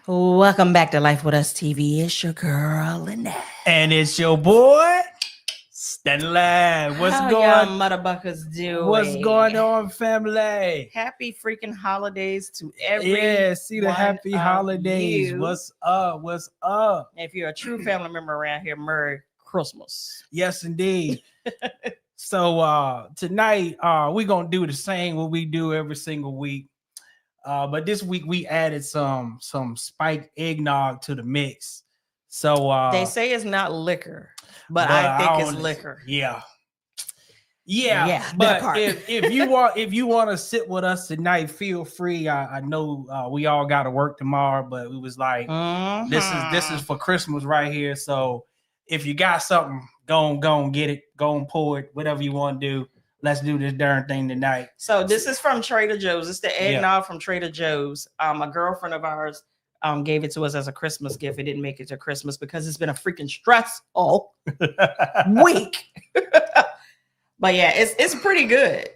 Welcome back to Life with Us TV. It's your girl, Lynette. And it's your boy, Stanley. How y'all motherfuckers doing? What's going on, family? Happy freaking holidays to every see the happy holidays. you. What's up? What's up? If you're a true family member around here, Merry Christmas. Yes, indeed. So tonight we're gonna do the same what we do every single week. But this week we added some spiked eggnog to the mix. So They say it's not liquor, but I think it's liquor. Yeah. But if you want to sit with us tonight, feel free. I know we all got to work tomorrow, but we was like, this is for Christmas right here. So if you got something, go and get it, go and pour it, whatever you want to do. Let's do this darn thing tonight. So this is from Trader Joe's. It's the eggnog from Trader Joe's. A girlfriend of ours gave it to us as a Christmas gift. It didn't make it to Christmas because it's been a freaking stressful week. But yeah, it's pretty good.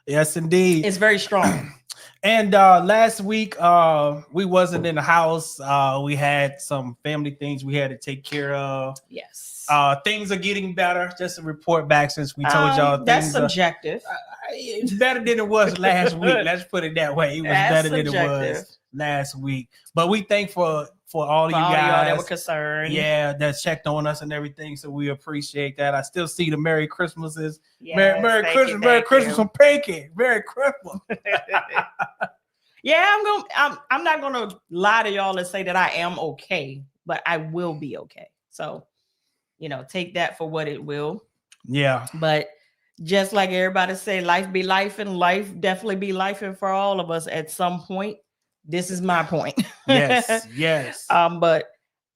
Yes, indeed. It's very strong. And last week we wasn't in the house. We had some family things we had to take care of. Yes. Things are getting better. Just a report back since we told y'all. That's subjective. It's better than it was last week. Let's put it that way. It was better than it was last week. But we thankful for all of you guys y'all that were concerned. Yeah, that checked on us and everything. So we appreciate that. I still see the Merry Christmases. Yes, Merry Christmas, Merry Christmas from Pinky. Merry Christmas. Yeah, I'm not gonna lie to y'all and say that I am okay, but I will be okay. So, take that for what it will. Yeah. But just like everybody say, life be life, and life definitely be life, and for all of us at some point. This is my point. Yes. But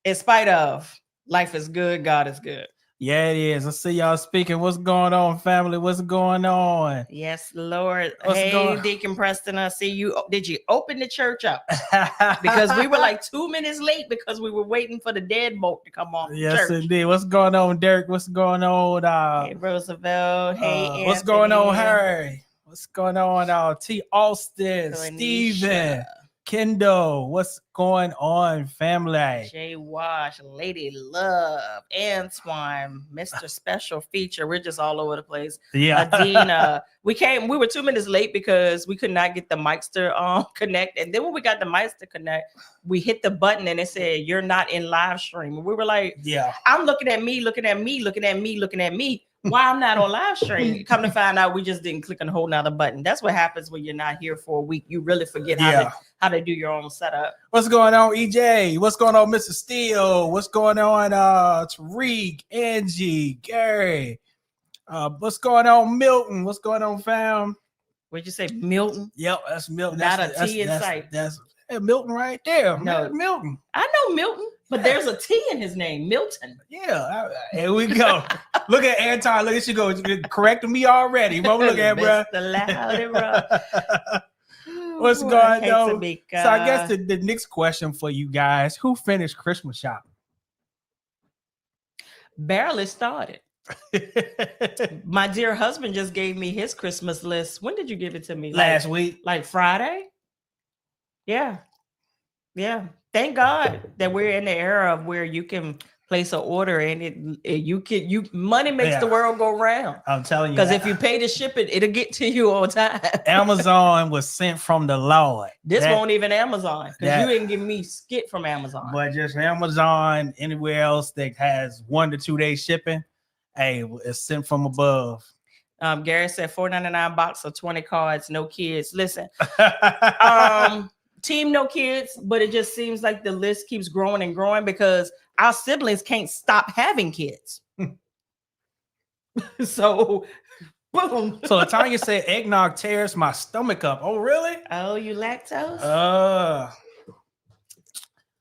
in spite of, life is good, God is good. Yeah, it is. I see y'all speaking. What's going on, family? What's going on? Yes, Lord. What's Deacon Preston, I see you. Did you open the church up? Because we were like 2 minutes late because we were waiting for the deadbolt to come off. Yes, church. Indeed. What's going on, Derek? What's going on? Hey, Roosevelt. Hey, Anthony. What's going on, Harry? What's going on, T. Austin, Lanisha. Steven, Kendall? What's going on, family? Jay Wash, Lady Love, Antoine, Mr. Special Feature. We're just all over the place. Yeah. Adina. We were 2 minutes late because we could not get the mics to connect. And then when we got the mics to connect, we hit the button and it said, "You're not in live stream." And we were like, yeah, I'm looking at me. Why I'm not on live stream? Come to find out, we just didn't click on a whole nother button. That's what happens when you're not here for a week. You really forget how to do your own setup. What's going on, EJ? What's going on, Mr. Steele? What's going on, Tariq, Angie, Gary? What's going on, Milton? What's going on, fam? What'd you say, Milton? Yep, that's Milton. Not a T in sight. That's Milton right there. No, Milton. I know Milton, but there's a T in his name, Milton. Yeah, here we go. Look at Anton. Look at you go. Correcting me already. What we look at, bro? What's going on? So I guess the next question for you guys: who finished Christmas shopping? Barely started. My dear husband just gave me his Christmas list. When did you give it to me? Last week, like Friday. Yeah. Thank God that we're in the era of where you can place an order and money makes the world go round. I'm telling you, because if you pay to ship it, it'll get to you on time. Amazon was sent from the Lord. This won't even Amazon, because you didn't give me skit from Amazon. But just Amazon, anywhere else that has 1 to 2 day shipping, hey, it's sent from above. Gary said $4.99 box of 20 cards, no kids. Listen, team no kids, but it just seems like the list keeps growing and growing because our siblings can't stop having kids. So, boom. So Tanya said eggnog tears my stomach up. Oh, really? Oh, you lactose?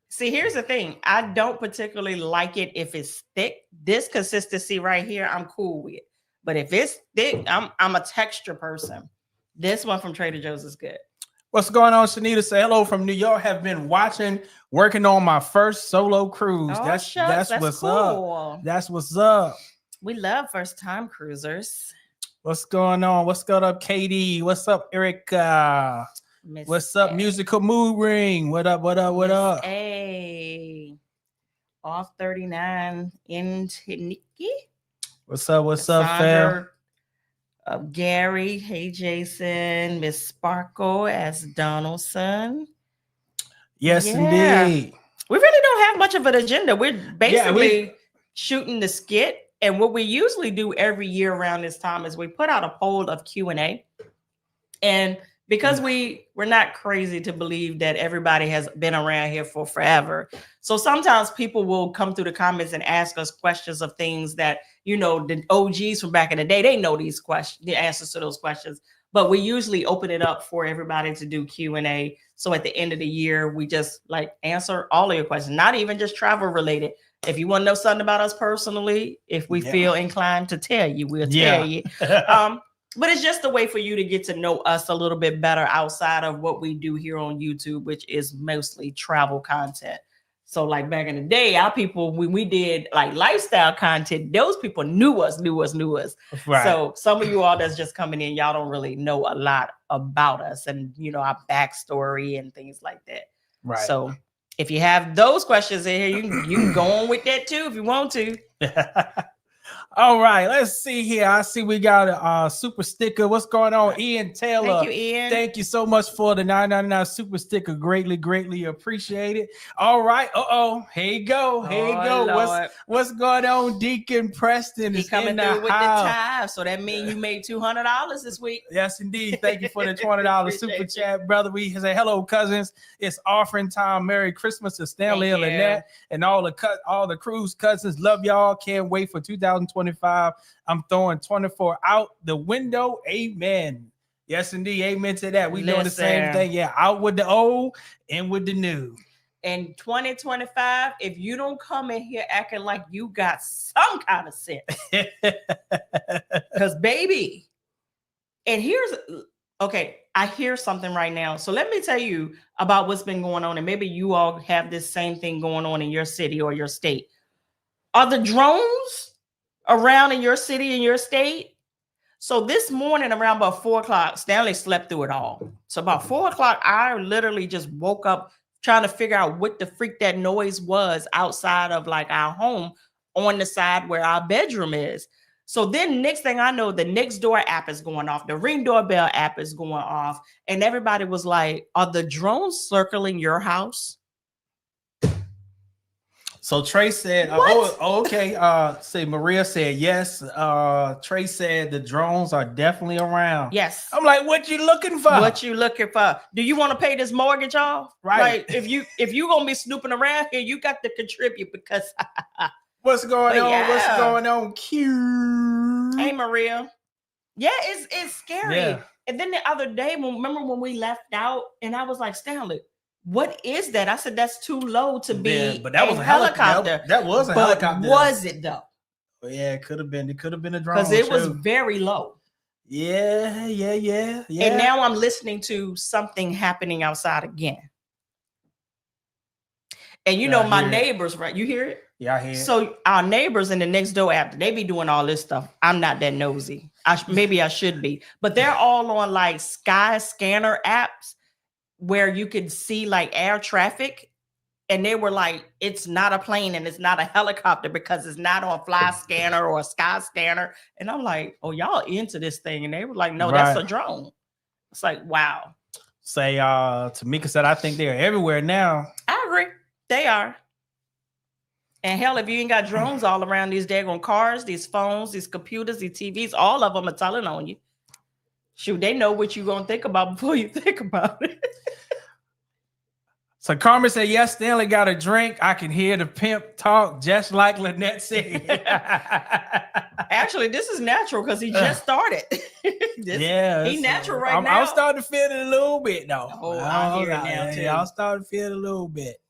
See, here's the thing. I don't particularly like it if it's thick. This consistency right here, I'm cool with. But if it's thick, I'm a texture person. This one from Trader Joe's is good. What's going on, Shanita? Say hello from New York. Have been working on my first solo cruise. Oh, that's what's cool. up. That's what's up. We love first time cruisers. What's going on? What's going up, Katie? What's up, Erica? What's up, Musical Mood Ring? What up? Hey. off 39 in Taniki. What's up? What's up, fam? Gary, hey Jason, Miss Sparkle as Donaldson. Yes, indeed. We really don't have much of an agenda. We're basically shooting the skit. And what we usually do every year around this time is we put out a poll of Q&A. And because we're not crazy to believe that everybody has been around here for forever. So sometimes people will come through the comments and ask us questions of things that, you know, the OGs from back in the day, they know these questions, the answers to those questions. But we usually open it up for everybody to do Q&A. So at the end of the year, we just like answer all of your questions, not even just travel related. If you want to know something about us personally, if we feel inclined to tell you, we'll tell you. But it's just a way for you to get to know us a little bit better outside of what we do here on YouTube, which is mostly travel content. So like back in the day, our people, when we did like lifestyle content, those people knew us. Right. So some of you all that's just coming in, y'all don't really know a lot about us and, you know, our backstory and things like that. Right. So if you have those questions in here, you can go on with that too if you want to. All right, let's see here. I see we got a super sticker. What's going on, Ian Taylor? Thank you, Ian. Thank you so much for the $9.99 super sticker. Greatly appreciate it. All right. Here you go. What's going on, Deacon Preston? He coming through with the time, so that means you made $200 this week. Yes, indeed. Thank you for the $20 super chat, brother. We say hello, cousins. It's offering time. Merry Christmas to Stanley and Lynette and all the cruise cousins. Love y'all. Can't wait for 2025. I'm throwing 24 out the window. Amen. Yes, indeed. Amen to that. We doing the same thing. Yeah, out with the old and with the new. In 2025, if you don't come in here acting like you got some kind of sense, because baby, and I hear something right now. So let me tell you about what's been going on, and maybe you all have this same thing going on in your city or your state. Are the drones around in your city and your state? So this morning around about 4 o'clock, Stanley slept through it all. So about 4 o'clock, I literally just woke up trying to figure out what the freak that noise was outside of like our home on the side where our bedroom is. So then next thing I know, the Nextdoor app is going off. The Ring doorbell app is going off. And everybody was like, are the drones circling your house? So Trey said, okay. Say Maria said yes. Trey said the drones are definitely around. Yes. I'm like, what you looking for? What you looking for? Do you want to pay this mortgage off? Right. Like, if you gonna be snooping around here, you got to contribute because what's going on? Yeah. What's going on? Cute. Hey Maria. Yeah, it's scary. Yeah. And then the other day, remember when we left out and I was like, Stanley, what is that? I said, that's too low to be but that was a helicopter. That was a helicopter. Was it though? Well, yeah, it could have been. It could have been a drone. Because it was very low. Yeah. And now I'm listening to something happening outside again. And you know, my neighbors, right? You hear it? Yeah, I hear it. So our neighbors in the Nextdoor app, they be doing all this stuff. I'm not that nosy. Maybe I should be. But they're all on like sky scanner apps where you can see like air traffic, and they were like, it's not a plane and it's not a helicopter because it's not on Fly Scanner or a Sky Scanner. And I'm like, oh, y'all into this thing? And they were like, no, that's a drone. It's like, wow. Say, Tamika said, I think they're everywhere now. I agree. They are. And hell, if you ain't got drones all around these daggone cars, these phones, these computers, these TVs, all of them are telling on you. Shoot, they know what you're going to think about before you think about it. So Carmen said, yes, Stanley got a drink. I can hear the pimp talk just like Lynette said. Actually, this is natural because he just started. He's natural now. I'm starting to feel it a little bit, though. Oh, I hear it now, too. I'm starting to feel it a little bit.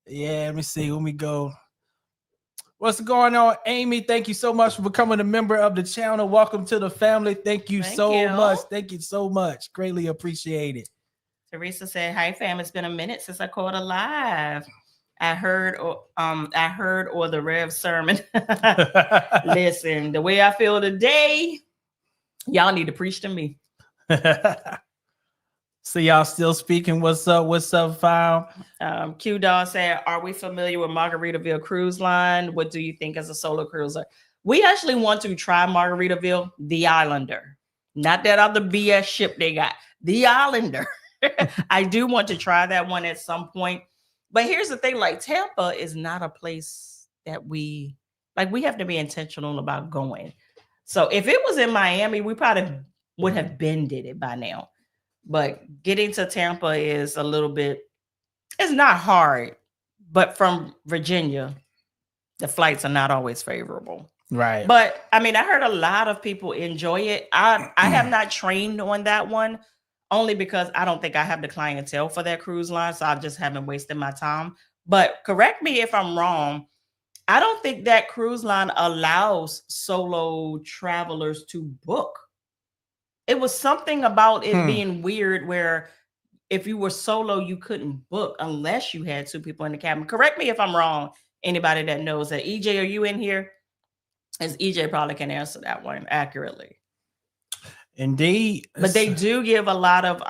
Yeah, let me see. Let me go. What's going on, Amy? Thank you so much for becoming a member of the channel. Welcome to the family. Thank you so much. Thank you so much. Greatly appreciate it. Teresa said, "Hi, fam. It's been a minute since I caught a live. I heard or the Rev sermon. Listen, the way I feel today, y'all need to preach to me." So y'all still speaking. What's up? What's up, File? Q Dog said, "Are we familiar with Margaritaville Cruise Line? What do you think as a solo cruiser?" We actually want to try Margaritaville, the Islander, not that other BS ship they got. The Islander. I do want to try that one at some point. But here's the thing: like Tampa is not a place that we like. We have to be intentional about going. So if it was in Miami, we probably would have been did it by now. But getting to Tampa is a little bit, it's not hard, but from Virginia, the flights are not always favorable. Right. But I mean, I heard a lot of people enjoy it. I have not trained on that one only because I don't think I have the clientele for that cruise line. So I just haven't wasted my time. But correct me if I'm wrong. I don't think that cruise line allows solo travelers to book. It was something about it being weird where if you were solo, you couldn't book unless you had two people in the cabin. Correct me if I'm wrong. Anybody that knows that. EJ, are you in here? As EJ probably can answer that one accurately. Indeed. But they do give a lot of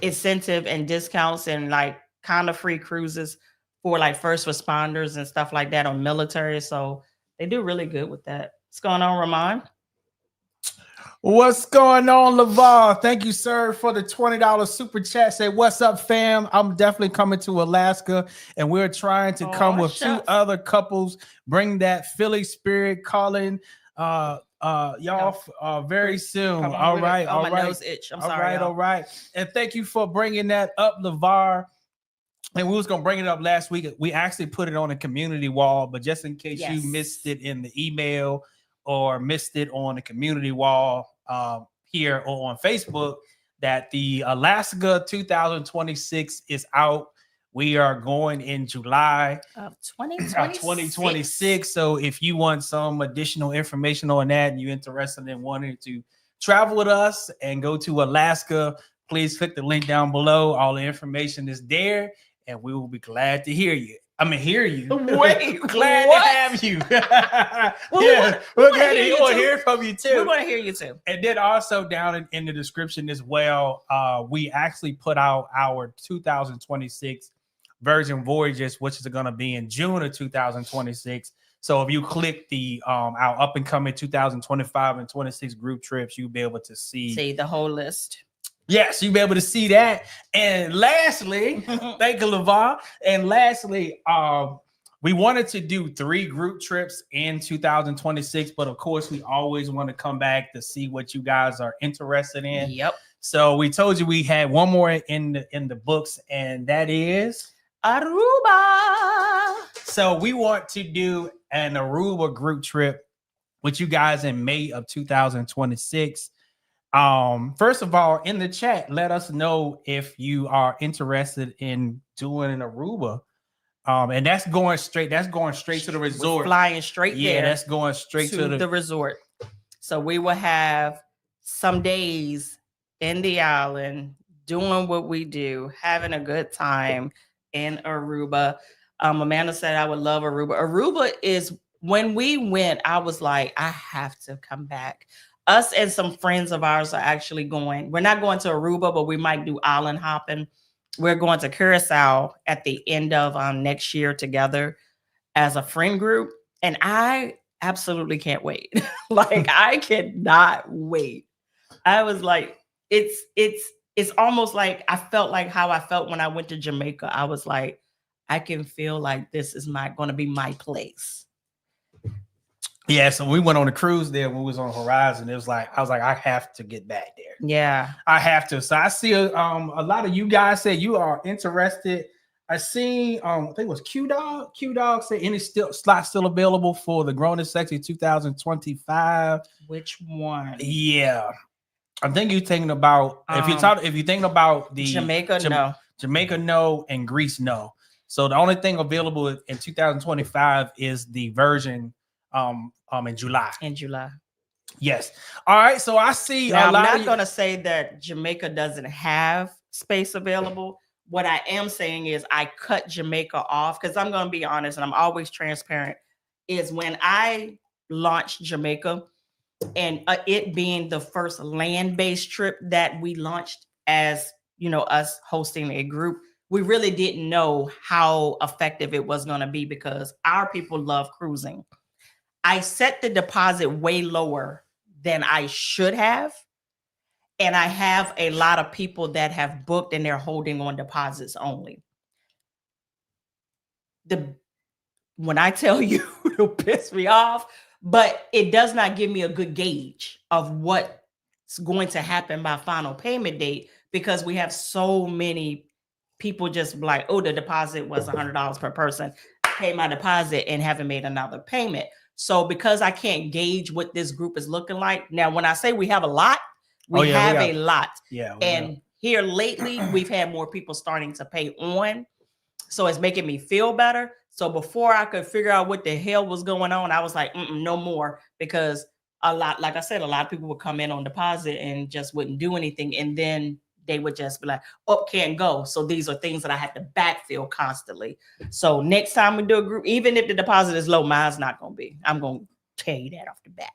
incentive and discounts and like kind of free cruises for like first responders and stuff like that on military. So they do really good with that. What's going on, Ramon? What's going on, LaVar? Thank you, sir, for the $20 super chat. Say, what's up, fam? I'm definitely coming to Alaska, and we're trying to come with two other couples. Bring that Philly spirit, calling y'all very soon. All right, all right. My nose itch. I'm sorry. All right. And thank you for bringing that up, LaVar. And we was going to bring it up last week. We actually put it on a community wall, but just in case you missed it in the email or missed it on the community wall here or on Facebook, that the Alaska 2026 is out. We are going in July of 2026. So if you want some additional information on that and you're interested in wanting to travel with us and go to Alaska, please click the link down below. All the information is there, and we will be glad to hear you. Hear you. Wait, glad to have you. We're glad to hear from you too. We want to hear you too. And then also down in the description as well, we actually put out our 2026 version Voyages, which is going to be in June of 2026. So if you click the our up and coming 2025 and 26 group trips, you'll be able to see the whole list. Yes, you'll be able to see that. And lastly, thank you, LaVar. And lastly, we wanted to do 3 group trips in 2026, but of course, we always want to come back to see what you guys are interested in. Yep. So we told you we had one more in the books, and that is Aruba. So we want to do an Aruba group trip with you guys in May of 2026. First of all, in the chat, let us know if you are interested in doing an Aruba. And that's going straight to the resort. We're flying straight there. Yeah, that's going straight to the resort. So we will have some days in the island doing what we do, having a good time in Aruba. Amanda said I would love Aruba. Aruba is, when we went, I was like, I have to come back. Us and some friends of ours are actually going. We're not going to Aruba, but we might do island hopping. We're going to Curacao at the end of next year together as a friend group. And I absolutely can't wait. Like, I cannot wait. I was like, it's almost like I felt like how I felt when I went to Jamaica. I was like, I can feel like this is going to be my place. Yeah, so we went on a cruise there when we was on Horizon. I was like, I have to get back there. Yeah, I have to. So I see a lot of you guys say you are interested. I see, I think it was Q Dog. Q Dog said any slots still available for the Grown and Sexy 2025. Which one? Yeah, I think you're thinking about if you're thinking about the Jamaica, no. Jamaica, no, and Greece, no. So the only thing available in 2025 is the version in July. In July. Yes. All right. So I see now, I'm not going to say that Jamaica doesn't have space available. What I am saying is I cut Jamaica off because I'm going to be honest, and I'm always transparent, is when I launched Jamaica and it being the first land-based trip that we launched as us hosting a group, we really didn't know how effective it was going to be because our people love cruising. I set the deposit way lower than I should have. And I have a lot of people that have booked and they're holding on deposits only. When I tell you, it'll piss me off, but it does not give me a good gauge of what's going to happen by final payment date because we have so many people just like, oh, the deposit was $100 per person, pay my deposit and haven't made another payment. So because I can't gauge what this group is looking like. Now, when I say we have a lot, we have a lot. Yeah. And here lately, we've had more people starting to pay on. So it's making me feel better. So before I could figure out what the hell was going on, I was like, no more, because like I said, a lot of people would come in on deposit and just wouldn't do anything. And then they would just be like, oh, can't go. So these are things that I have to backfill constantly. So next time we do a group, even if the deposit is low, mine's not going to be. I'm going to tell you that off the bat.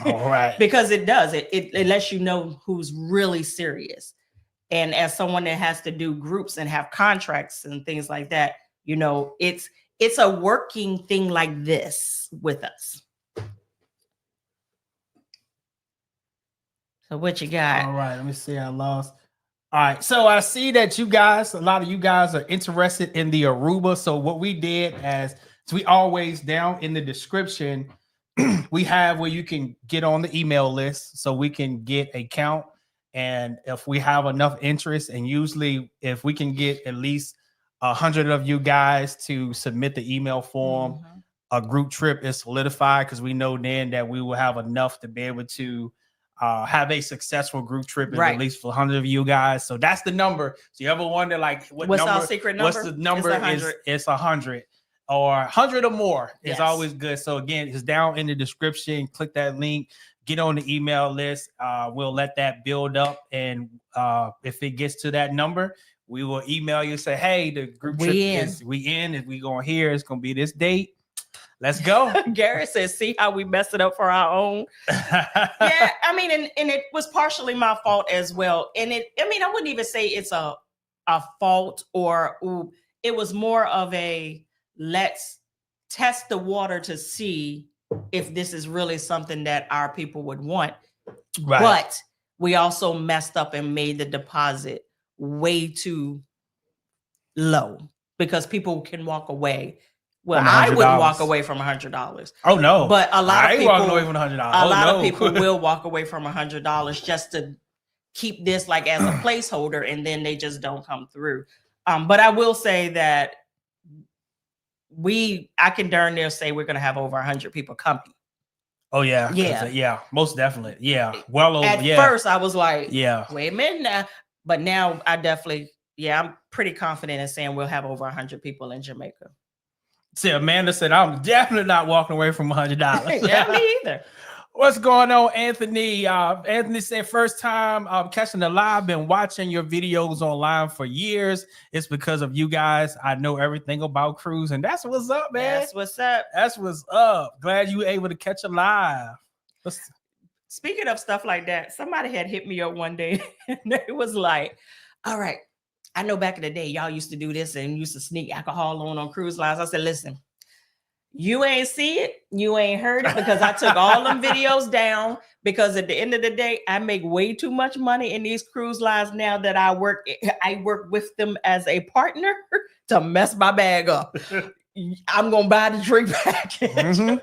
All right. Because it does. It lets you know who's really serious. And as someone that has to do groups and have contracts and things like that, it's a working thing like this with us. So what you got? All right, let me see. I lost. All right, so I see that a lot of you guys are interested in the Aruba. So what we did we always down in the description, we have where you can get on the email list so we can get a count. And if we have enough interest, and usually if we can get at least 100 of you guys to submit the email form, a group trip is solidified because we know then that we will have enough to be able to have a successful group trip, at least for 100 of you guys. So that's the number. So you ever wonder what's number, our secret number? What's the number? It's 100 or 100 or more. It's always good. So again, it's down in the description. Click that link. Get on the email list. We'll let that build up. And if it gets to that number, we will email you and say, hey, the group trip is we in. If we going here, it's going to be this date. Let's go. Garrett says, see how we messed it up for our own. Yeah, I mean, and it was partially my fault as well. And I wouldn't even say it's a fault or it was more of a let's test the water to see if this is really something that our people would want. Right. But we also messed up and made the deposit way too low because people can walk away. Well, I wouldn't walk away from $100. Oh no! But a lot of people walking away from $100. A lot of people will walk away from $100 just to keep this like as a placeholder, and then they just don't come through. But I will say that I can darn near say we're going to have over 100 people coming. Oh yeah, most definitely. Yeah, well over. At first, I was like, wait a minute now, but now I definitely, I'm pretty confident in saying we'll have over 100 people in Jamaica. See, Amanda said, I'm definitely not walking away from $100. Yeah, me either. What's going on, Anthony? Anthony said, first time catching the live. Been watching your videos online for years. It's because of you guys. I know everything about cruising. That's what's up, man. That's what's up. That's what's up. Glad you were able to catch a live. Speaking of stuff like that, somebody had hit me up one day and it was like, all right, I know back in the day, y'all used to do this and used to sneak alcohol on cruise lines. I said, listen, you ain't see it. You ain't heard it because I took all them videos down because at the end of the day, I make way too much money in these cruise lines now that I work with them as a partner to mess my bag up. I'm going to buy the drink package. Oh,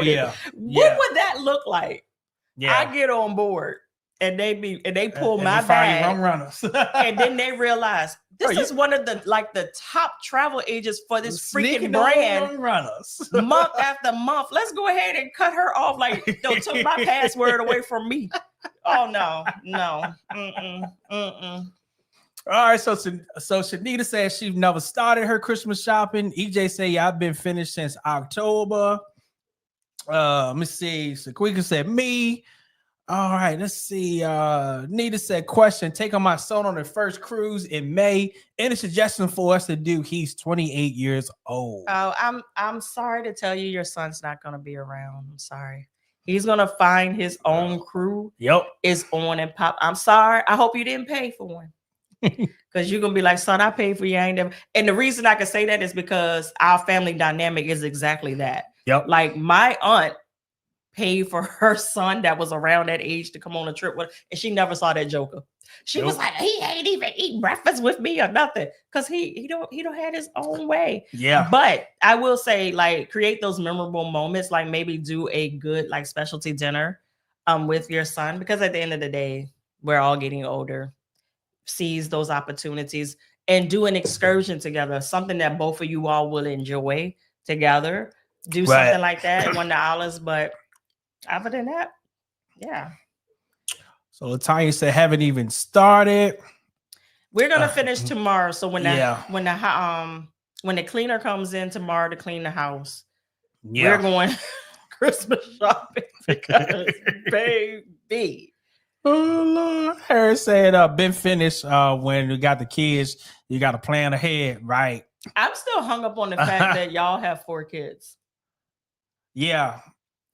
yeah. What would that look like? Yeah. I get on board. And they pull my bag, rum runners. And then they realize this is one of the top travel agents for this freaking brand. Rum runners. Month after month, let's go ahead and cut her off. Like, don't took my password away from me. Oh no. All right, so Shanita says she never started her Christmas shopping. EJ say I've been finished since October. Let me see. Sequika said me. All right, let's see. Nita said, question, taking my son on the first cruise in May. Any suggestion for us to do? He's 28 years old. Oh, I'm sorry to tell you your son's not going to be around. I'm sorry. He's gonna find his own crew. Yep. Is on and pop. I'm sorry. I hope you didn't pay for one. Because you're gonna be like, son, I paid for you. I ain't never. And the reason I can say that is because our family dynamic is exactly that. Yep. Like my aunt paid for her son that was around that age to come on a trip with, and she never saw that joker. She was like, he ain't even eat breakfast with me or nothing, because he don't have his own way. Yeah. But I will say, like, create those memorable moments, like maybe do a good like specialty dinner with your son, because at the end of the day, we're all getting older. Seize those opportunities and do an excursion together, something that both of you all will enjoy together. Do something like that in one of the islands. But other than that, yeah. So Latanya said, haven't even started. We're gonna finish tomorrow. So when the cleaner comes in tomorrow to clean the house, we're going Christmas shopping because baby. Oh Lord. Harris said, been finished when we got the kids. You got to plan ahead, right? I'm still hung up on the fact that y'all have 4 kids. Yeah,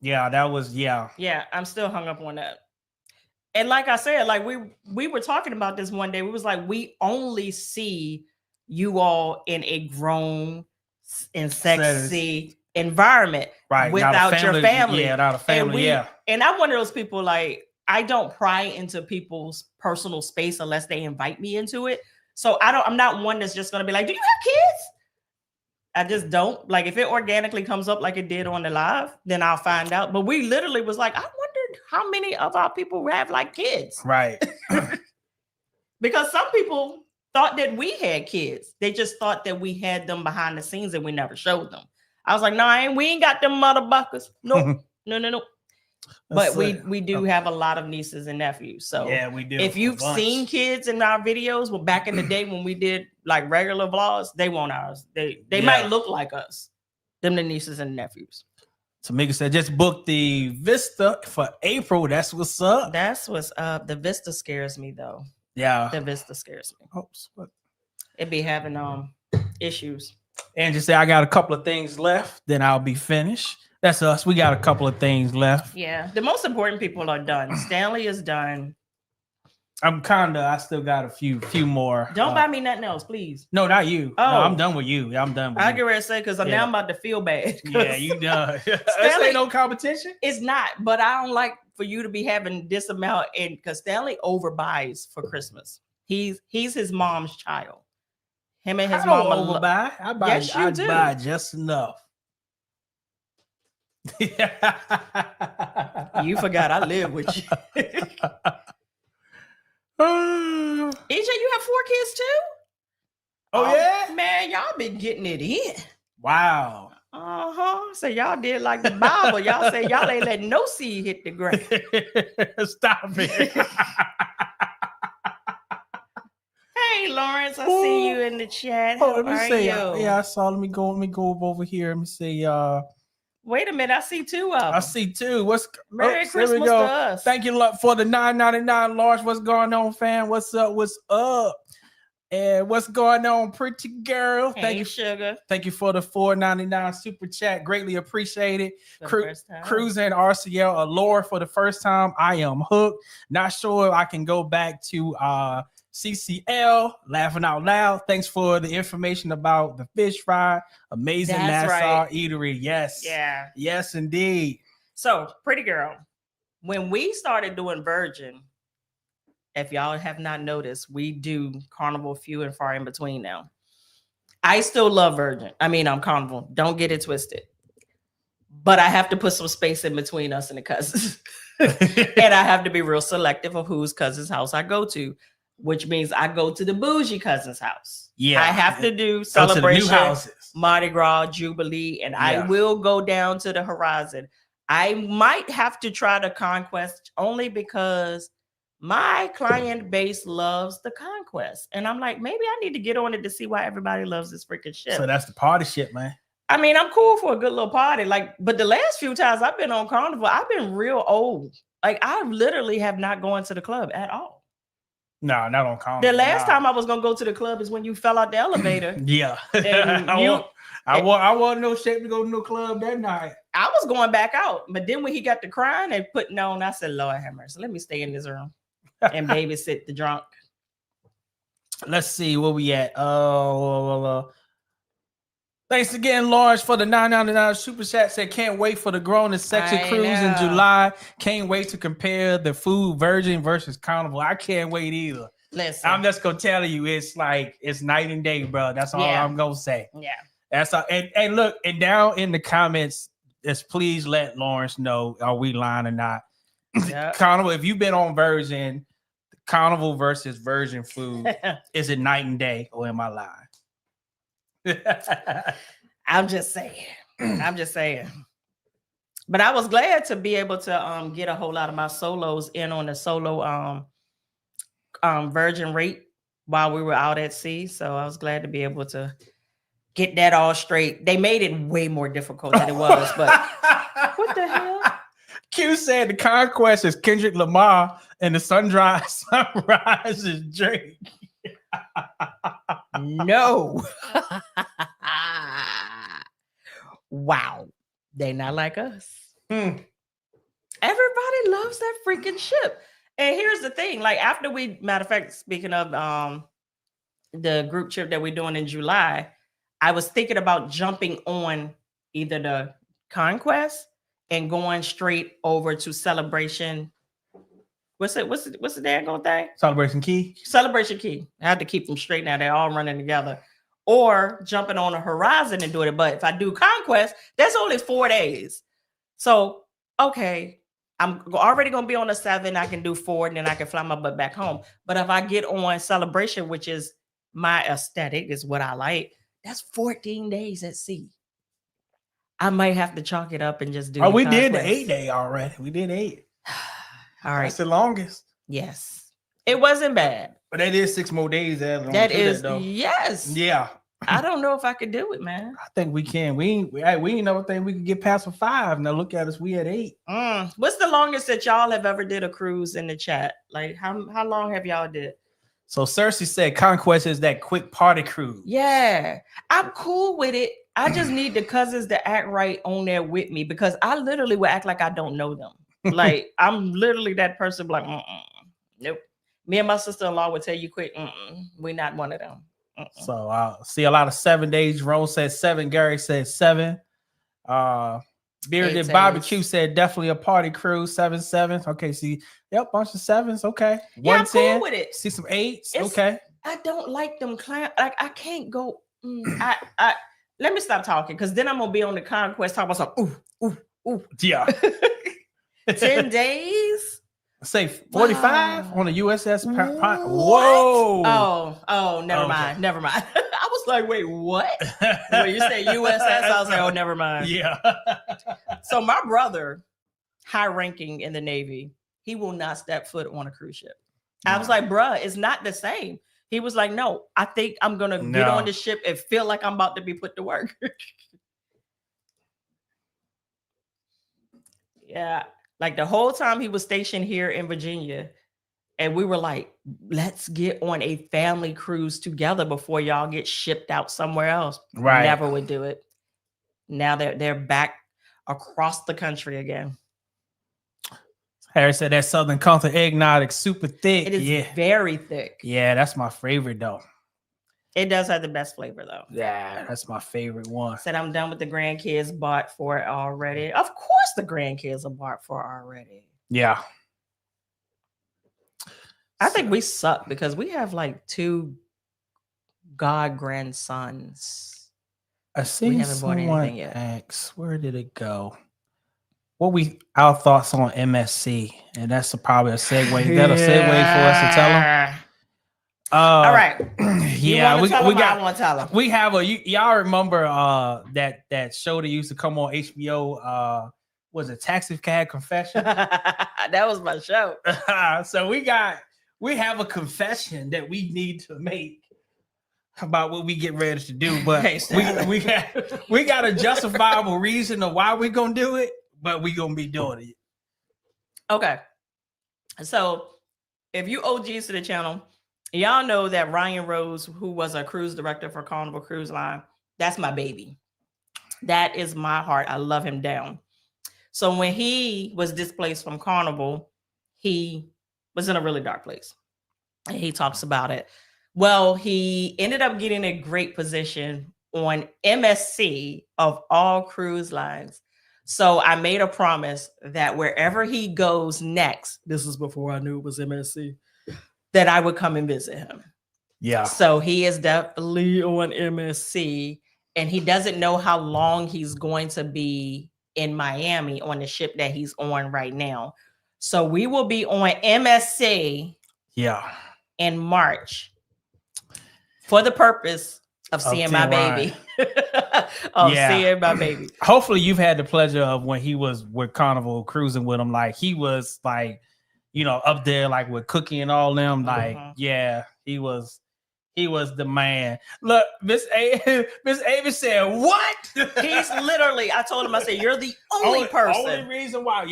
that was Yeah, I'm still hung up on that. And like I said, like we were talking about this one day. We was like, we only see you all in a grown and sexy environment, right? Without your family. Yeah, without a family. And I'm one of those people, like, I don't pry into people's personal space unless they invite me into it. So I'm not one that's just gonna be like, do you have kids? I just don't. Like, if it organically comes up like it did on the live, then I'll find out. But we literally was like, I wondered how many of our people have like kids. Right. Because some people thought that we had kids. They just thought that we had them behind the scenes and we never showed them. I was like, no, we ain't got them motherfuckers. Nope. No. But we do have a lot of nieces and nephews. So yeah, we do. If you've seen kids in our videos, well, back in the day when we did like regular vlogs, they want ours. They might look like us. Them the nieces and nephews. Tamika said, just booked the Vista for April. That's what's up. That's what's up. The Vista scares me though. Yeah. The Vista scares me. Oops, what? It be having issues. Angie said, I got a couple of things left, then I'll be finished. That's us. We got a couple of things left. Yeah. The most important people are done. Stanley is done. I still got a few more. Don't buy me nothing else, please. No, not you. Oh. No, I'm done with you. I'm done with you. I get ready to say, because now I'm about to feel bad. Yeah, you done. This ain't no competition. It's not, but I don't like for you to be having this amount, and because Stanley overbuys for Christmas. He's his mom's child. Him and his mom overbuy. I buy just enough. You forgot I live with you. EJ, you have 4 kids too? Oh yeah? Man, y'all been getting it in. Wow. So y'all did like the Bible. Y'all say y'all ain't letting no seed hit the ground. Stop it. Hey Lawrence, I see you in the chat. Let me see. Yeah, I saw. Let me go over here. Let me see. Wait a minute, I see 2 of them. I see 2. Merry Christmas to us. Thank you for the $9.99, Lars. What's going on, fam? What's up? And what's going on, pretty girl? Thank you, sugar. Thank you for the $4.99 super chat. Greatly appreciated. Cruising RCL Allure for the first time. I am hooked. Not sure if I can go back to CCL, laughing out loud. Thanks for the information about the fish fry. Amazing Nassau eatery. Yes. Yeah. Yes, indeed. So, pretty girl, when we started doing Virgin, if y'all have not noticed, we do Carnival few and far in between now. I still love Virgin. Carnival. Don't get it twisted. But I have to put some space in between us and the cousins. And I have to be real selective of whose cousin's house I go to, which means I go to the bougie cousin's house. Yeah. I have to do celebration, Mardi Gras, Jubilee, and I will go down to the Horizon. I might have to try the Conquest only because my client base loves the Conquest. And I'm like, maybe I need to get on it to see why everybody loves this freaking shit. So that's the party shit, man. I'm cool for a good little party. But the last few times I've been on Carnival, I've been real old. I literally have not gone to the club at all. No, not on Carnival. The last time I was gonna go to the club is when you fell out the elevator. Yeah. And I wasn't no shape to go to no club that night. I was going back out, but then when he got to crying and putting on, I said, Lord have mercy, let me stay in this room and babysit the drunk. Let's see where we at. Thanks again, Lawrence, for the $9.99 super chat. Said can't wait for the grown and sexy cruise in July. Can't wait to compare the food Virgin versus Carnival. I can't wait either. Listen, I'm just gonna tell you, it's night and day, bro. That's all I'm gonna say. Yeah. That's all. And look, and down in the comments, just please let Lawrence know, are we lying or not? Yep. Carnival, if you've been on Virgin, Carnival versus Virgin food, is it night and day, or am I lying? I'm just saying. But I was glad to be able to get a whole lot of my solos in on the solo Virgin rate while we were out at sea. So I was glad to be able to get that all straight. They made it way more difficult than it was, but what the hell? Q said the Conquest is Kendrick Lamar and the Sunrise is Drake. No. Wow. They not like us. Everybody loves that freaking ship. And here's the thing, like after matter of fact, speaking of the group trip that we're doing in July, I was thinking about jumping on either the Conquest and going straight over to Celebration. What's the daggone thing? Celebration Key. I had to keep them straight now. They're all running together. Or jumping on a Horizon and doing it. But if I do Conquest, that's only 4 days. So, okay, I'm already going to be on a 7. I can do 4 and then I can fly my butt back home. But if I get on Celebration, which is my aesthetic, is what I like, that's 14 days at sea. I might have to chalk it up and just do. Oh, we did the 8 day already. We did 8. All right. That's the longest. Yes. It wasn't bad. But that is 6 more days. That is, yes. Yeah. I don't know if I could do it, man. I think we can. We ain't never think we could get past a 5. Now look at us. We at 8. What's the longest that y'all have ever did a cruise in the chat? Like how long have y'all did? So Cersei said Conquest is that quick party cruise. Yeah, I'm cool with it. I just need the cousins to act right on there with me because I literally would act like I don't know them. Like I'm literally that person. Like, nope. Me and my sister-in-law would tell you quick, we're not one of them. So I see a lot of 7 days. Jerome said 7. Gary said 7. Bearded Barbecue said definitely a party cruise. 7. Okay, see, yep, bunch of 7s. Okay, yeah, 110. I'm cool with it. See some 8s. Okay, I don't like them clown. Like I can't go. I let me stop talking because then I'm gonna be on the Conquest talking about some ooh. Yeah. 10 days. Say 45 on the USS. Whoa. Oh, never mind. Never mind. I was like, wait, what? When you say USS, I was like, oh, never mind. Yeah. So my brother, high ranking in the Navy, he will not step foot on a cruise ship. I was like, bruh, it's not the same. He was like, no, I think I'm going to get on the ship and feel like I'm about to be put to work. Yeah. Like the whole time he was stationed here in Virginia, and we were like, let's get on a family cruise together before y'all get shipped out somewhere else. Right. Never would do it. Now they're back across the country again. Harry said that Southern Comfort eggnog is super thick. It is very thick. Yeah, that's my favorite though. It does have the best flavor though. Yeah, that's my favorite one. Said I'm done with the grandkids, bought for it already. Of course the grandkids are bought for already. Yeah. I think we suck because we have like 2 god grandsons. I see someone ask, where did it go? Our thoughts on MSC, and that's probably a segue. Is that a segue for us to tell them? All right. Yeah, we got. I want to tell them. We have y'all remember that show that used to come on HBO? Was it Taxi Cab Confession? That was my show. So we have a confession that we need to make about what we get ready to do, but we got a justifiable reason of why we're gonna do it, but we're gonna be doing it. Okay. So if you OGs to the channel, y'all know that Ryan Rose, who was a cruise director for Carnival Cruise Line, that's my baby. That is my heart. I love him down. So when he was displaced from Carnival, he was in a really dark place. And he talks about it. Well, he ended up getting a great position on MSC of all cruise lines. So I made a promise that wherever he goes next, this is before I knew it was MSC, that I would come and visit him. Yeah. So he is definitely on MSC, and he doesn't know how long he's going to be in Miami on the ship that he's on right now. So we will be on MSC in March for the purpose of seeing my baby. Seeing my baby. Hopefully you've had the pleasure of when he was with Carnival cruising with him. Like he was like, up there like with Cookie and all them. Like, he was the man. Look, Miss Ava said, what? He's literally, I told him, I said, you're the only person. Only reason why,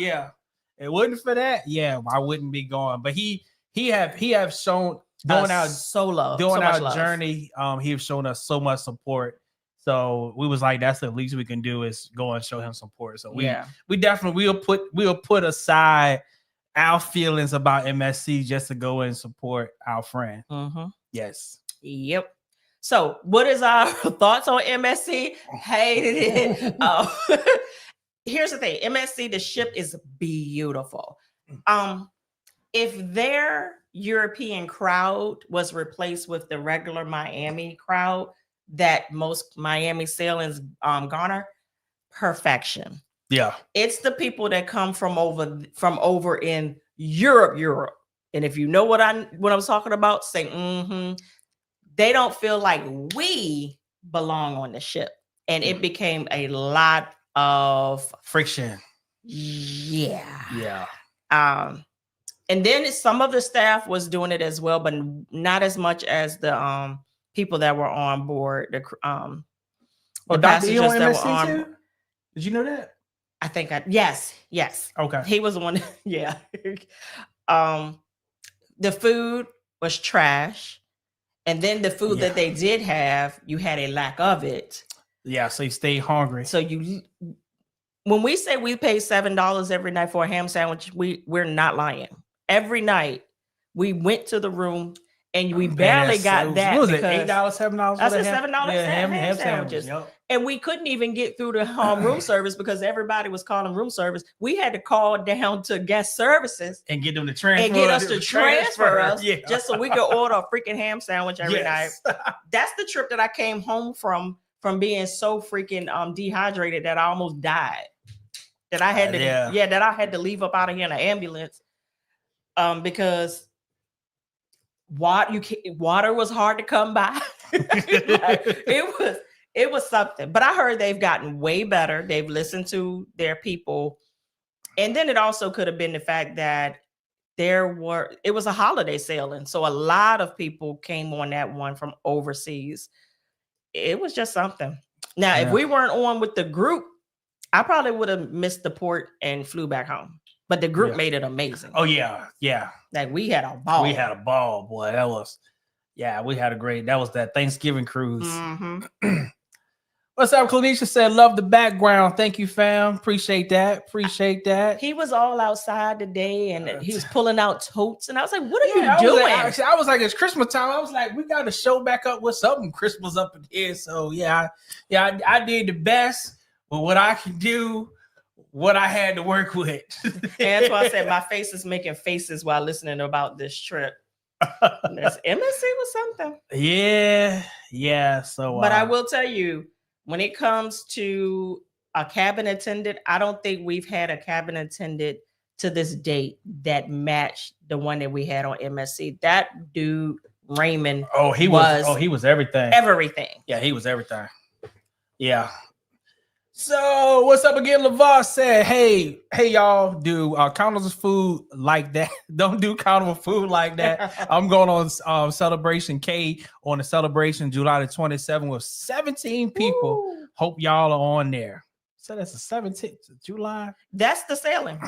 it wasn't for that, I wouldn't be going. But he have shown doing our journey. He have shown us so much support. So we was like, that's the least we can do is go and show him support. So we definitely we'll put aside our feelings about MSC just to go and support our friend. Yes. Yep. So what is our thoughts on MSC? Hated it. Here's the thing. MSC, the ship is beautiful. If their European crowd was replaced with the regular Miami crowd that most Miami sailings garner, perfection. Yeah. It's the people that come from over in Europe. And if you know what I was talking about, say they don't feel like we belong on the ship. And it became a lot of friction. Yeah. And then some of the staff was doing it as well, but not as much as the people that were on board. The passengers that were on. Too? Did you know that? I think yes. Okay. He was the one. Yeah. The food was trash. And then the food that they did have, you had a lack of it. Yeah, so you stay hungry. So when we say we pay $7 every night for a ham sandwich, we're not lying. Every night we went to the room and we barely got that. What was it? $8, $7? I said $7 ham sandwiches. Yep. And we couldn't even get through the room service because everybody was calling room service. We had to call down to guest services and get them to transfer and get us to transfer us just so we could order a freaking ham sandwich every night. That's the trip that I came home from being so freaking dehydrated that I almost died. That I had to that I had to leave up out of here in an ambulance because water was hard to come by. It was something, but I heard they've gotten way better. They've listened to their people. And then it also could have been the fact that it was a holiday sailing. So a lot of people came on that one from overseas. It was just something. Now, if we weren't on with the group, I probably would have missed the port and flew back home. But the group made it amazing. Oh, yeah. Like we had a ball. We had a ball, boy. We had a great, that was that Thanksgiving cruise. What's up, Clanisha said, love the background. Thank you, fam. Appreciate that. He was all outside today and he was pulling out totes. And I was like, what are you doing? I was like, it's Christmas time. I was like, we got to show back up with something Christmas up in here. So, I did the best with what I could do, what I had to work with. And that's why I said my face is making faces while listening about this trip. This MSC was something. Yeah. So, but I will tell you, when it comes to a cabin attendant, I don't think we've had a cabin attendant to this date that matched the one that we had on MSC. That dude, Raymond. He was everything. Everything. Yeah, he was everything. Yeah. So what's up again? LeVar said, hey y'all, do Carnival's food like that. Don't do Carnival food like that. I'm going on Celebration K on the celebration July the 27th with 17 people. Woo. Hope y'all are on there. So that's the 17th of July. That's the sailing.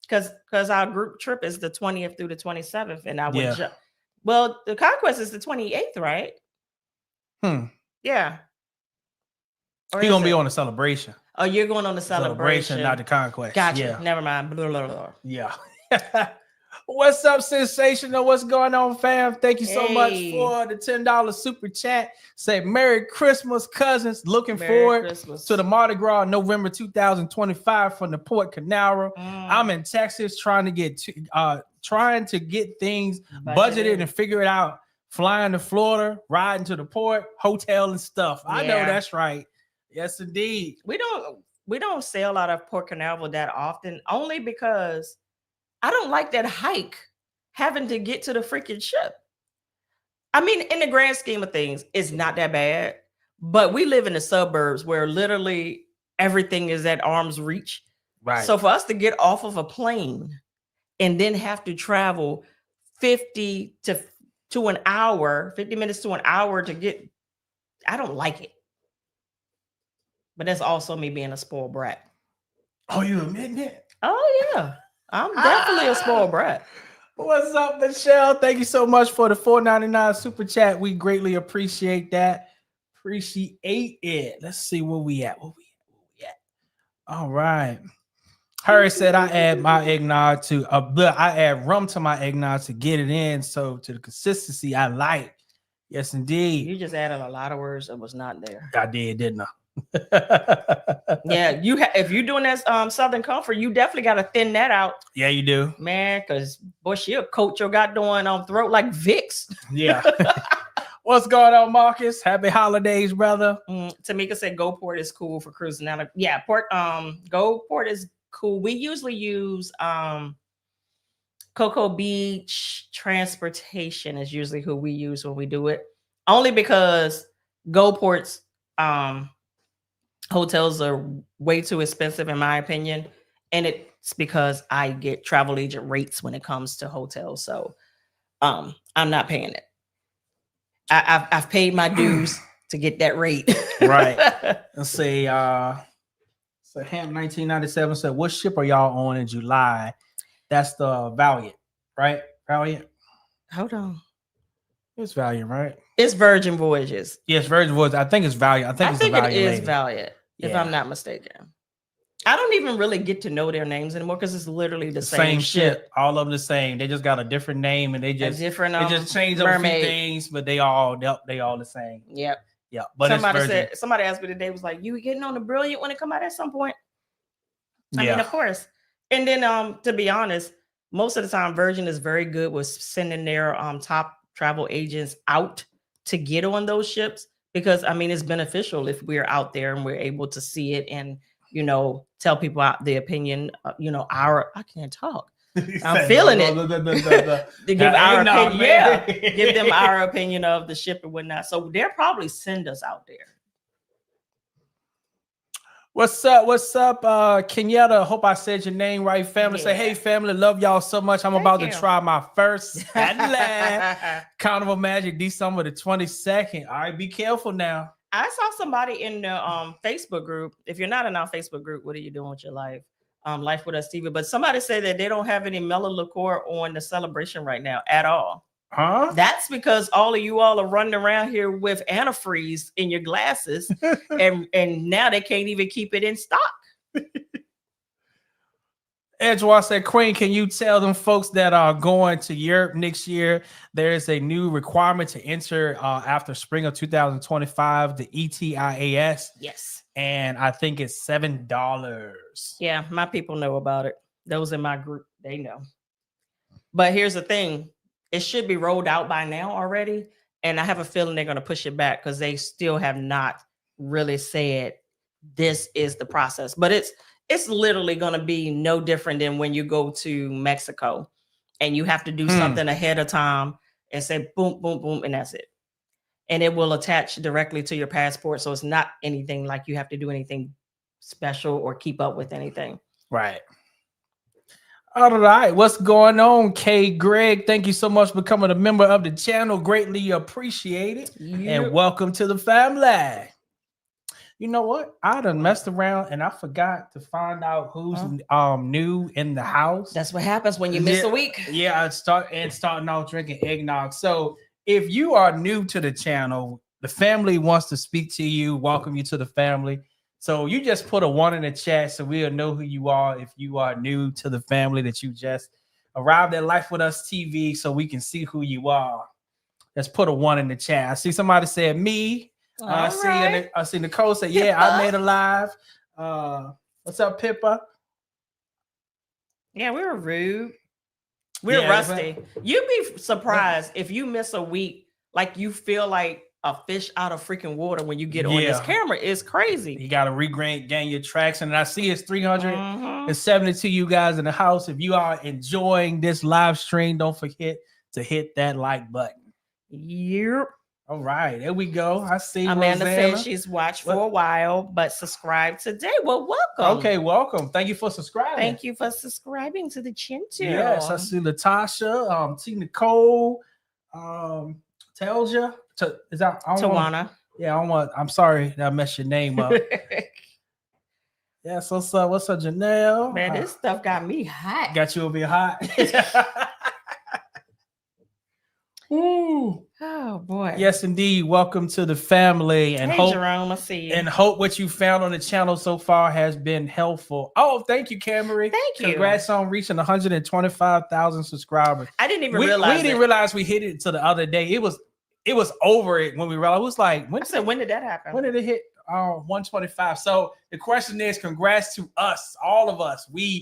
Because our group trip is the 20th through the 27th. And I would well, the Conquest is the 28th, right? Yeah. He's gonna be on the celebration. Oh, you're going on the celebration, not the conquest. Gotcha. Yeah. Never mind. Blah, blah, blah. Yeah. What's up, Sensational? What's going on, fam? Thank you so much for the $10 super chat. Say Merry Christmas, Cuzzins. Looking forward to the Mardi Gras November 2025 from the Port Canaveral. I'm in Texas trying to get things budgeted and figure it out. Flying to Florida, riding to the port, hotel and stuff. Yeah. I know that's right. Yes, indeed. We don't sail out of Port Canaveral that often, only because I don't like that hike having to get to the freaking ship. I mean, in the grand scheme of things, it's not that bad, but we live in the suburbs where literally everything is at arm's reach. Right. So for us to get off of a plane and then have to travel 50 to an hour, 50 minutes to an hour to get, I don't like it. But that's also me being a spoiled brat. Oh, you admitting it? Oh, yeah. I'm definitely a spoiled brat. What's up, Michelle? Thank you so much for the $4.99 super chat. We greatly appreciate that. Appreciate it. Let's see where we at. All right. Harry said I add my eggnog to I add rum to my eggnog to get it in. So to the consistency I like. Yes, indeed. You just added a lot of words that was not there. I did, didn't I? Yeah, if you're doing that Southern Comfort, you definitely got to thin that out. Yeah, you do, man. Because boy, she'll coat your goddamn throat like Vicks. Yeah. What's going on, Marcus? Happy holidays, brother. Tamika said GoPort is cool for cruising out. Yeah, GoPort is cool. We usually use Cocoa Beach Transportation is usually who we use when we do it. Only because GoPort's hotels are way too expensive, in my opinion. And it's because I get travel agent rates when it comes to hotels. So I'm not paying it. I've paid my dues to get that rate. Right. Let's say so Ham 1997 said, what ship are y'all on in July? That's the Valiant, right? Valiant. Hold on. It's Valiant, right? It's Virgin Voyages. Yes, Virgin Voyages. I think it's Valiant. I think it is Valiant, if I'm not mistaken. I don't even really get to know their names anymore because it's literally the same ship. All of them the same. They just got a different name and they just change up a few things, but they all the same. Yep. Yeah. But somebody asked me today, was like, you getting on the Brilliant when it come out at some point? I mean, of course. And then to be honest, most of the time Virgin is very good with sending their top travel agents out to get on those ships, because I mean it's beneficial if we're out there and we're able to see it and tell people out the opinion, I can't talk. I'm feeling it. To give our opinion, give them our opinion of the ship and whatnot. So they'll probably send us out there. What's up? Kenyatta, hope I said your name right, family. Say, hey, family, love y'all so much. I'm about to try my first Carnival Magic December the 22nd. All right, be careful now. I saw somebody in the Facebook group. If you're not in our Facebook group, what are you doing with your life? Lifewithustv. But somebody said that they don't have any mellow liqueur on the celebration right now at all. Huh? That's because all of you all are running around here with antifreeze in your glasses, and now they can't even keep it in stock. Edgewater said, Queen, can you tell them folks that are going to Europe next year, there is a new requirement to enter after spring of 2025, the ETIAS. Yes. And I think it's $7. Yeah, my people know about it. Those in my group, they know. But here's the thing. It should be rolled out by now already. And I have a feeling they're going to push it back because they still have not really said this is the process. But it's literally going to be no different than when you go to Mexico and you have to do something ahead of time and say boom, boom, boom, and that's it. And it will attach directly to your passport. So it's not anything like you have to do anything special or keep up with anything. Right. All right. What's going on, K. Greg? Thank you so much for becoming a member of the channel. Greatly appreciated. And welcome to the family. You know what? I done messed around and I forgot to find out who's new in the house. That's what happens when you miss a week. Yeah, starting out drinking eggnog. So if you are new to the channel, The family wants to speak to you, welcome you to the family. So you just put a 1 in the chat so we'll know who you are if you are new to the family, that you just arrived at Life With Us TV, so we can see who you are. Let's put a 1 in the chat. I see somebody said me. I see Nicole say, yeah, I made a live. What's up, Pippa? Yeah, we were rude. We're rusty. You'd be surprised if you miss a week, like you feel like a fish out of freaking water when you get on this camera. It's crazy. You got to gain your traction. And I see it's 372 you guys in the house. If you are enjoying this live stream, don't forget to hit that like button. Yep. All right, there we go. I see Amanda Rosanna. said she's watched for a while, but subscribed today. Well, welcome. Okay, welcome. Thank you for subscribing. Thank you for subscribing to the Chin Chin. Yes, I see Latasha, T. Nicole, tells you. Is that Tawana? I'm sorry that I messed your name up. Yes, what's up? What's up, Janelle? Man, this stuff got me hot. Got you over here hot. Ooh. Oh boy. Yes, indeed. Welcome to the family. And hey, Jerome, I see you. And hope what you found on the channel so far has been helpful. Oh, thank you, Camry. Thank you. Congrats on reaching 125,000 subscribers. I didn't even realize. We didn't realize we hit it until the other day. It was over it when we realized. It was like, when did that happen? When did it hit 125? So the question is, congrats to us, all of us. We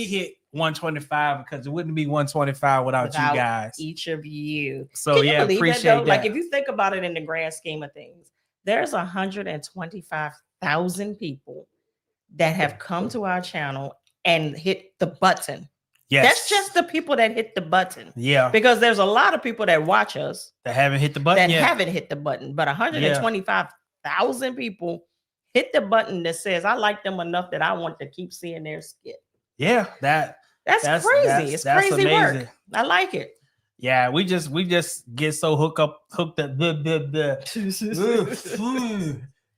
hit 125 because it wouldn't be 125 without you guys. Each of you. So yeah, appreciate that. Like if you think about it in the grand scheme of things, there's 125,000 people that have come to our channel and hit the button. Yes. That's just the people that hit the button. Yeah. Because there's a lot of people that watch us that haven't hit the button but 125,000 people hit the button that says I like them enough that I want to keep seeing their skit. Yeah, that's crazy. It's crazy amazing work. I like it. Yeah, we just get so hooked up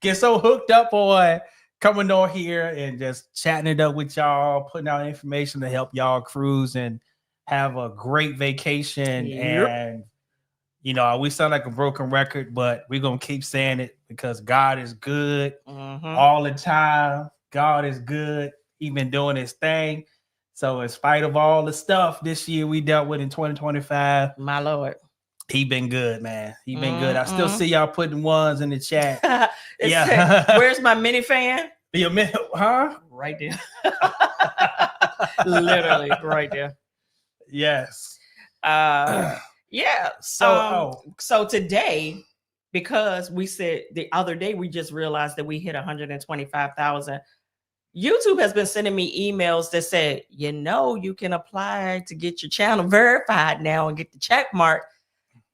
get so hooked up on coming on here and just chatting it up with y'all, putting out information to help y'all cruise and have a great vacation. Yep. And we sound like a broken record, but we're gonna keep saying it because God is good all the time. God is good. He's been doing his thing. So in spite of all the stuff this year we dealt with in 2025, my Lord, he been good, man. He been good. I still see y'all putting ones in the chat. Yeah. Where's my mini-fan? Your mini, huh? Right there. Literally right there. Yes. Yeah. So today, because we said the other day, we just realized that we hit 125,000. YouTube has been sending me emails that said, you can apply to get your channel verified now and get the check mark.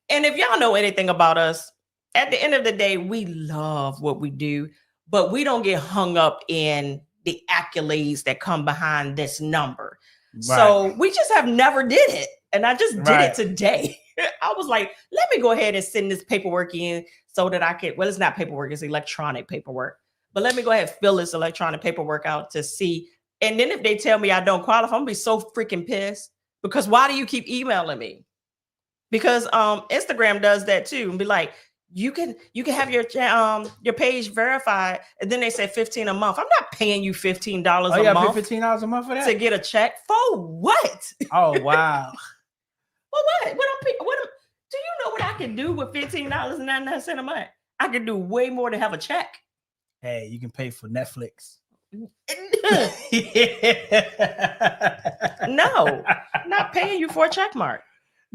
And if y'all know anything about us, at the end of the day, we love what we do, but we don't get hung up in the accolades that come behind this number. Right. So we just have never did it. And I just did it today. I was like, let me go ahead and send this paperwork in so that I can, it's not paperwork, it's electronic paperwork. But let me go ahead and fill this electronic paperwork out to see. And then if they tell me I don't qualify, I'm gonna be so freaking pissed because why do you keep emailing me? Because Instagram does that too and be like, you can have your page verified, and then they say $15 a month. I'm not paying you $15 a month. $15 a month for that to get a check for what? Oh wow. Well, what do you know what I can do with $15.99 a month? I can do way more than have a check. Hey, you can pay for Netflix. No, not paying you for a check mark.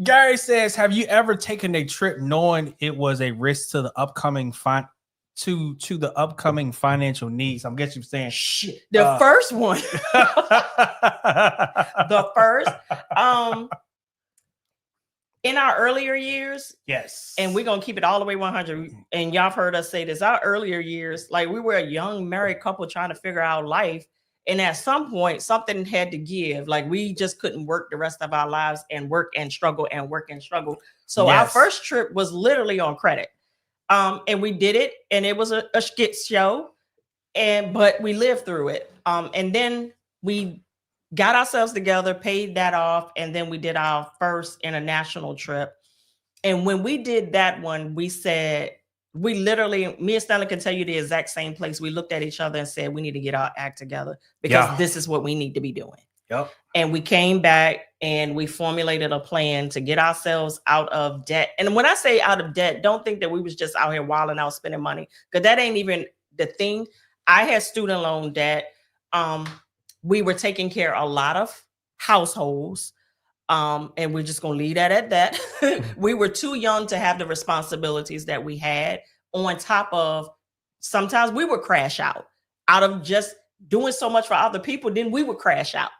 Gary says, have you ever taken a trip knowing it was a risk to the upcoming to the upcoming financial needs? I'm guessing you're saying shit. The first one. The first. In our earlier years, yes, and we're gonna keep it all the way 100. And y'all have heard us say this. Our earlier years, like we were a young married couple trying to figure out life, and at some point, something had to give. Like we just couldn't work the rest of our lives and work and struggle and work and struggle. So our first trip was literally on credit, and we did it, and it was a skit show, but we lived through it. And then we got ourselves together, paid that off, and then we did our first international trip. And when we did that one, we said, We literally, me and Stanley can tell you the exact same place. We looked at each other and said, we need to get our act together because this is what we need to be doing. Yep. And we came back and we formulated a plan to get ourselves out of debt. And when I say out of debt, don't think that we was just out here wilding out spending money, because that ain't even the thing. I had student loan debt. We were taking care of a lot of households. And we're just going to leave that at that. We were too young to have the responsibilities that we had, on top of sometimes we would crash out of just doing so much for other people. Then we would crash out.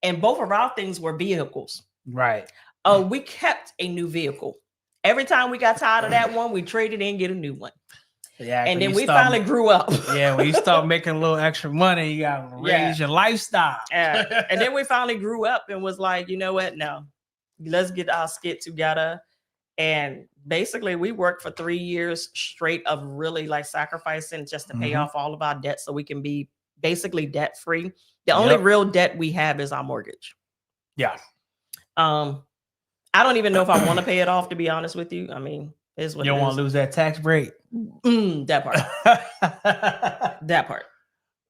And both of our things were vehicles. Right. We kept a new vehicle. Every time we got tired of that one, we traded in, get a new one. Yeah, and then we finally grew up. Yeah, when you start making a little extra money, you gotta raise your lifestyle. And then we finally grew up and was like, you know what? No, let's get our skit together. And basically, we worked for 3 years straight of really like sacrificing just to pay off all of our debt so we can be basically debt free. The only real debt we have is our mortgage. Yeah. I don't even know if I want to pay it off, to be honest with you. I mean, is what you don't want to lose that tax break. That part. That part.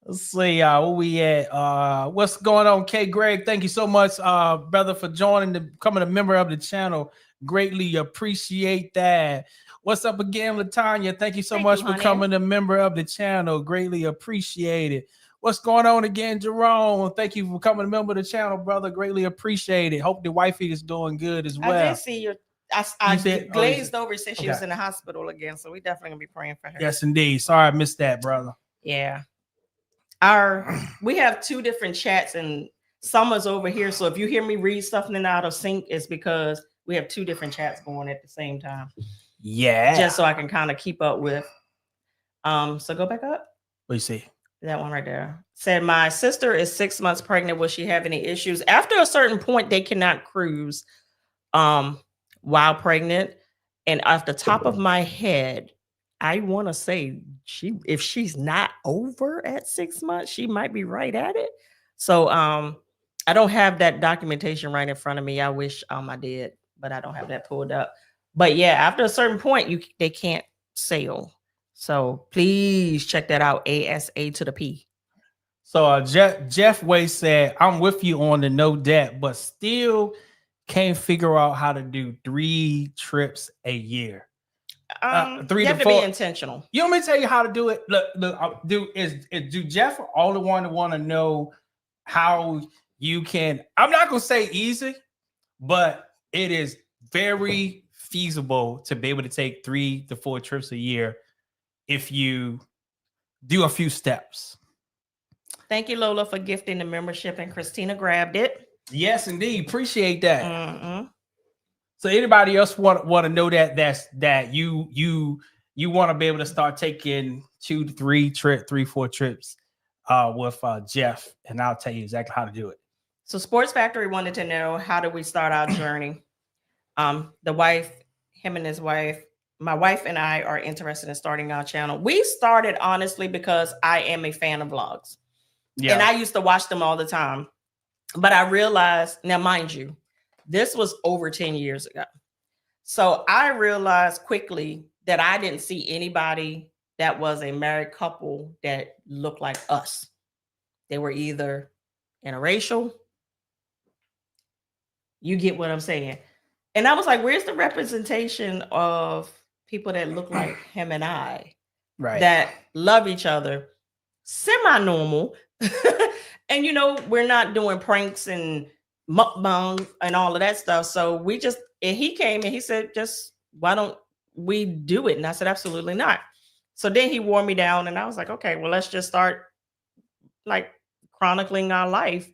Let's see where we at. What's going on, K Greg? Thank you so much, brother, for joining, becoming a member of the channel. Greatly appreciate that. What's up again, Latanya? Thank you so much for becoming a member of the channel. Greatly appreciate it. What's going on again, Jerome? Thank you for becoming a member of the channel, brother. Greatly appreciate it. Hope the wifey is doing good as well. I did see your. I glazed over since she was in the hospital again, so we definitely gonna be praying for her. Yes, indeed. Sorry I missed that, brother. Yeah. We have 2 different chats, and Summer's over here. So if you hear me read something out of sync, it's because we have 2 different chats going at the same time. Yeah. Just so I can kind of keep up with. So go back up. What do you see? That one right there. Said, my sister is 6 months pregnant. Will she have any issues? After a certain point, they cannot cruise while pregnant. And off the top of my head, I want to say if she's not over at 6 months, she might be right at it. So I don't have that documentation right in front of me. I wish I did, but I don't have that pulled up. But yeah, after a certain point, they can't sail. So please check that out. ASA to the P. So Jeff Way said, I'm with you on the no debt, but still can't figure out how to do 3 trips a year. 3 to 4. To be intentional. You want me to tell you how to do it? Look, do Jeff all the one to want to know how you can? I'm not gonna say easy, but it is very feasible to be able to take 3 to 4 trips a year if you do a few steps. Thank you, Lola, for gifting the membership, and Christina grabbed it. Yes, indeed. Appreciate that. So anybody else want to know that you want to be able to start taking 2 to 3, 4 trips with Jeff, and I'll tell you exactly how to do it. So Sports Factory wanted to know, how do we start our journey? Him and his wife, my wife and I are interested in starting our channel. We started honestly because I am a fan of vlogs. Yeah. And I used to watch them all the time. But I realized, now mind you, this was over 10 years ago. So I realized quickly that I didn't see anybody that was a married couple that looked like us. They were either interracial. You get what I'm saying? And I was like, where's the representation of people that look like him and I, right? That love each other, semi-normal. And, we're not doing pranks and mukbang and all of that stuff. So and he came and he said, just why don't we do it? And I said, absolutely not. So then he wore me down and I was like, okay, well, let's just start like chronicling our life.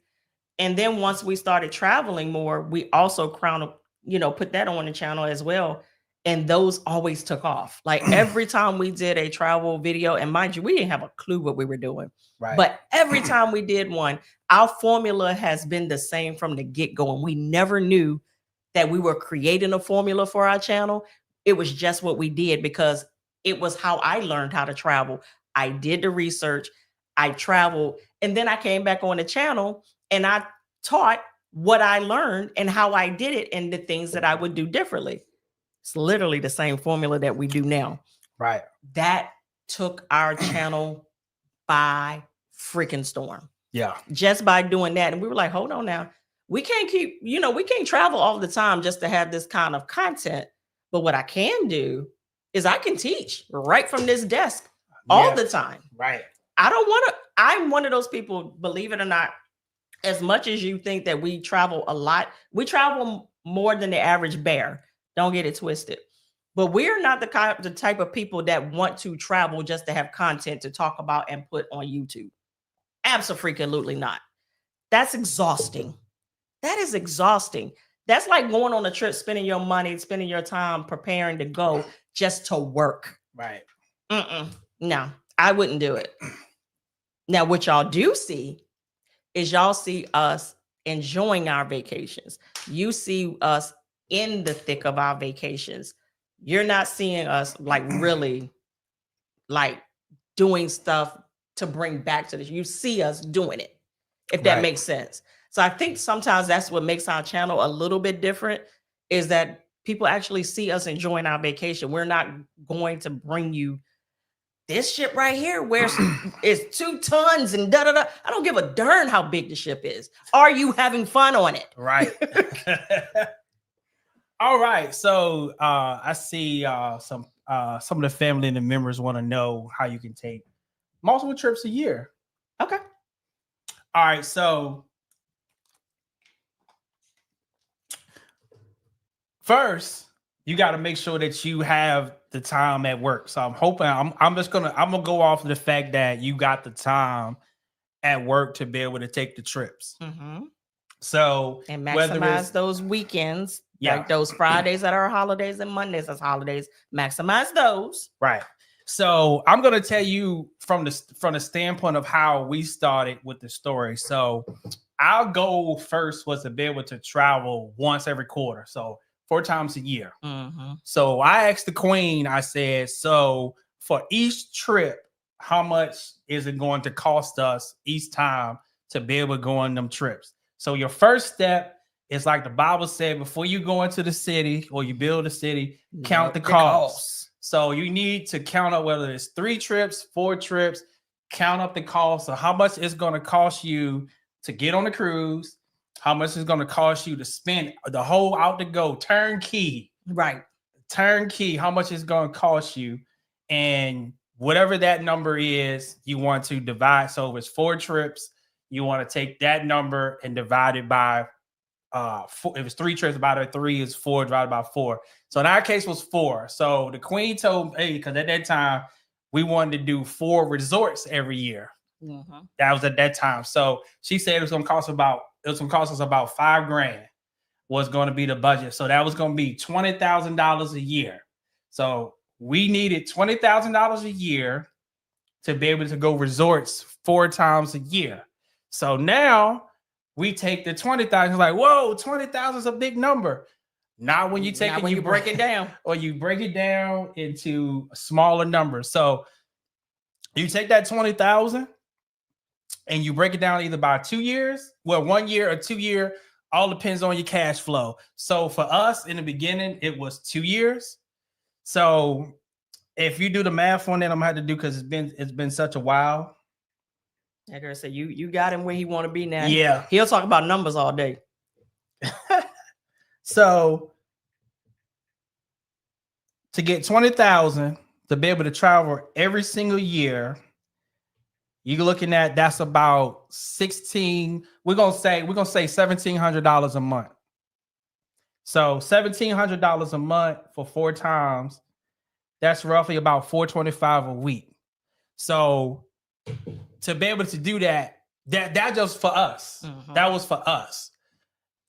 And then once we started traveling more, we also put that on the channel as well. And those always took off. Like every time we did a travel video, and mind you, we didn't have a clue what we were doing. Right. But every time we did one, our formula has been the same from the get-go. And we never knew that we were creating a formula for our channel. It was just what we did because it was how I learned how to travel. I did the research, I traveled, and then I came back on the channel and I taught what I learned and how I did it and the things that I would do differently. It's literally the same formula that we do now. Right. That took our channel by freaking storm. Yeah. Just by doing that. And we were like, hold on now. We can't keep, we can't travel all the time just to have this kind of content. But what I can do is I can teach right from this desk all the time. Right. I'm one of those people, believe it or not, as much as you think that we travel a lot, we travel more than the average bear. Don't get it twisted. But we're not the type of people that want to travel just to have content to talk about and put on YouTube. Absolutely not. That's exhausting. That is exhausting. That's like going on a trip, spending your money, spending your time preparing to go just to work. Right. No, I wouldn't do it. Now, what y'all do see is y'all see us enjoying our vacations. You see us in the thick of our vacations. You're not seeing us like really like doing stuff to bring back to this. You see us doing it, if that makes sense. So I think sometimes that's what makes our channel a little bit different, is that people actually see us enjoying our vacation. We're not going to bring you this ship right here where it's 2 tons and da-da-da. I don't give a darn how big the ship is. Are you having fun on it? Right. All right. So I see some of the family and the members want to know how you can take multiple trips a year. Okay. All right. So first, you got to make sure that you have the time at work. So I'm hoping I'm gonna go off of the fact that you got the time at work to be able to take the trips. So and maximize those weekends, like those Fridays that are holidays and Mondays as holidays. Maximize those. Right. So I'm gonna tell you from the standpoint of how we started with the story. So our goal first was to be able to travel once every quarter. So 4 times a year. So I asked the queen, I said, so for each trip, how much is it going to cost us each time to be able to go on them trips? So your first step is like the Bible said, before you go into the city or you build a city, count the costs. So you need to count up whether it's 3 trips, 4 trips, count up the cost of how much it's going to cost you to get on the cruise, how much it's going to cost you to spend the whole out to go turnkey. Right. Turnkey, how much it's going to cost you. And whatever that number is, you want to divide. So if it's 4 trips, you want to take that number and divide it by 4. If it's 3 trips, divided by 3 is 4 divided by 4. So in our case was 4. So the queen told me, because at that time we wanted to do 4 resorts every year. That was at that time. So she said it was going to cost us about $5,000 was going to be the budget. So that was going to be $20,000 a year. So we needed $20,000 a year to be able to go resorts 4 times a year. So now we take the 20,000. Like, whoa, 20,000 is a big number. Not when you take it, when you break it down, or you break it down into smaller numbers. So you take that 20,000 and you break it down either by 2 years, 1 year or 2 year, all depends on your cash flow. So for us in the beginning, it was 2 years. So if you do the math on that, I'm gonna have to do because it's been such a while. That girl said you got him where he want to be now. Yeah, he'll talk about numbers all day. So to get 20,000 to be able to travel every single year, you're looking at that's about 16. We're gonna say $1,700 a month. So $1,700 a month for 4 times. That's roughly about $425 a week. So to be able to do that just for us. That was for us.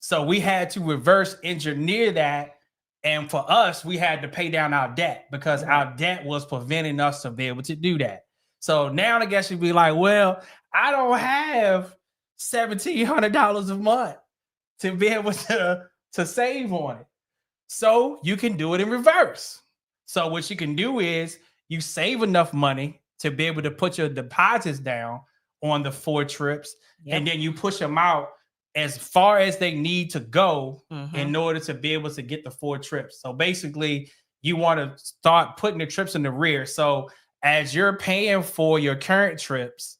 So we had to reverse engineer that. And for us, we had to pay down our debt because our debt was preventing us to be able to do that. So now I guess you'd be like, well, I don't have $1,700 a month to be able to save on it. So you can do it in reverse. So what you can do is you save enough money to be able to put your deposits down on the 4 trips, and then you push them out as far as they need to go in order to be able to get the 4 trips. So basically, you want to start putting the trips in the rear. So as you're paying for your current trips,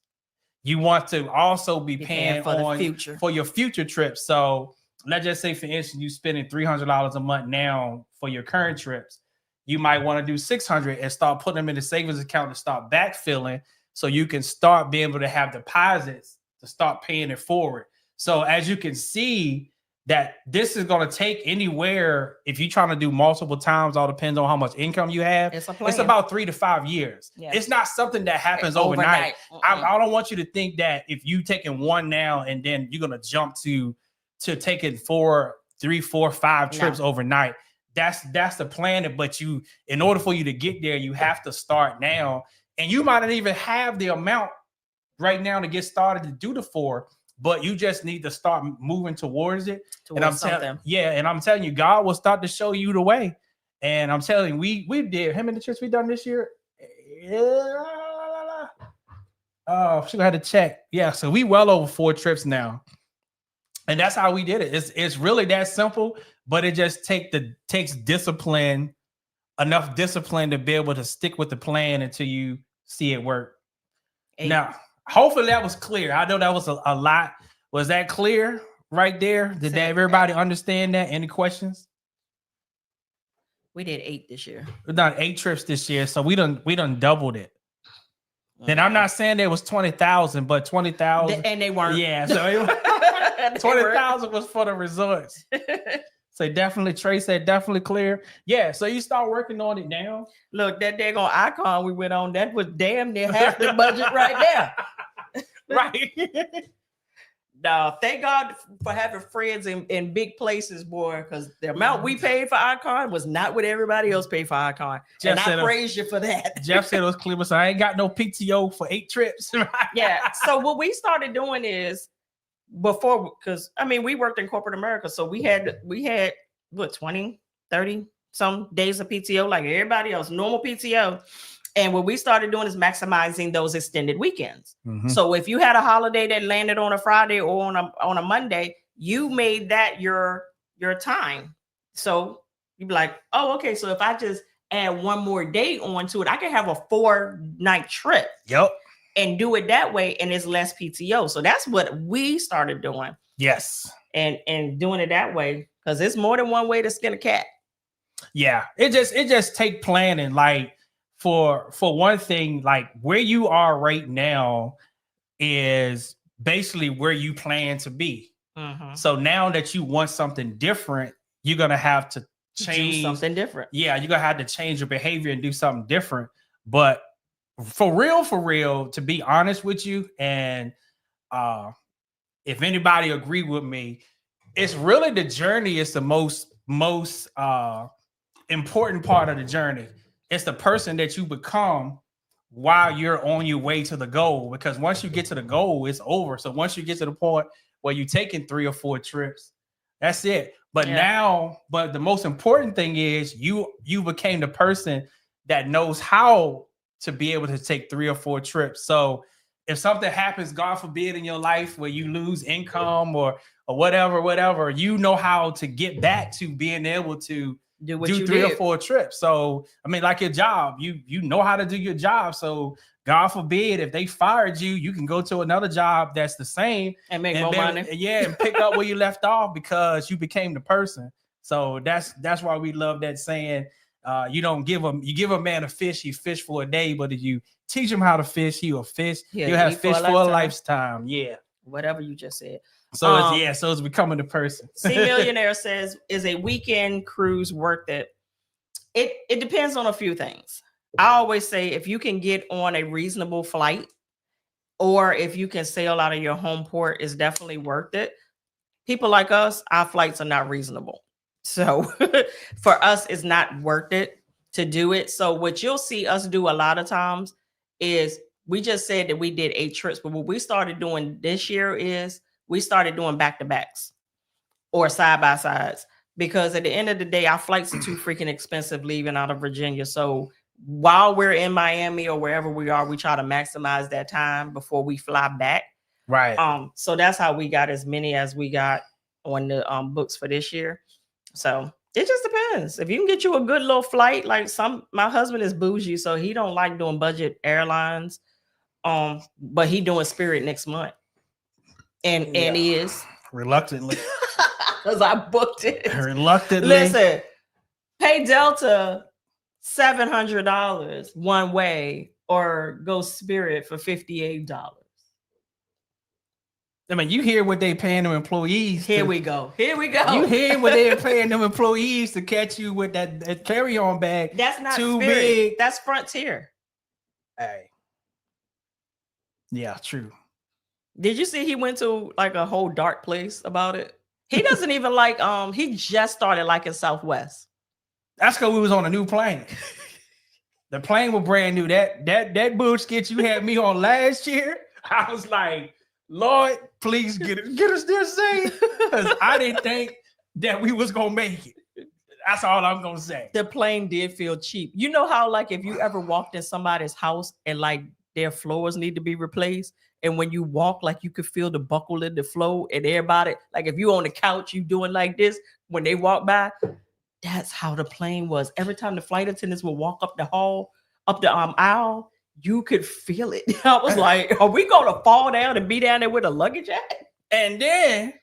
you want to also be paying for your future trips. So let's just say, for instance, you spending $300 a month now for your current trips. You might want to do $600 and start putting them in the savings account to start backfilling, so you can start being able to have deposits to start paying it forward. So as you can see, that this is going to take anywhere, if you're trying to do multiple times, all depends on how much income you have. It's about 3 to 5 years. Yeah. It's not something that happens overnight. I don't want you to think that if you taking one now and then you're going to jump to taking 3, 4, 5 trips overnight. That's the plan. But in order for you to get there, you have to start now. And you might not even have the amount right now to get started to do the 4. But you just need to start moving towards it. And I'm telling you, God will start to show you the way. And I'm telling you, we did him and the trips we done this year. Oh, she had to check. Yeah, so we well over 4 trips now. And that's how we did it. It's really that simple, but it just takes discipline, enough discipline to be able to stick with the plan until you see it work. Now, hopefully that was clear. I know that was a lot. Was that clear right there? Did everybody understand that? Any questions? We did 8 this year. We've done 8 trips this year, so we done doubled it. Then I'm not saying there was 20,000, but 20,000, and they weren't. Yeah, so 20,000 was for the resorts. So definitely, Trey said definitely clear. Yeah, so you start working on it now. Look, that daggone icon we went on, that was damn near half the budget right there. Right. No, thank God for having friends in big places, boy, because the amount we paid for Icon was not what everybody else paid for Icon. And I praise you for that. Jeff said it was clear, so I ain't got no PTO for 8 trips. Yeah. So what we started doing is, before, because I mean, we worked in corporate America, so we had what, 20, 30 some days of PTO like everybody else, normal PTO. And what we started doing is maximizing those extended weekends. Mm-hmm. So if you had a holiday that landed on a Friday or on a Monday, you made that your time. So you'd be like, oh, okay, so if I just add one more day onto it, I can have a 4-night trip. Yep. And do it that way, and it's less PTO. So that's what we started doing. Yes. And doing it that way, because it's more than one way to skin a cat. Yeah. It just take planning. Like for one thing, like where you are right now is basically where you plan to be. Mm-hmm. So now that you want something different, you're gonna have to change something different. Yeah, you're gonna have to change your behavior and do something different. But for real, to be honest with you, and if anybody agree with me, it's really the journey is the most important part of the journey. It's the person that you become while you're on your way to the goal, because once you get to the goal, it's over. So once you get to the point where you're taking 3 or 4 trips, that's it. But but the most important thing is you became the person that knows how to be able to take 3 or 4 trips. So if something happens, God forbid, in your life where you lose income or whatever, you know how to get back to being able to do 3 or 4 trips. So, I mean, like your job, you know how to do your job. So God forbid, if they fired you, you can go to another job that's the same and make more money. Yeah, and pick up where you left off because you became the person. So that's why we love that saying. You give a man a fish, he fish for a day, but if you teach him how to fish, he'll fish. You'll have fish for a lifetime. Yeah. Whatever you just said. So it's becoming the person. C Millionaire says, is a weekend cruise worth it? It depends on a few things. I always say if you can get on a reasonable flight, or if you can sail out of your home port, it's definitely worth it. People like us, our flights are not reasonable. So for us, it's not worth it to do it. So what you'll see us do a lot of times is, we just said that we did 8 trips, but what we started doing this year is we started doing back-to-backs or side-by-sides, because at the end of the day, our flights are too freaking expensive leaving out of Virginia. So while we're in Miami or wherever we are, we try to maximize that time before we fly back. Right. So that's how we got as many as we got on the books for this year. So It just depends. If you can get you a good little flight, like my husband is bougie, so he don't like doing budget airlines. But he doing Spirit next month. And he is reluctantly. Because I booked it. Reluctantly. Listen, pay Delta $700 one way or go Spirit for $58. I mean, you hear what they paying them employees. Here we go. You hear what they're paying them employees to catch you with that carry-on bag. That's not too Spirit. big. That's Frontier. Hey. Yeah, true. Did you see he went to like a whole dark place about it? He doesn't even like he just started liking Southwest. That's because we was on a new plane. The plane was brand new. That bullshit you had me on last year, I was like, Lord, please get us there safe. Because I didn't think that we was gonna make it. That's all I'm gonna say. The plane did feel cheap. You know how like if you ever walked in somebody's house and like their floors need to be replaced, and when you walk, like you could feel the buckle in the floor, and everybody, like if you on the couch, you doing like this when they walk by. That's how the plane was. Every time the flight attendants would walk up the hall, up the aisle, you could feel it. I was like, are we gonna fall down and be down there with a luggage at? And then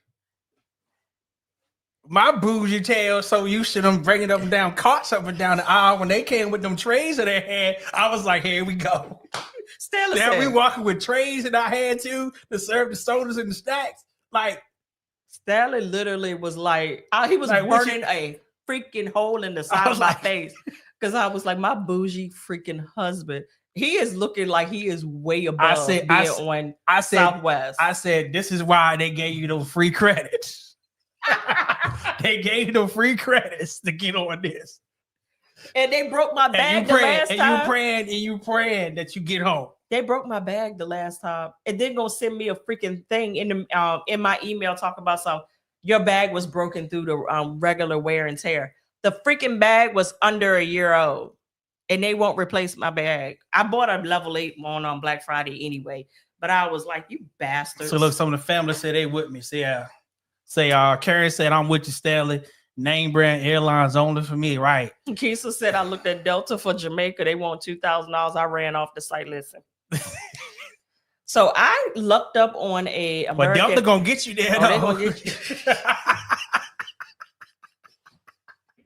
my bougie tail so used to them bringing up and down carts up and down the aisle when they came with them trays in their hand. I was like, here we go. Now we walking with trays in our hand too to serve the sodas and the snacks. Like Stanley literally was like, he was like, burning a freaking hole in the side of my face. Because I was like, my bougie freaking husband. He is looking like he is way above Southwest. I said, this is why they gave you those free credits. They gave you the free credits to get on this. And they broke my bag the last time. And you praying that you get home. They broke my bag the last time. And then gonna send me a freaking thing in my email talking about your bag was broken through the regular wear and tear. The freaking bag was under a year old. And they won't replace my bag. I bought a level 8 one on Black Friday anyway. But I was like, you bastards. So look, some of the family said they with me. Karen said, I'm with you, Stanley. Name brand airlines only for me, right? Keisha said, I looked at Delta for Jamaica. They want $2,000. I ran off the site. Listen. So I looked up on a American. But Delta gonna get you there. They gonna get you.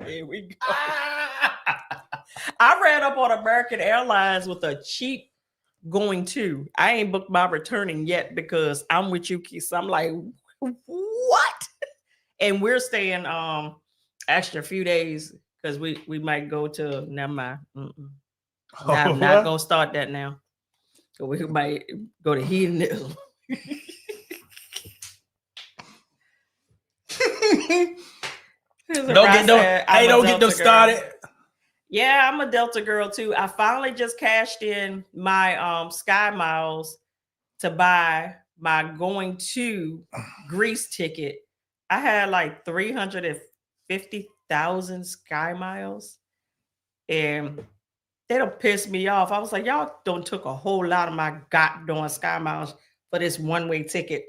Here we go. I ran up on American Airlines with a cheap going to. I ain't booked my returning yet because I'm with you, Keisha. I'm like, what? And we're staying actually a few days because we might go to never mind. I'm not gonna start that now. So we might go to hedonism. Don't get them started. Yeah, I'm a Delta girl too. I finally just cashed in my Sky Miles to buy my going to Greece ticket. I had like 350,000 Sky Miles, and they don't piss me off. I was like, y'all don't took a whole lot of my goddamn Sky Miles for this one-way ticket,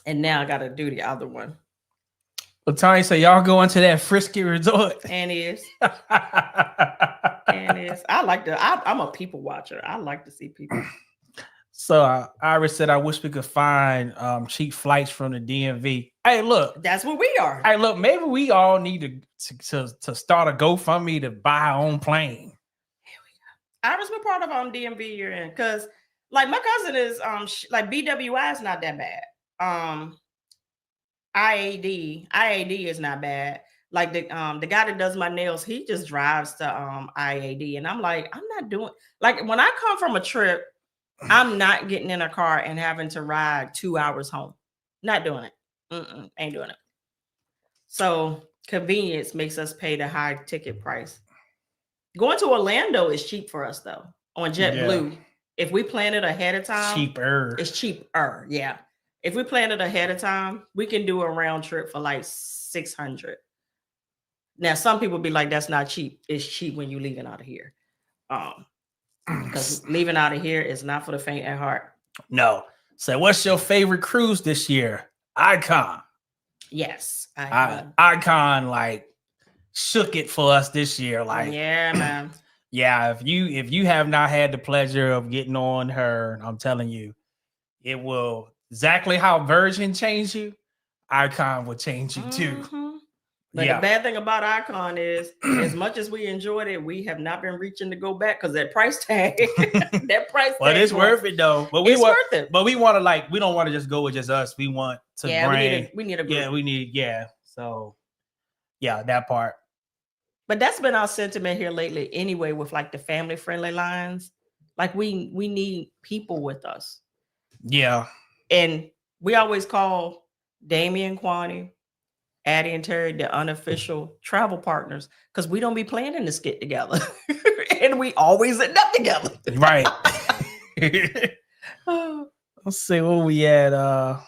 and now I got to do the other one. Well, Tanya said y'all going to that frisky resort. And is. And is. I'm a people watcher. I like to see people. So Iris said, I wish we could find cheap flights from the DMV. Hey, look. That's what we are. Hey, look, maybe we all need to start a GoFundMe to buy our own plane. Here we go. Iris, what part of DMV you're in? Because like my cousin is like BWI is not that bad. IAD is not bad. Like the guy that does my nails, he just drives to IAD, and I'm like, I'm not doing like when I come from a trip, I'm not getting in a car and having to ride 2 hours home. Not doing it. Ain't doing it. So convenience makes us pay the high ticket price. Going to Orlando is cheap for us though on JetBlue. Yeah. If we plan it ahead of time, it's cheaper. Yeah. If we plan it ahead of time, we can do a round trip for like $600. Now, some people be like, that's not cheap. It's cheap when you're leaving out of here. Because leaving out of here is not for the faint at heart. No. So what's your favorite cruise this year? Icon. Yes. Icon, like shook it for us this year. Like, yeah, man. Yeah, if you have not had the pleasure of getting on her, I'm telling you, it will exactly how Virgin changed you, Icon will change you too. But the bad thing about Icon is, as much as we enjoyed it, we have not been reaching to go back because that price tag, But it's worth it though. But it's worth it. But we want to we don't want to just go with just us. We want to bring. We need a group. So that part. But that's been our sentiment here lately anyway, with like the family friendly lines. Like we need people with us. Yeah. And we always call Damien, Kwani, Addie, and Terry the unofficial travel partners because we don't be planning to skit together. And we always end up together. Right. Let's see where we at.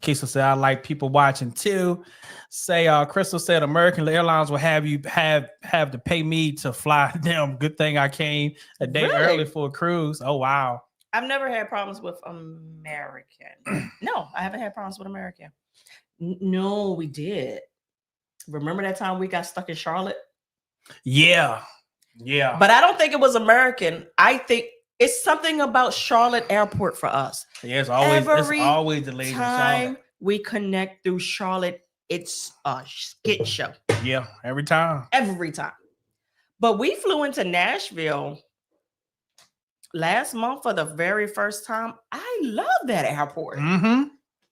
Kisa said, I like people watching too. Say, Crystal said, American Airlines will have you have to pay me to fly them. Good thing I came a day early for a cruise. Oh, wow. I've never had problems with American. No, I haven't had problems with American. No, we did. Remember that time we got stuck in Charlotte? Yeah. Yeah. But I don't think it was American. I think it's something about Charlotte Airport for us. Yeah, it's always delays in Charlotte. We connect through Charlotte, it's a skit show. Yeah, every time. But we flew into Nashville last month for the very first time. I love that airport. Mm-hmm.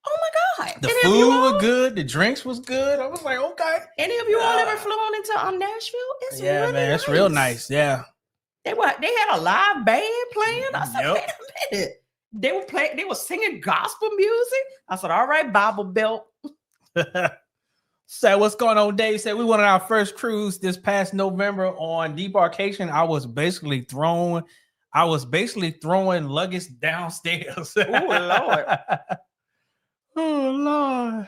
Oh my God. The food was good. The drinks was good. I was like, okay. Any of you all ever flown into Nashville? It's really man, nice. It's real nice. Yeah. They had a live band playing. I said, wait a minute. They were singing gospel music. I said, all right, Bible Belt. So what's going on? Dave said we went on our first cruise this past November on debarkation. I was basically throwing luggage downstairs. Oh Lord. Oh Lord.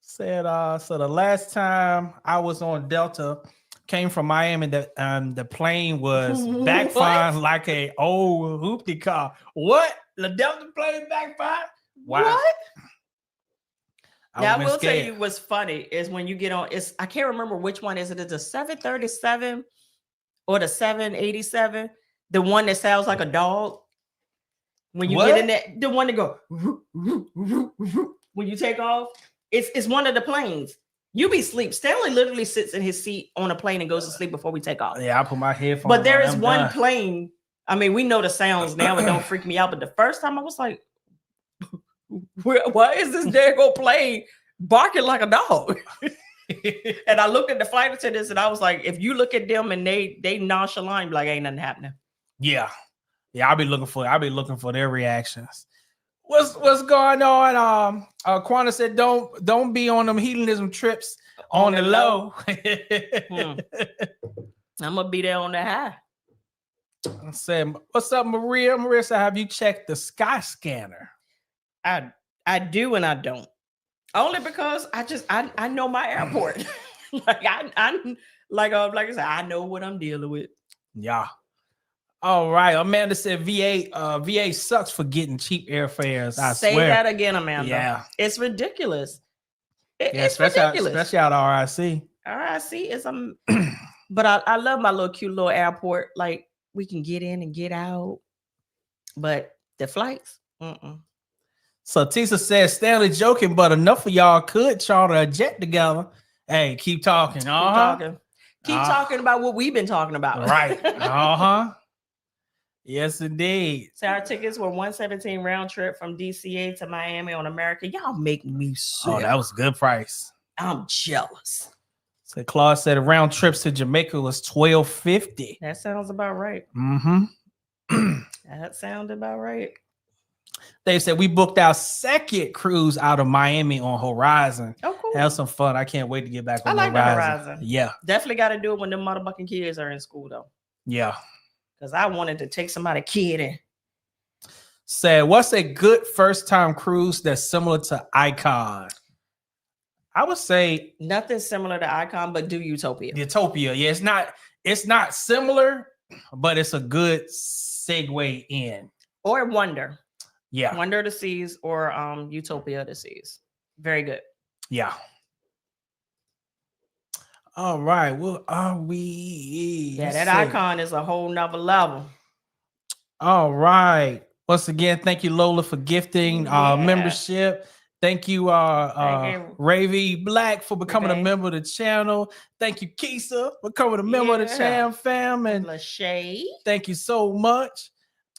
Said so the last time I was on Delta, came from Miami, the plane was backfiring like a old hoopty car. What? The Delta plane backfired? Wow. What? Now I will tell you what's funny is when you get on, I can't remember which one is it. It's a 737 or the 787, the one that sounds like a dog. When you get in that, the one that go when you take off, it's one of the planes. You be asleep. Stanley literally sits in his seat on a plane and goes to sleep before we take off. Yeah, I put my headphones on. But there is one plane. I mean, we know the sounds now. It don't freak me out. But the first time I was like, why is this daggone plane barking like a dog? And I looked at the flight attendants and I was like, if you look at them and they nonchalant, like ain't nothing happening. Yeah. I'll be looking for their reactions. What's going on? Quanta said, don't be on them hedonism trips on the low. I'm gonna be there on the high. I said, what's up, Maria? Maria said, have you checked the Sky Scanner? I do and I don't. Only because I know my airport. Like I said, I know what I'm dealing with. Yeah. All right. Amanda said VA sucks for getting cheap airfares. I Say swear. that again, Amanda. Yeah. It's ridiculous. It's ridiculous. Especially out of RIC. RIC is but I love my little cute little airport. Like we can get in and get out. But the flights, So Tisa says, Stanley joking, but enough of y'all could charter a jet together. Hey, keep talking. Keep talking about what we've been talking about. Right. Yes, indeed. So our tickets were $117 round trip from DCA to Miami on America. Y'all make me sick. Oh, that was a good price. I'm jealous. So Claude said a round trips to Jamaica was $12.50. That sounds about right. Mm-hmm. That sounded about right. They said we booked our second cruise out of Miami on Horizon. Oh, cool. Have some fun. I can't wait to get back on I like Horizon. Yeah. Definitely got to do it when them motherfucking kids are in school, though. Yeah. Because I wanted to take somebody kid in. Said, what's a good first time cruise that's similar to Icon? I would say nothing similar to Icon, but do Utopia. Utopia. Yeah, it's not similar, but it's a good segue in. Or Wonder. Yeah. Wonder of the Seas or Utopia of the Seas. Very good. Yeah. All right. What are we? Yeah, that icon is a whole nother level. All right. Once again, thank you, Lola, for gifting membership. Thank you, Ravy Black, for becoming a member of the channel. Thank you, Keisa, for becoming a member of the channel, fam. And Lachey. Thank you so much.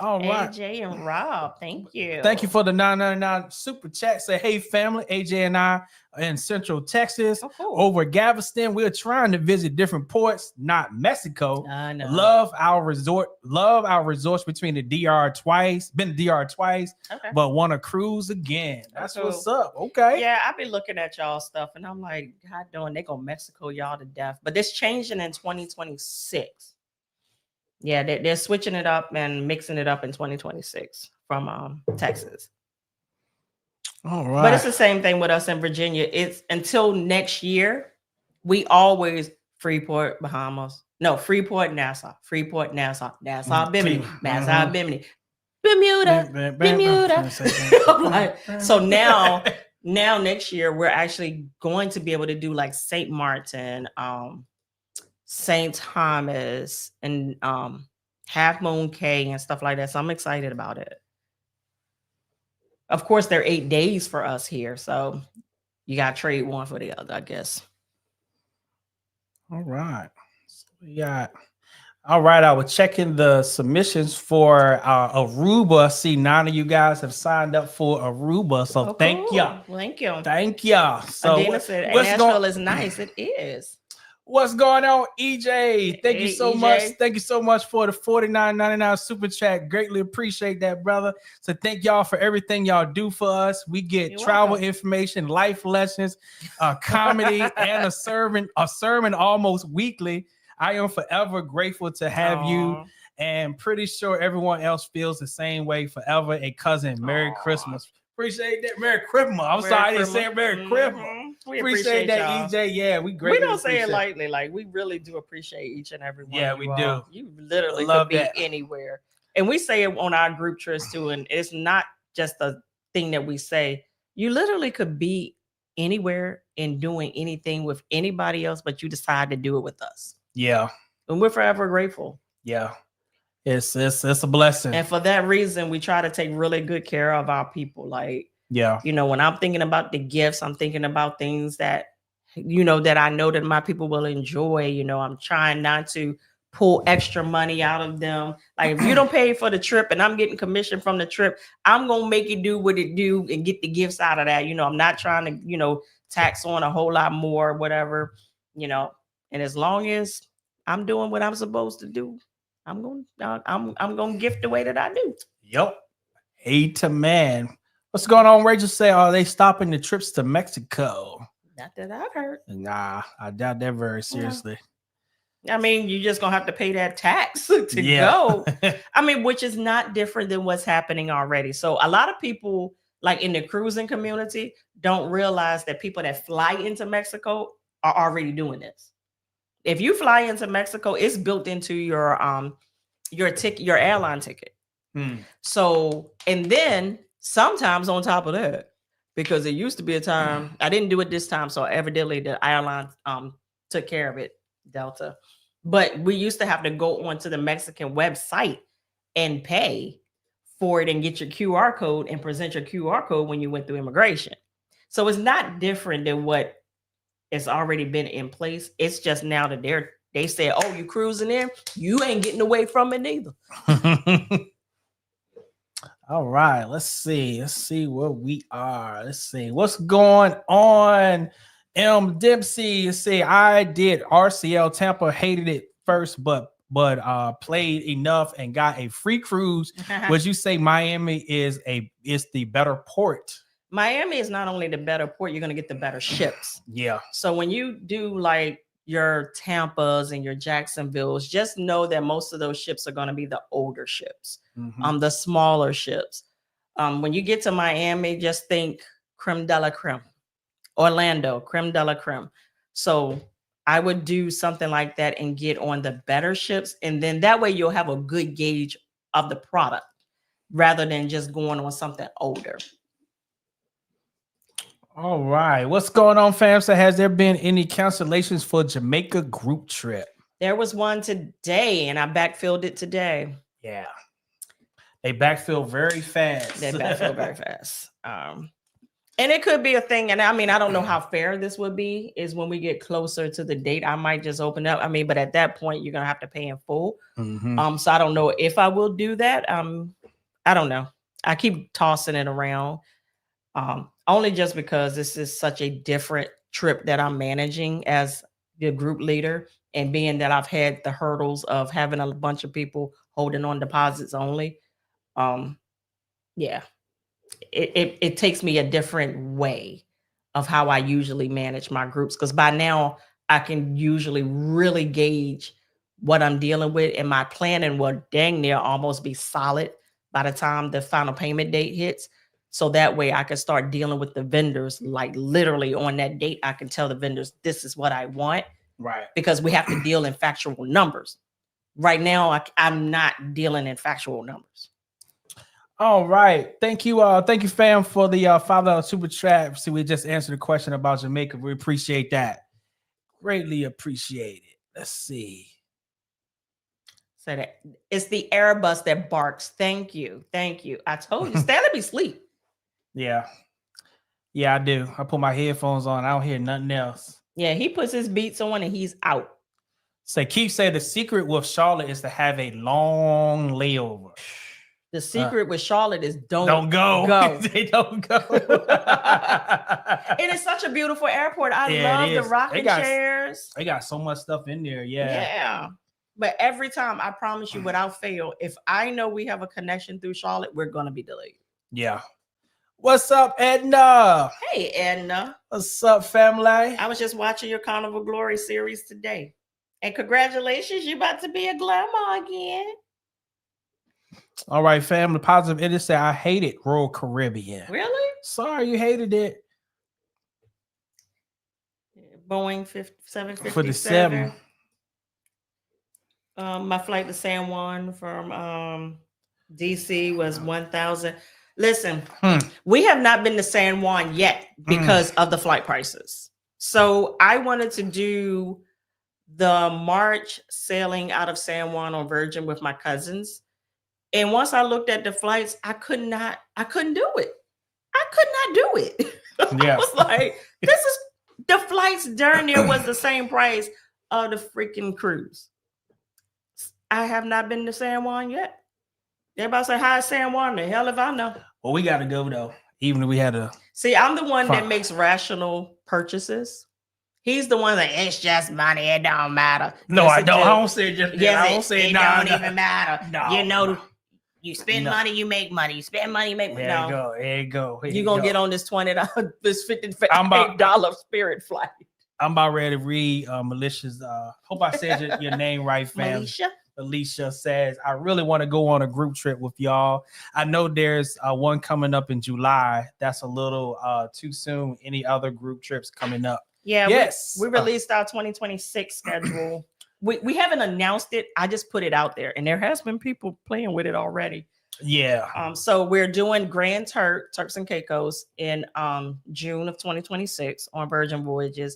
All right. AJ and Rob, thank you. Thank you for the $9.99 super chat. Say, hey, family, AJ and I are in Central Texas. Over Galveston. We're trying to visit different ports, not Mexico. Love our resorts between the DR twice. Been to DR twice, but want to cruise again. That's what's up. Okay. Yeah, I've been looking at y'all stuff and I'm like, God darn, they gonna Mexico y'all to death. But this changing in 2026. Yeah, they're switching it up and mixing it up in 2026 from Texas. All right. But it's the same thing with us in Virginia. It's until next year, we always Freeport, Bahamas. No, Freeport, Nassau. Freeport, Nassau. Nassau, Bimini. Nassau, Bimini. Bermuda. So now next year, we're actually going to be able to do like St. Martin, St. Thomas, and Half Moon Cay and stuff like that. So I'm excited about it. Of course, they're 8 days for us here, so you got to trade one for the other, I guess. All right. So we got. All right, I was checking the submissions for Aruba. See, 9 of you guys have signed up for Aruba, so thank you. Thank you. Thank you. So Adina said, Nashville is nice. It is. What's going on, EJ? Thank you so much. Thank you so much for the $49.99 super chat. Greatly appreciate that, brother. So thank y'all for everything y'all do for us. We get travel information, life lessons, comedy, and a sermon almost weekly. I am forever grateful to have you, and pretty sure everyone else feels the same way. Forever a cousin. Merry Christmas. Appreciate that. Merry Christmas. I'm sorry I didn't say Merry Christmas. We appreciate that, EJ. Yeah, we don't say it lightly. Like, we really do appreciate each and every one. Yeah, we do. You literally could be anywhere. And we say it on our group trips too. And it's not just a thing that we say. You literally could be anywhere and doing anything with anybody else, but you decide to do it with us. Yeah. And we're forever grateful. Yeah. It's a blessing. And for that reason, we try to take really good care of our people. Like, yeah, you know, when I'm thinking about the gifts, I'm thinking about things that, you know, that I know that my people will enjoy. You know, I'm trying not to pull extra money out of them. Like, if you don't pay for the trip and I'm getting commission from the trip, I'm going to make it do what it do and get the gifts out of that. You know, I'm not trying to, you know, tax on a whole lot more, whatever, you know, and as long as I'm doing what I'm supposed to do, I'm going to gift the way that I do. Yep. Man. What's going on? Rachel say, are they stopping the trips to Mexico? Not that I've heard. Nah, I doubt that very seriously. I mean, you're just going to have to pay that tax to go. I mean, which is not different than what's happening already. So a lot of people, like in the cruising community, don't realize that people that fly into Mexico are already doing this. If you fly into Mexico, it's built into your ticket, your airline ticket. So, and then sometimes on top of that, because it used to be a time, I didn't do it this time, so evidently the airline took care of it, Delta. But we used to have to go onto the Mexican website and pay for it and get your QR code and present your QR code when you went through immigration. So it's not different than what it's already been in place. It's just now that they say, oh, you cruising in, you ain't getting away from it neither. All right, let's see where we are. Let's see what's going on. M Dempsey say, I did RCL Tampa, hated it first, but played enough and got a free cruise. Would you say Miami is the better port? Miami is not only the better port, you're going to get the better ships. Yeah. So when you do like your Tampas and your Jacksonvilles, just know that most of those ships are going to be the older ships, the smaller ships. When you get to Miami, just think creme de la creme. Orlando, creme de la creme. So I would do something like that and get on the better ships. And then that way you'll have a good gauge of the product rather than just going on something older. All right. What's going on, fam? So has there been any cancellations for Jamaica group trip? There was one today, and I backfilled it today. Yeah. They backfill very fast. They backfill very fast. And it could be a thing. And I mean, I don't know how fair this would be, is when we get closer to the date, I might just open up. I mean, but at that point, you're going to have to pay in full. So I don't know if I will do that. I don't know. I keep tossing it around. Only just because this is such a different trip that I'm managing as the group leader, and being that I've had the hurdles of having a bunch of people holding on deposits only. Yeah, it takes me a different way of how I usually manage my groups, because by now I can usually really gauge what I'm dealing with, and my planning will dang near almost be solid by the time the final payment date hits. So that way I can start dealing with the vendors, like literally on that date, I can tell the vendors, this is what I want. Right. Because we have to deal in factual numbers. Right now, I'm not dealing in factual numbers. All right. Thank you, fam, for the $5 super chat. See, we just answered the question about Jamaica. We appreciate that. Greatly appreciate it. Let's see. So that it's the Airbus that barks. Thank you. Thank you. I told you, Stanley be sleep. Yeah. Yeah, I do. I put my headphones on. I don't hear nothing else. Yeah, he puts his beats on and he's out. So Keith said the secret with Charlotte is to have a long layover. The secret with Charlotte is don't go. They don't go. It is such a beautiful airport. I love the rocking chairs. They got so much stuff in there. Yeah. But every time, I promise you, without fail, if I know we have a connection through Charlotte, we're going to be delayed. Yeah. What's up, Edna? Hey, Edna. What's up, family? I was just watching your Carnival Glory series today. And congratulations, you're about to be a glamour again. All right, fam. The positive edit said, I hated Royal Caribbean. Really? Sorry you hated it. Boeing 757. For the 7. My flight to San Juan from DC was 1,000. Listen, we have not been to San Juan yet because of the flight prices. So I wanted to do the March sailing out of San Juan on Virgin with my cousins. And once I looked at the flights, I couldn't do it. I could not do it. Yeah. I was like, the flights darn near was the same price of the freaking cruise. I have not been to San Juan yet. Everybody say, hi, San Juan. The hell if I know. Well, we got to go, though. Even if we had to. See, I'm the one that makes rational purchases. He's the one that it's just money. It don't matter. No, I don't. I don't say just. Yes, I don't say it no. Don't even matter. No, you know, you spend money, you make money. You spend money, you make money. There you go. You're going to get on this $20, this $58 Spirit flight. I'm about ready to read Alicia's. Hope I said your name right, fam. Alicia says, I really want to go on a group trip with y'all. I know there's one coming up in July. That's a little too soon. Any other group trips coming up? Yeah, yes. We released our 2026 schedule. We haven't announced it. I just put it out there, and there has been people playing with it already. Yeah. So we're doing Grand Turks and Caicos in June of 2026 on Virgin Voyages.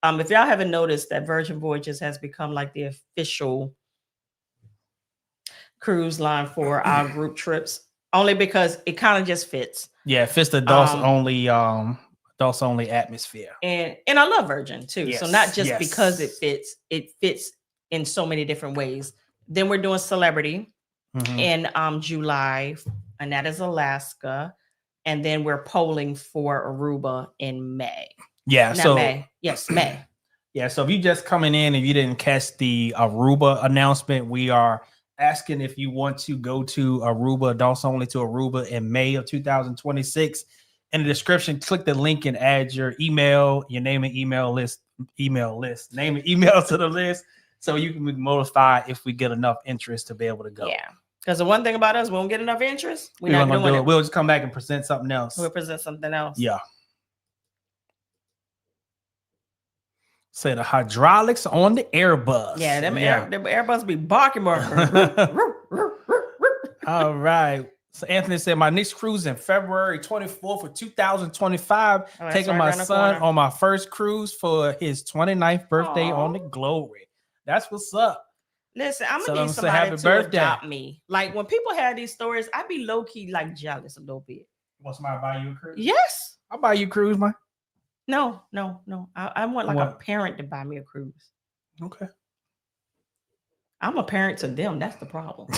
If y'all haven't noticed, that Virgin Voyages has become like the official cruise line for our group trips, only because it kind of just fits. Yeah, it fits the adults only atmosphere. And I love Virgin too. Yes, so not just because it fits in so many different ways. Then we're doing Celebrity in July, and that is Alaska. And then we're polling for Aruba in May. Yeah, May. Yeah, so if you just coming in, if you didn't catch the Aruba announcement, we are asking if you want to go to Aruba, adults only to Aruba in May of 2026. In the description, click the link and add your email, your name and name and email to the list, so you can be notified if we get enough interest to be able to go. Yeah, because the one thing about us, we don't get enough interest, we're not doing it. We'll just come back and present something else. We'll present something else. Yeah. Say the hydraulics on the Airbus. Yeah, them Airbus be barking more. All right. So Anthony said, my next cruise in February 24th of 2025. Taking right my around the son corner. on my first cruise for his 29th birthday on the Glory. That's what's up. Listen, I'm So gonna I'm need gonna say happy somebody to birthday. adopt me. Like when people have these stories, I'd be low key like jealous a little bit. Want somebody to buy you a cruise? Yes. I'll buy you a cruise, man. No. I want like What? a parent to buy me a cruise. Okay. I'm a parent to them. That's the problem.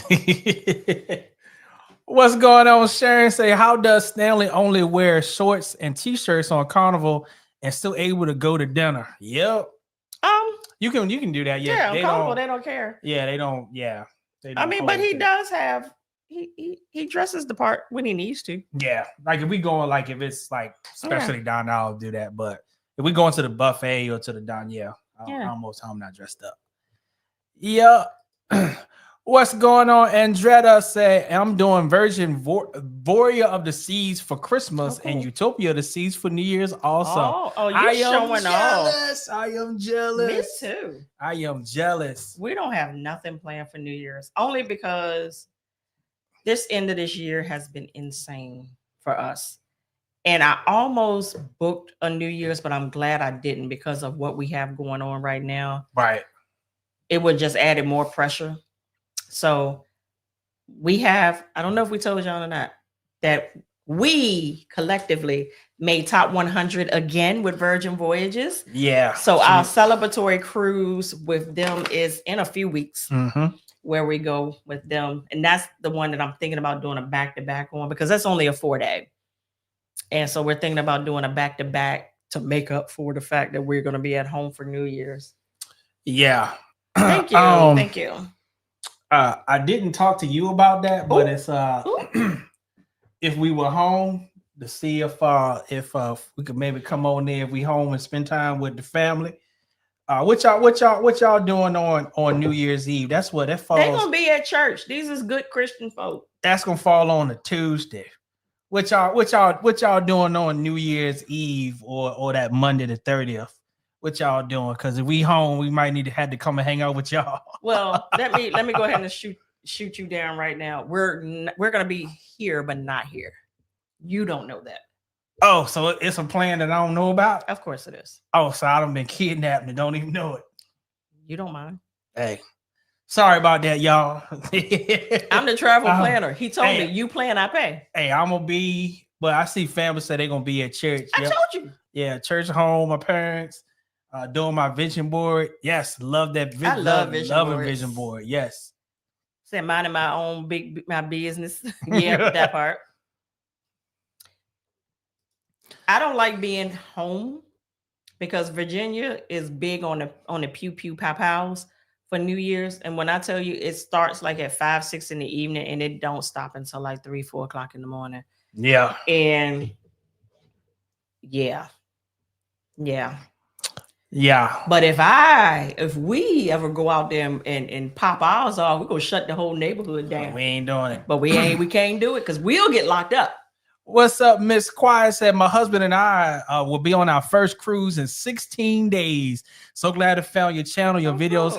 What's going on? Sharon say, how does Stanley only wear shorts and t-shirts on Carnival and still able to go to dinner? Yep. You can do that. Yeah, on Carnival, they don't care. Yeah, they don't. Yeah. They don't, I mean, but he does have he dresses the part when he needs to. Yeah. Like if we going like if it's like especially down there, I'll do that. But if we going to the buffet or to the down, almost I'm not dressed up. Yeah. What's going on? Andretta say, I'm doing Virgin Voyages of the Seas for Christmas and Utopia of the Seas for New Year's also. Oh, you're showing jealous. I am jealous. Me too. I am jealous. We don't have nothing planned for New Year's, only because this end of this year has been insane for us. And I almost booked a New Year's, but I'm glad I didn't because of what we have going on right now. Right. It would just added more pressure. So we have, I don't know if we told y'all or not, that we collectively made top 100 again with Virgin Voyages. Yeah. So our celebratory cruise with them is in a few weeks where we go with them. And that's the one that I'm thinking about doing a back-to-back on because that's only a 4-day. And so we're thinking about doing a back-to-back to make up for the fact that we're going to be at home for New Year's. Yeah. Thank you. Thank you. I didn't talk to you about that, but it's if we were home to see if we could maybe come on there if we home and spend time with the family. What y'all doing on New Year's Eve? That's what that falls. They're gonna be at church. These is good Christian folk. That's gonna fall on a Tuesday. What y'all doing on New Year's Eve or that Monday the 30th? What y'all doing? Because if we home, we might have to come and hang out with y'all. Well, let me go ahead and shoot you down right now. We're gonna be here, but not here. You don't know that. Oh, so it's a plan that I don't know about? Of course it is. Oh, so I done been kidnapped and don't even know it. You don't mind. Hey, sorry about that, y'all. I'm the travel planner. He told me you plan, I pay. Hey, I'm gonna be, but I see family say they're gonna be at church. I told you. Yeah, church home, my parents. Doing my vision board. Yes, love that. I love vision board. Yes. Say minding my own my business. Yeah, that part. I don't like being home because Virginia is big on the pew pew pow pows for New Year's. And when I tell you it starts like at 5, 6 in the evening and it don't stop until like 3, 4 o'clock in the morning. Yeah. And yeah. But if we ever go out there and pop ours off, we're gonna shut the whole neighborhood down. We ain't doing it. But we can't do it because we'll get locked up. What's up, Miss Quiet said my husband and I will be on our first cruise in 16 days. So glad to found your channel. Your videos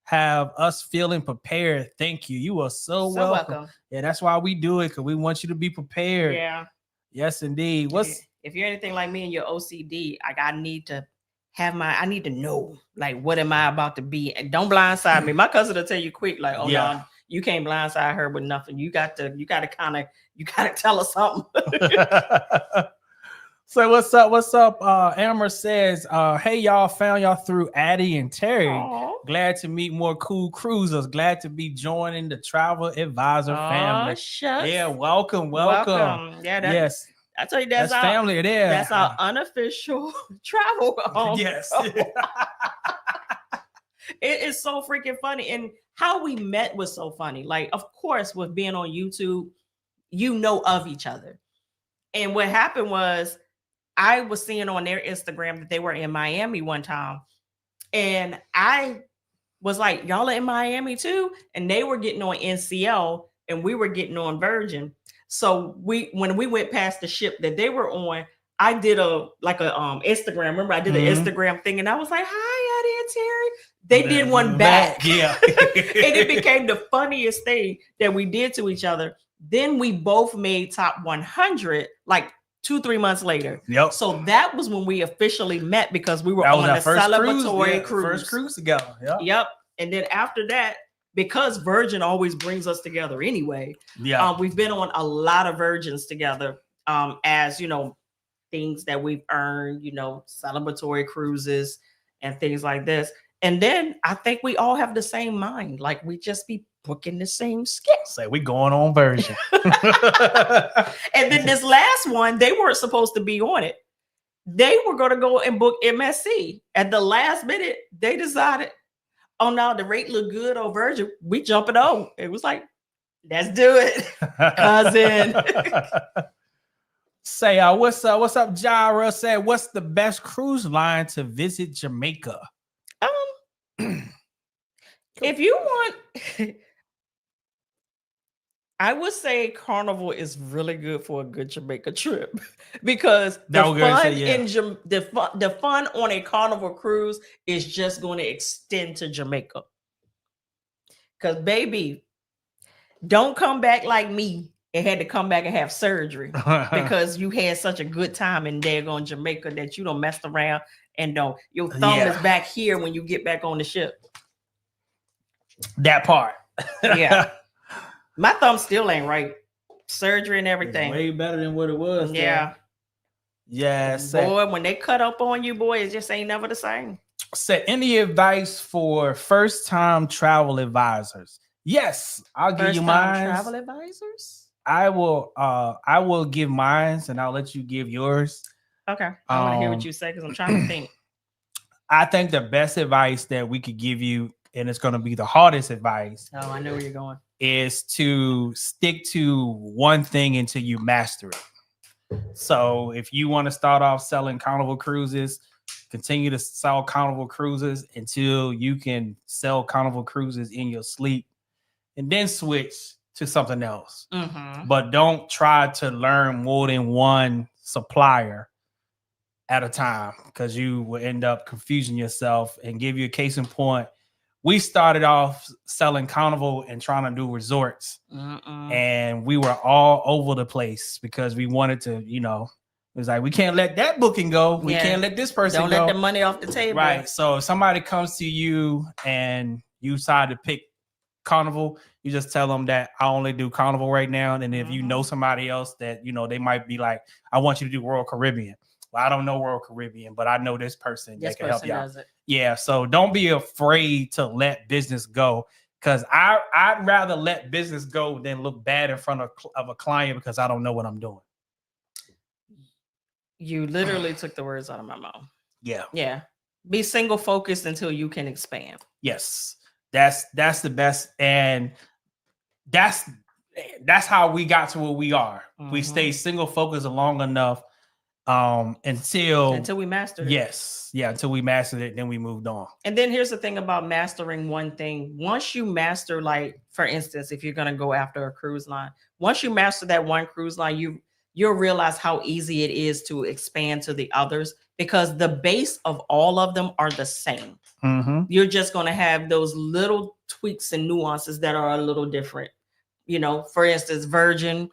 have us feeling prepared. Thank you. You are so welcome. Yeah, that's why we do it, because we want you to be prepared. Yeah. Yes, indeed. If you're anything like me and you're OCD, I need to know, like, what am I about to be? And don't blindside me. My cousin will tell you quick, like, oh no, you can't blindside her with nothing. You got to tell us something. So what's up? Amber says, hey y'all, found y'all through Addie and Terry. Aww. Glad to meet more cool cruisers. Glad to be joining the Travel Advisor family. Shucks. Yeah, welcome. Yeah, yes. I tell you, that's our family there. That's our unofficial travel. Yes. It is so freaking funny. And how we met was so funny. Like, of course, with being on YouTube, you know of each other. And what happened was I was seeing on their Instagram that they were in Miami one time. And I was like, y'all are in Miami too? And they were getting on NCL and we were getting on Virgin. So when we went past the ship that they were on, I did a Instagram. Remember, I did an Instagram thing, and I was like, "Hi, Addie and Terry." They did one back. Yeah, and it became the funniest thing that we did to each other. Then we both made top 100 like 2-3 months later. Yep. So that was when we officially met because we were That on the first celebratory cruise. First cruise together. Yep. Yep. And then after that, because Virgin always brings us together anyway. Yeah. We've been on a lot of Virgins together. As you know, things that we've earned, you know, celebratory cruises and things like this. And then I think we all have the same mind. Like we just be booking the same skip. Say we going on Virgin. And then this last one, they weren't supposed to be on it. They were going to go and book MSC. At the last minute, they decided, oh no, the rate looked good on Virgin. We jump it on. It was like, let's do it, cousin. Say, what's up, Jara? Say, what's the best cruise line to visit Jamaica? If you want, I would say Carnival is really good for a good Jamaica trip because the fun on a Carnival cruise is just going to extend to Jamaica. Because baby, don't come back like me and had to come back and have surgery because you had such a good time in daggone Jamaica that you don't mess around and your thumb is back here when you get back on the ship. That part. Yeah. My thumb still ain't right. Surgery and everything. It's way better than what it was. Yeah. Though. Yeah. Boy, when they cut up on you, boy, it just ain't never the same. So any advice for first-time travel advisors? Yes, I'll give you mine. Travel advisors? I will give mine and I'll let you give yours. Okay. I want to hear what you say because I'm trying to think. I think the best advice that we could give you, and it's going to be the hardest advice. Oh, I know where you're going. Is to stick to one thing until you master it. So if you want to start off selling Carnival cruises, continue to sell Carnival cruises until you can sell Carnival cruises in your sleep, and then switch to something else. Mm-hmm. But don't try to learn more than one supplier at a time because you will end up confusing yourself. And give you a case in point, we started off selling Carnival and trying to do resorts. And we were all over the place because we wanted to, it was like, we can't let that booking go. We can't let this person go. Don't let the money off the table. Right. So if somebody comes to you and you decide to pick Carnival, you just tell them that I only do Carnival right now. And if you know somebody else that, they might be like, I want you to do Royal Caribbean. Well, I don't know Royal Caribbean, but I know this person that can help you out. Yeah. So don't be afraid to let business go, because I'd rather let business go than look bad in front of a client because I don't know what I'm doing. You literally took the words out of my mouth. Yeah. Yeah. Be single focused until you can expand. Yes. That's the best. And that's how we got to where we are. We stayed single focused long enough until we mastered it. Yes. Yeah. Until we mastered it. Then we moved on. And then here's the thing about mastering one thing. Once you master, like, for instance, if you're going to go after a cruise line, once you master that one cruise line, you'll realize how easy it is to expand to the others because the base of all of them are the same. You're just going to have those little tweaks and nuances that are a little different. For instance, Virgin,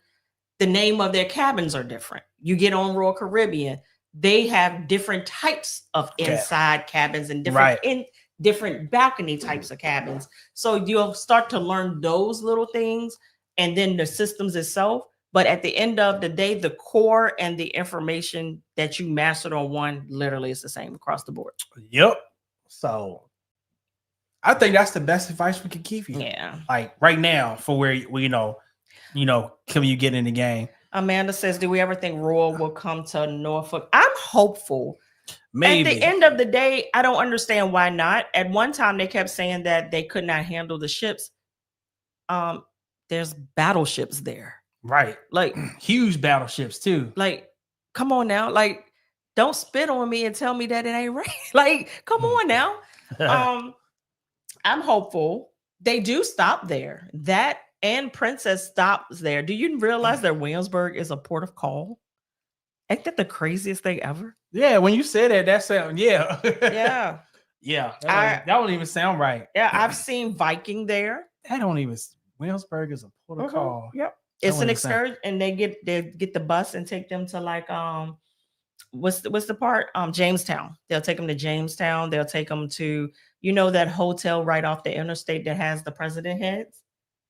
the name of their cabins are different. You get on Royal Caribbean, they have different types of inside cabins and different balcony types of cabins. So you'll start to learn those little things and then the systems itself. But at the end of the day, the core and the information that you mastered on one literally is the same across the board. Yep. So I think that's the best advice we could give you. Yeah. Like right now for where can you get in the game? Amanda says, do we ever think Royal will come to Norfolk? I'm hopeful. Maybe. At the end of the day, I don't understand why not. At one time, they kept saying that they could not handle the ships. There's battleships there. Right. Like huge battleships too. Like, come on now. Like, don't spit on me and tell me that it ain't right. Like, come on now. I'm hopeful. They do stop there. That and Princess stops there. Do you realize that Williamsburg is a port of call? Ain't that the craziest thing ever? Yeah, when you say that sounds, yeah. Yeah. Yeah. That don't even sound right. Yeah, I've seen Viking there. Williamsburg is a port of call. Yep. It's an excursion, and they get the bus and take them to like what's the part? Jamestown. They'll take them to Jamestown. They'll take them to that hotel right off the interstate that has the president heads.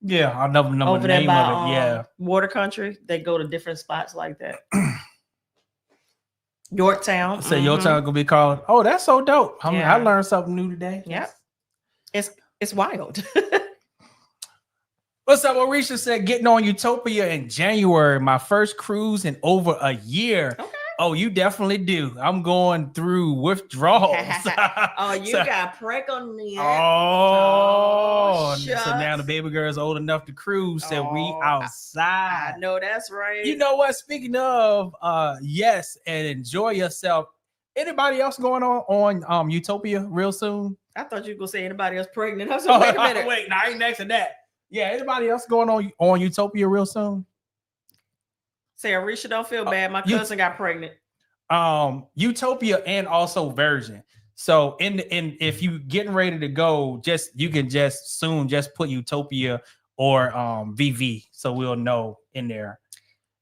Yeah, I never know over the there name by, of it. Yeah, Water Country. They go to different spots like that. Yorktown. So Yorktown gonna be called. Oh, that's so dope. I learned something new today. Yeah, it's wild. What's up? Orisha said, getting on Utopia in January. My first cruise in over a year. Okay. Oh, you definitely do. I'm going through withdrawals. Oh, you got pregnant. Oh, so now the baby girl is old enough to cruise. Said we outside. I know that's right. You know what? Speaking of, yes, and enjoy yourself. Anybody else going on Utopia real soon? I thought you were gonna say anybody else pregnant. I was like, wait a minute. Wait, I ain't next to that. Yeah, anybody else going on Utopia real soon? Say, Arisha, don't feel bad. My cousin got pregnant. Utopia and also Virgin. So if you getting ready to go, you can soon put Utopia or VV, so we'll know in there.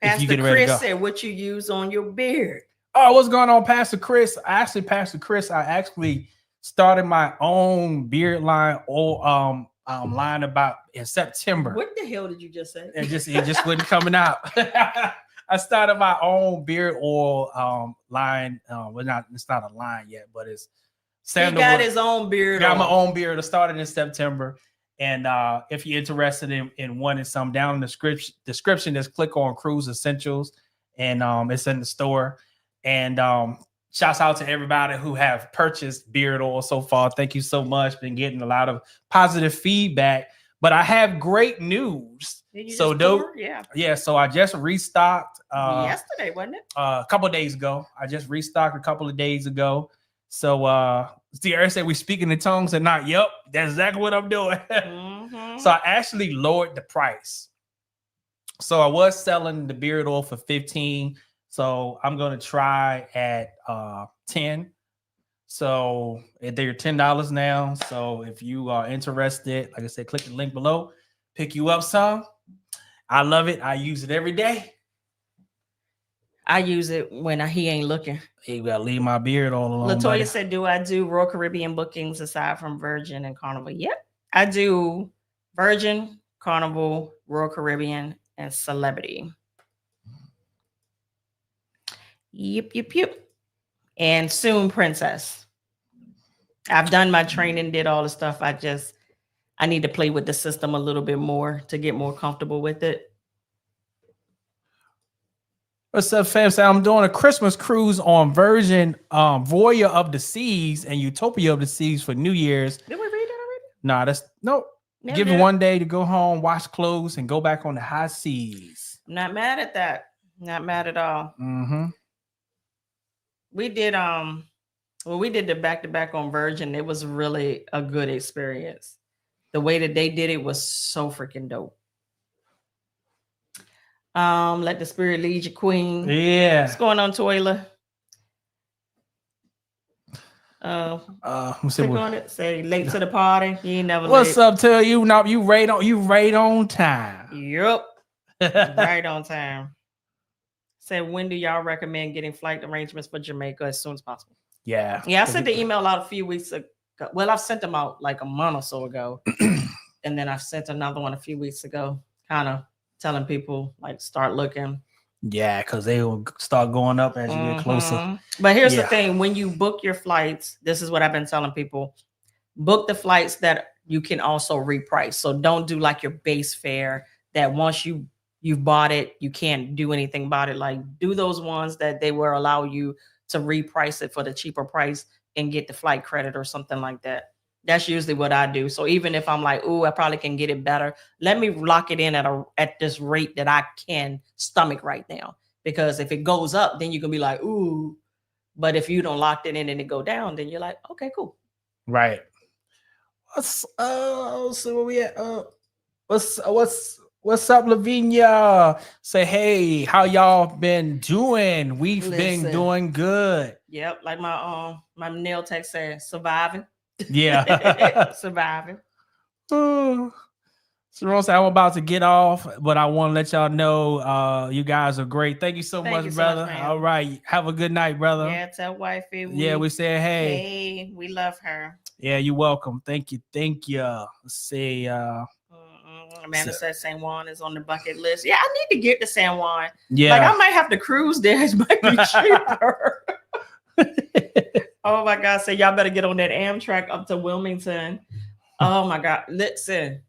Pastor Chris said, "What you use on your beard?" Oh, what's going on, Pastor Chris? Pastor Chris, I actually started my own beard line. Line about in September. What the hell did you just say? It just wasn't coming out. I started my own beard oil line. It's not a line yet, but it's sandalwood. He got his own beard. Got my own beard. I started in September. And if you're interested in wanting some, down in the description, just click on Cruise Essentials, and it's in the store. And shouts out to everybody who have purchased beard oil so far. Thank you so much. Been getting a lot of positive feedback. But I have great news. So dope. Yeah. So I just restocked yesterday, wasn't it? A couple of days ago. I just restocked a couple of days ago. So Sierra said we speaking in tongues and not. Yep, that's exactly what I'm doing. So I actually lowered the price. So I was selling the beard oil for $15. So I'm going to try at $10. So they're $10 now. So if you are interested, like I said, click the link below, pick you up some. I love it. I use it every day. I use it when he ain't looking. You gotta leave my beard all alone. Latoya said, do I do Royal Caribbean bookings aside from Virgin and Carnival? Yep. I do Virgin, Carnival, Royal Caribbean, and Celebrity. Yep. And soon Princess. I've done my training, did all the stuff. I need to play with the system a little bit more to get more comfortable with it. What's up, fam? So I'm doing a Christmas cruise on Virgin, Voyages of the Seas and Utopia of the Seas for New Year's. Did we read that already? Nah, that's nope. Give it one day to go home, wash clothes, and go back on the high seas. I'm not mad at that. Not mad at all. We did the back-to-back on Virgin. It was really a good experience. The way that they did it was so freaking dope. Let the spirit lead you, queen. Yeah. What's going on, Toiler? Click on it. Say late to the party. You ain't never What's late. up, tell you? Now you right on time. Yep. Right on time. Say, when do y'all recommend getting flight arrangements for Jamaica as soon as possible? Yeah. I sent the email out a few weeks ago. Well, I've sent them out like a month or so ago. And then I've sent another one a few weeks ago, kind of telling people like start looking. Yeah, because they will start going up as you get closer. But here's the thing. When you book your flights, this is what I've been telling people. Book the flights that you can also reprice. So don't do like your base fare that once you've bought it, you can't do anything about it. Like do those ones that they will allow you to reprice it for the cheaper price and get the flight credit or something like that. That's usually what I do. So even if I'm like, I probably can get it better, let me lock it in at this rate that I can stomach right now. Because if it goes up, then you can be like, ooh. But if you don't lock it in and it go down, then you're like, okay, cool. Right. So where we at? What's up, Lavinia? Say, hey, how y'all been doing? We've been doing good. Yep, like my nail tech said, surviving. Yeah. Surviving. So So I'm about to get off, but I want to let y'all know you guys are great. Thank you so much, brother. All right. Have a good night, brother. Yeah, tell wifey. We said hey. Hey, we love her. Yeah, you're welcome. Thank you. Thank you. Let's see. Amanda said San Juan is on the bucket list. Yeah, I need to get to San Juan. Yeah. Like I might have to cruise there. It might be cheaper. Oh my God. So y'all better get on that Amtrak up to Wilmington. Oh my God. Listen.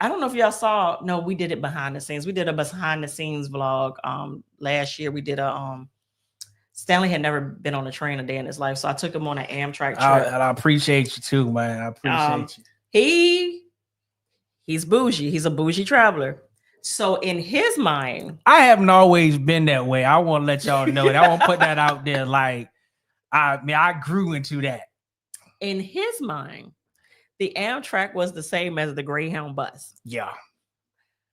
I don't know if y'all saw. No, we did it behind the scenes. We did a behind the scenes vlog. Last year we did a Stanley had never been on a train a day in his life, so I took him on an Amtrak trip. And I appreciate you too, man. I appreciate you. He's bougie. He's a bougie traveler. So in his mind, I haven't always been that way. I want to let y'all know that. I want to put that out there. Like, I grew into that. In his mind, the Amtrak was the same as the Greyhound bus. Yeah.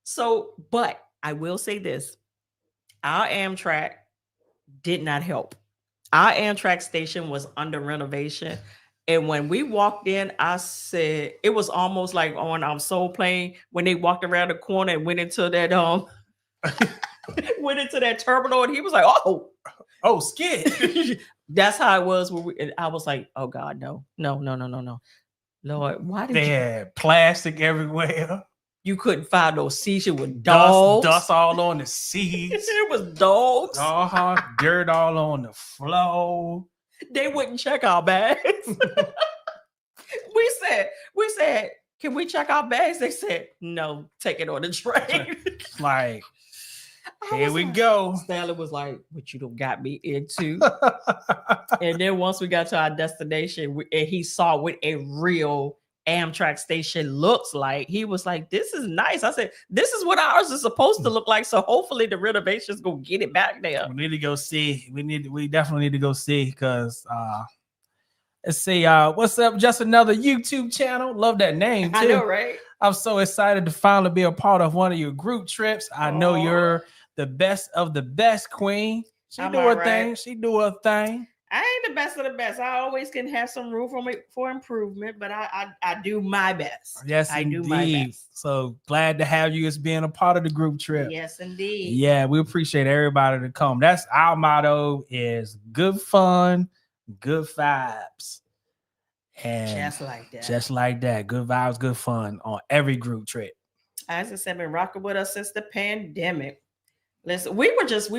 So, but I will say this. Our Amtrak did not help. Our Amtrak station was under renovation. And when we walked in, I said, it was almost like on Soul Plane when they walked around the corner and went into that went into that terminal, and he was like, oh, skid. That's how it was. And I was like, oh God, no. Lord, why did they had plastic everywhere? You couldn't find those seats. It was dogs. Dust all on the seats. It was dogs. Dirt all on the floor. They wouldn't check our bags. we said, can we check our bags? They said, no, take it on the train. Like, here we go. Stanley was like, what you done got me into. And then once we got to our destination, and he saw what a real Amtrak station looks like, he was like, this is nice. I said, this is what ours is supposed to look like. So hopefully the renovations gonna get it back there. We need to go see. We definitely need to go see, because let's see. What's up? Just another YouTube channel. Love that name too. I know, right? I'm so excited to finally be a part of one of your group trips. I know you're the best of the best, Queen. She do her thing. She do her thing. I ain't the best of the best. I always can have some room for improvement, but I do my best. Yes, I do my best. So glad to have you as being a part of the group trip. Yes, indeed. Yeah, we appreciate everybody to come. That's our motto: is good fun, good vibes, and just like that, good vibes, good fun on every group trip. As I said, been rocking with us since the pandemic. Listen, we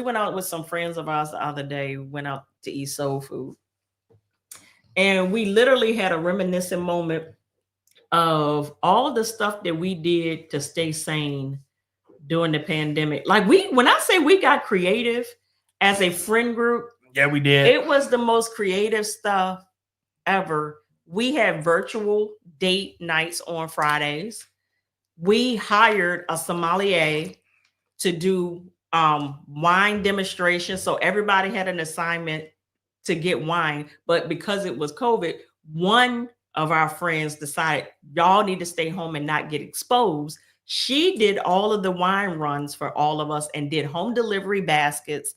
went out with some friends of ours the other day. Went out to eat soul food, and we literally had a reminiscent moment of all of the stuff that we did to stay sane during the pandemic. Like when I say we got creative as a friend group, yeah, we did. It was the most creative stuff ever. We had virtual date nights on Fridays. We hired a sommelier to do wine demonstration. So everybody had an assignment to get wine, but because it was COVID, one of our friends decided y'all need to stay home and not get exposed. She did all of the wine runs for all of us and did home delivery baskets.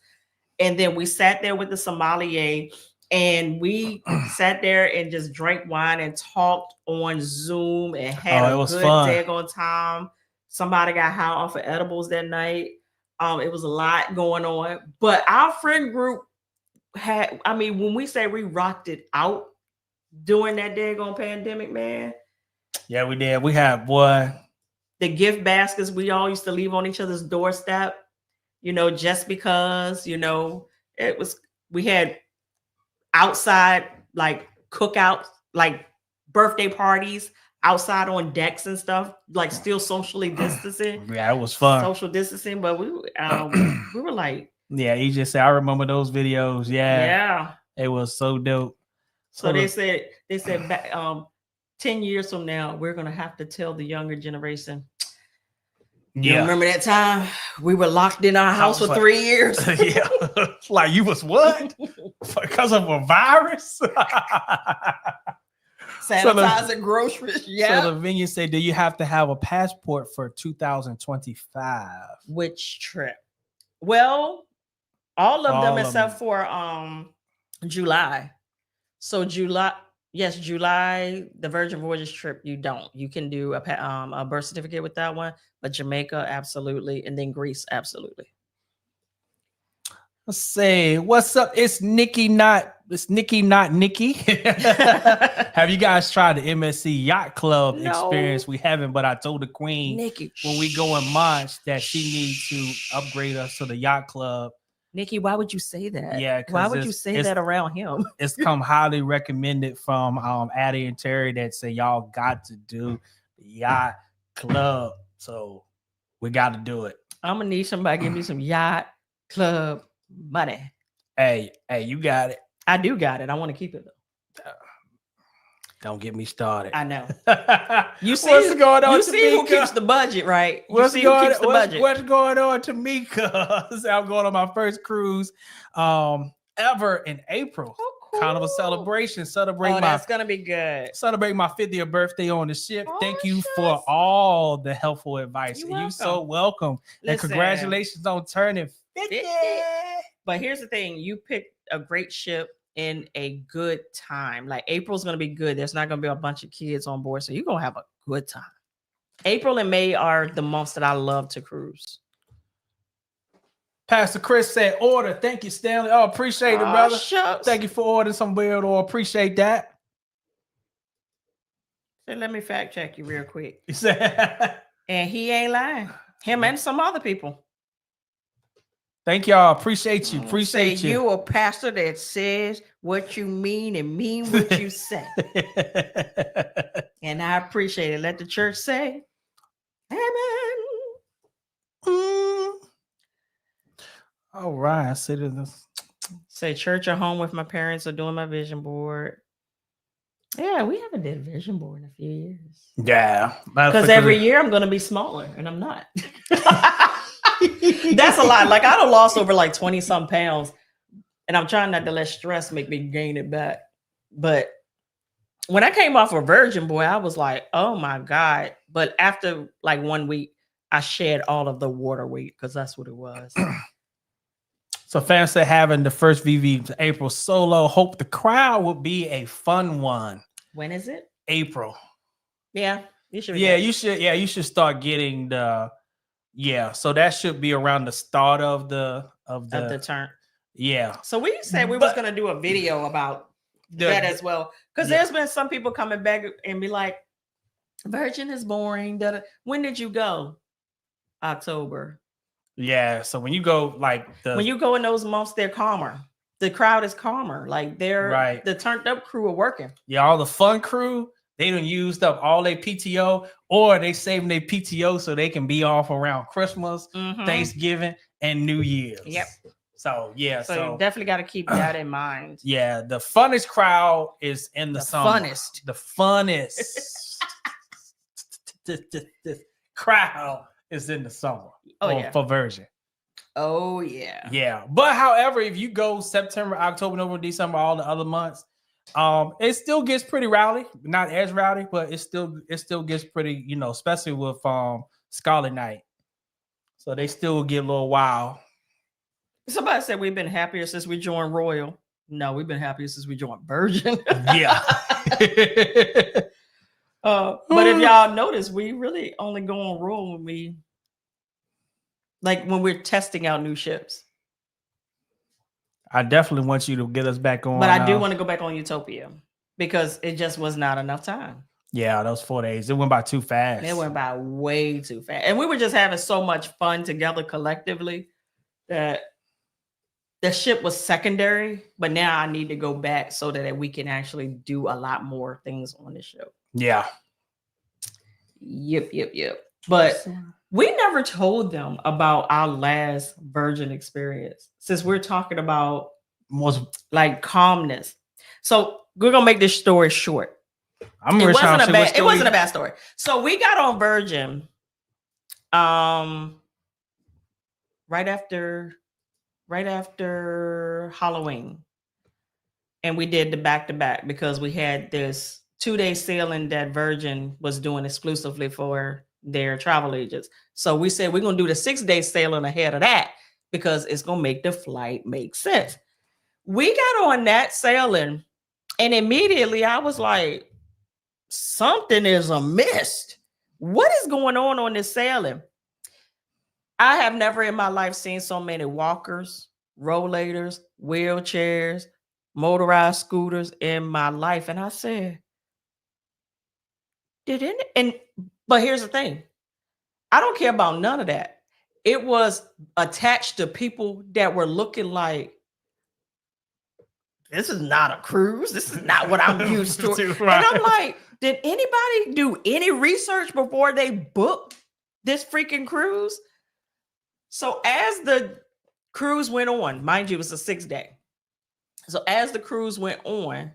And then we sat there with the sommelier, and we sat there and just drank wine and talked on Zoom and had a good daggone time. Somebody got high off of edibles that night. It was a lot going on, but our friend group had, when we say we rocked it out during that daggone pandemic, man. Yeah, we did. We had the gift baskets we all used to leave on each other's doorstep, just because, it was, we had outside like cookouts, like birthday parties outside on decks and stuff, like still socially distancing. Yeah, it was fun. Social distancing, but we were like, yeah, you just said I remember those videos. Yeah, it was so dope. So they said 10 years from now, we're gonna have to tell the younger generation. You remember that time we were locked in our house for 3 years? Yeah, like you was what? Because of a virus? Sanitizing groceries. Yeah. So Lavinia said, do you have to have a passport for 2025? Which trip? Well, all of them except for July. So July, Yes, July, the Virgin Voyages trip, you don't. You can do a birth certificate with that one, but Jamaica, absolutely. And then Greece, absolutely. Let's say, what's up? It's Nikki, not Nikki. Have you guys tried the MSC Yacht Club experience? We haven't, but I told the queen Nikki, when we go in March that she needs to upgrade us to the Yacht Club. Nikki, why would you say that? Yeah, why would you say that around him? It's come highly recommended from Addie and Terry that say y'all got to do the Yacht Club. So we got to do it. I'm gonna need somebody to give me some Yacht Club money. Hey, you got it. I do got it. I want to keep it though. Don't get me started. I know. You see what's going on? You see who keeps the budget, right? What's going on, Tamika? I'm going on my first cruise ever in April. Oh, cool. Carnival celebration. That's gonna be good. Celebrate my 50th birthday on the ship. Oh, thank you for all the helpful advice. You're so welcome. Listen, and congratulations on turning 50. But here's the thing: you picked a great ship in a good time. Like April's gonna be good. There's not gonna be a bunch of kids on board, so you're gonna have a good time. April and May are the months that I love to cruise. Pastor Chris said, "Order." Thank you, Stanley. Oh, appreciate it, brother. Shucks. Thank you for ordering some weird or appreciate that. So let me fact check you real quick. He said, and he ain't lying. Him and some other people. Thank y'all. Appreciate you. Appreciate you. You a pastor that says what you mean and mean what you say. And I appreciate it. Let the church say, amen. All right. Say church at home with my parents or doing my vision board. Yeah, we haven't did a vision board in a few years. Yeah. Because every year I'm going to be smaller and I'm not. That's a lot. Like I done lost over like 20 some pounds and I'm trying not to let stress make me gain it back. But when I came off a virgin boy, I was like, oh my God. But after like 1 week, I shed all of the water weight because that's what it was. So fans said having the first VV April solo. Hope the crowd will be a fun one. When is it? April. Yeah. You should. Yeah, you should. Yeah, you should start getting the. Yeah, so that should be around the start of the turn. Yeah. So we said we was gonna do a video about that as well, because there's been some people coming back and be like, "Virgin is boring." When did you go? October. Yeah. So when you go when you go in those months, they're calmer. The crowd is calmer. Like they're the turned up crew are working. Yeah, all the fun crew. They done used up all their PTO, or they saving their PTO so they can be off around Christmas, Thanksgiving, and New Year's. Yep. So yeah. So you definitely got to keep that in mind. Yeah, the funnest crowd is in the summer. The funnest the crowd is in the summer. For Virgin. Oh yeah. Yeah. But however, if you go September, October, November, December, all the other months. It still gets pretty rowdy, not as rowdy, but it still gets pretty, especially with Scarlet Night. So they still get a little wild. Somebody said we've been happier since we joined Royal. No, we've been happier since we joined Virgin. Yeah. But if y'all notice, we really only go on Royal when we're testing out new ships. I definitely want you to get us back on. But I do want to go back on Utopia because it just was not enough time. Yeah, those 4 days. It went by too fast. It went by way too fast. And we were just having so much fun together collectively that the ship was secondary. But now I need to go back so that we can actually do a lot more things on the show. Yeah. Yep. But we never told them about our last Virgin experience, since we're talking about like calmness. So we're gonna make this story short. It wasn't a bad story. So we got on Virgin right after Halloween, and we did the back-to-back because we had this 2-day sailing that Virgin was doing exclusively for their travel agents. So we said we're going to do the 6-day sailing ahead of that because it's going to make the flight make sense. We got on that sailing And immediately I was like, something is amiss. What is going on this sailing? I have never in my life seen so many walkers, rollators, wheelchairs, motorized scooters in my life. And I said, but here's the thing. I don't care about none of that. It was attached to people that were looking like, this is not a cruise. This is not what I'm used to. Right. And I'm like, did anybody do any research before they booked this freaking cruise? So as the cruise went on, mind you, it was a 6-day. So as the cruise went on,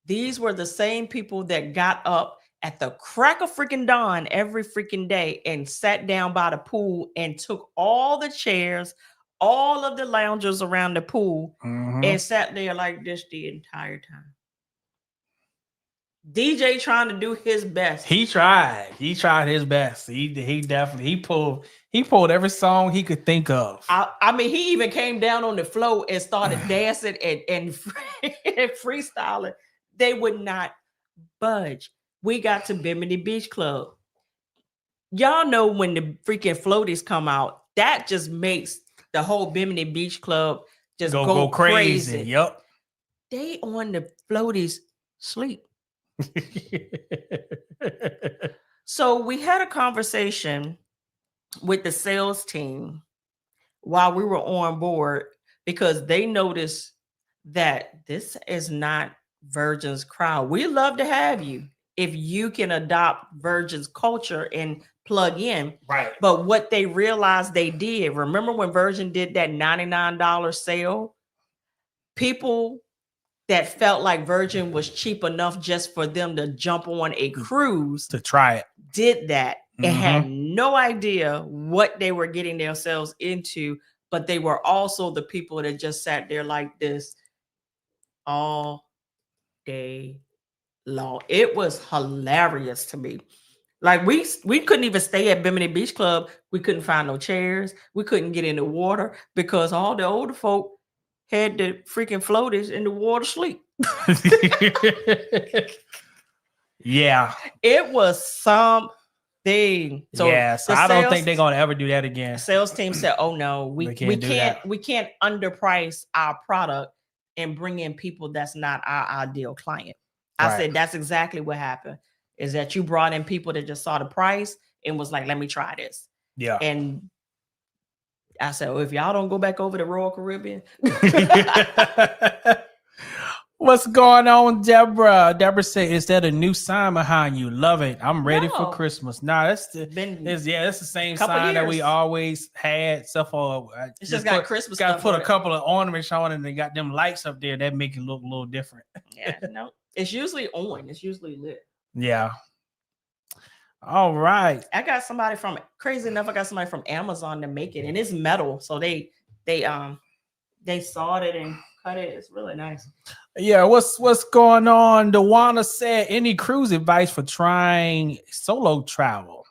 these were the same people that got up at the crack of freaking dawn every freaking day and sat down by the pool and took all the chairs, all of the loungers around the pool, and sat there like this the entire time. DJ trying to do his best. He tried his best. He definitely pulled every song he could think of. I mean, he even came down on the floor and started dancing and freestyling. They would not budge. We got to Bimini Beach Club. Y'all know when the freaking floaties come out, that just makes the whole Bimini Beach Club just go crazy. Yep. They on the floaties sleep. So we had a conversation with the sales team while we were on board because they noticed that this is not Virgin's crowd. We love to have you if you can adopt Virgin's culture and plug in. Right. But what they realized they did, remember when Virgin did that $99 sale? People that felt like Virgin was cheap enough just for them to jump on a cruise to try it did that and had no idea what they were getting themselves into, but they were also the people that just sat there like this all day long. It was hilarious to me. Like we couldn't even stay at Bimini Beach Club. We couldn't find no chairs. We couldn't get in the water because all the older folk had the freaking floaties in the water sleep. Yeah. It was something. So I don't think they're gonna ever do that again. Sales team said, oh no, we can't underprice our product and bring in people that's not our ideal client. I said that's exactly what happened. Is that you brought in people that just saw the price and was like, let me try this. Yeah. And I said, well, if y'all don't go back over to Royal Caribbean. What's going on, Deborah? Deborah said, is that a new sign behind you? Love it. I'm ready for Christmas. Nah, that's the same sign that we always had. Except for it's just got Christmas. Got to put a couple of ornaments on and they got them lights up there that make it look a little different. Yeah, no. It's usually on. It's usually lit. Yeah. All right. I got somebody from Amazon to make it, and it's metal, so they sawed it and cut it. It's really nice. Yeah, what's going on? Dewana said, any cruise advice for trying solo travel?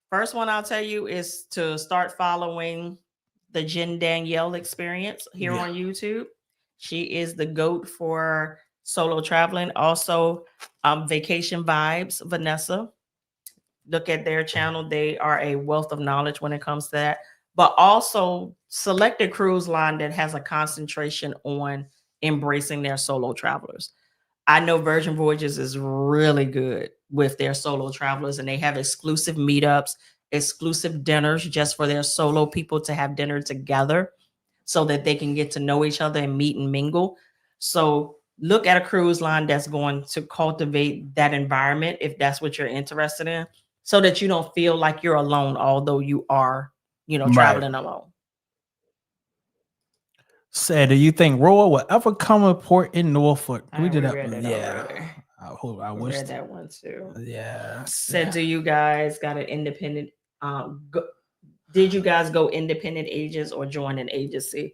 First one I'll tell you is to start following the Jen Danielle experience here on YouTube. She is the GOAT for solo traveling. Also, Vacation Vibes, Vanessa. Look at their channel. They are a wealth of knowledge when it comes to that. But also select a cruise line that has a concentration on embracing their solo travelers. I know Virgin Voyages is really good with their solo travelers, and they have exclusive meetups, exclusive dinners just for their solo people to have dinner together so that they can get to know each other and meet and mingle. So look at a cruise line that's going to cultivate that environment if that's what you're interested in, so that you don't feel like you're alone, although you are, traveling alone. Said, do you think Royal will ever come a port in Norfolk? We did that. I wish read that one too. Yeah. Said, do you guys got an independent? Did you guys go independent agents or join an agency?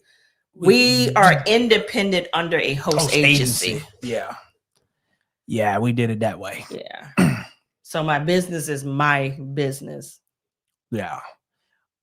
We are independent under a host agency. Yeah, we did it that way. Yeah. So my business is my business. Yeah.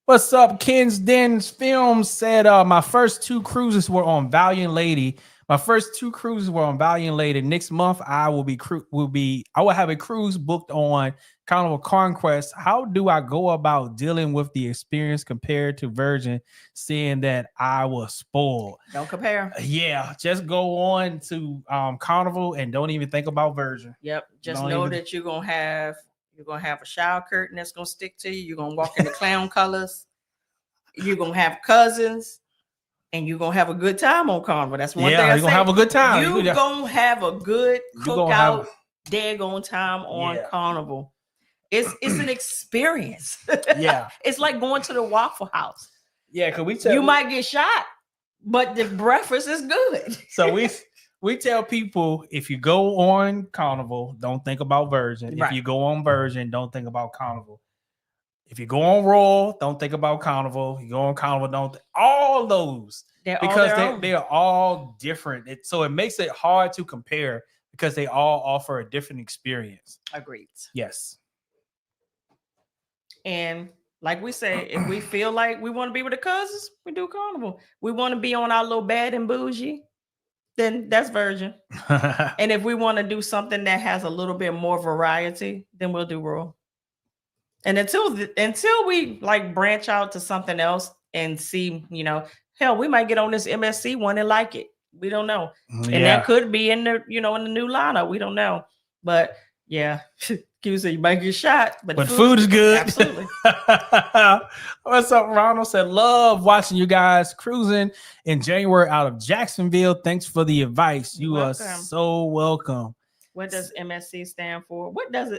What's up? Ken's Den's Films said, my first 2 cruises were on Valiant Lady. My first 2 cruises were on Valiant Lady. Next month, I will have a cruise booked on Carnival Conquest. How do I go about dealing with the experience compared to Virgin, seeing that I was spoiled? Don't compare. Yeah, just go on to Carnival and don't even think about Virgin. Yep. Just know that you're gonna have a shower curtain that's gonna stick to you. You're gonna walk in the clown colors. You're gonna have Cuzzins. And you're gonna have a good time on Carnival. That's one thing I you're gonna have a good time. You're gonna have a good cookout, daggone time on Carnival. It's an experience. Yeah. It's like going to the Waffle House. Yeah, because you might get shot, but the breakfast is good. So we tell people, if you go on Carnival, don't think about Virgin. Right. If you go on Virgin, don't think about Carnival. If you go on Royal, don't think about Carnival. You go on Carnival, all those. Because they are all different. So it makes it hard to compare because they all offer a different experience. Agreed. Yes. And like we say, if we feel like we want to be with the cousins, we do Carnival. We want to be on our little bad and bougie, then that's Virgin. And if we want to do something that has a little bit more variety, then we'll do Royal. And until we like branch out to something else and see, hell, we might get on this MSC one and like it. We don't know. And that could be in the, in the new lineup. We don't know. But yeah, you might get shot, but food is good. Absolutely. What's up? Ronald said, love watching you guys cruising in January out of Jacksonville. Thanks for the advice. You are so welcome. What does MSC stand for? What does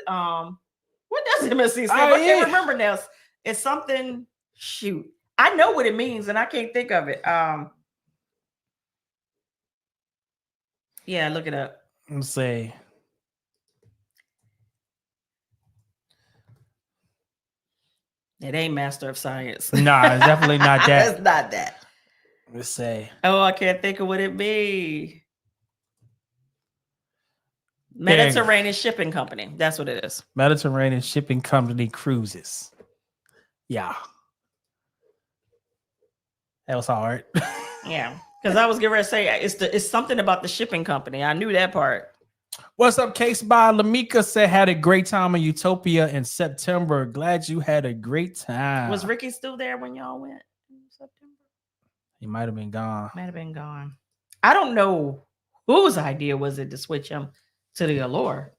MSC stand for? I can't remember now. It's something. Shoot, I know what it means, and I can't think of it. Yeah, look it up. Let's see. It ain't Master of Science. Nah, it's definitely not that. It's not that. Let's say. Oh, I can't think of what it be. Mediterranean Shipping Company. That's what it is. Mediterranean Shipping Company Cruises. Yeah. That was hard. Yeah. Because I was getting ready to say it's something about the shipping company. I knew that part. What's up, Case by Lamika said had a great time in Utopia in September. Glad you had a great time. Was Ricky still there when y'all went in September? He might have been gone. I don't know whose idea was it to switch him to the Allure.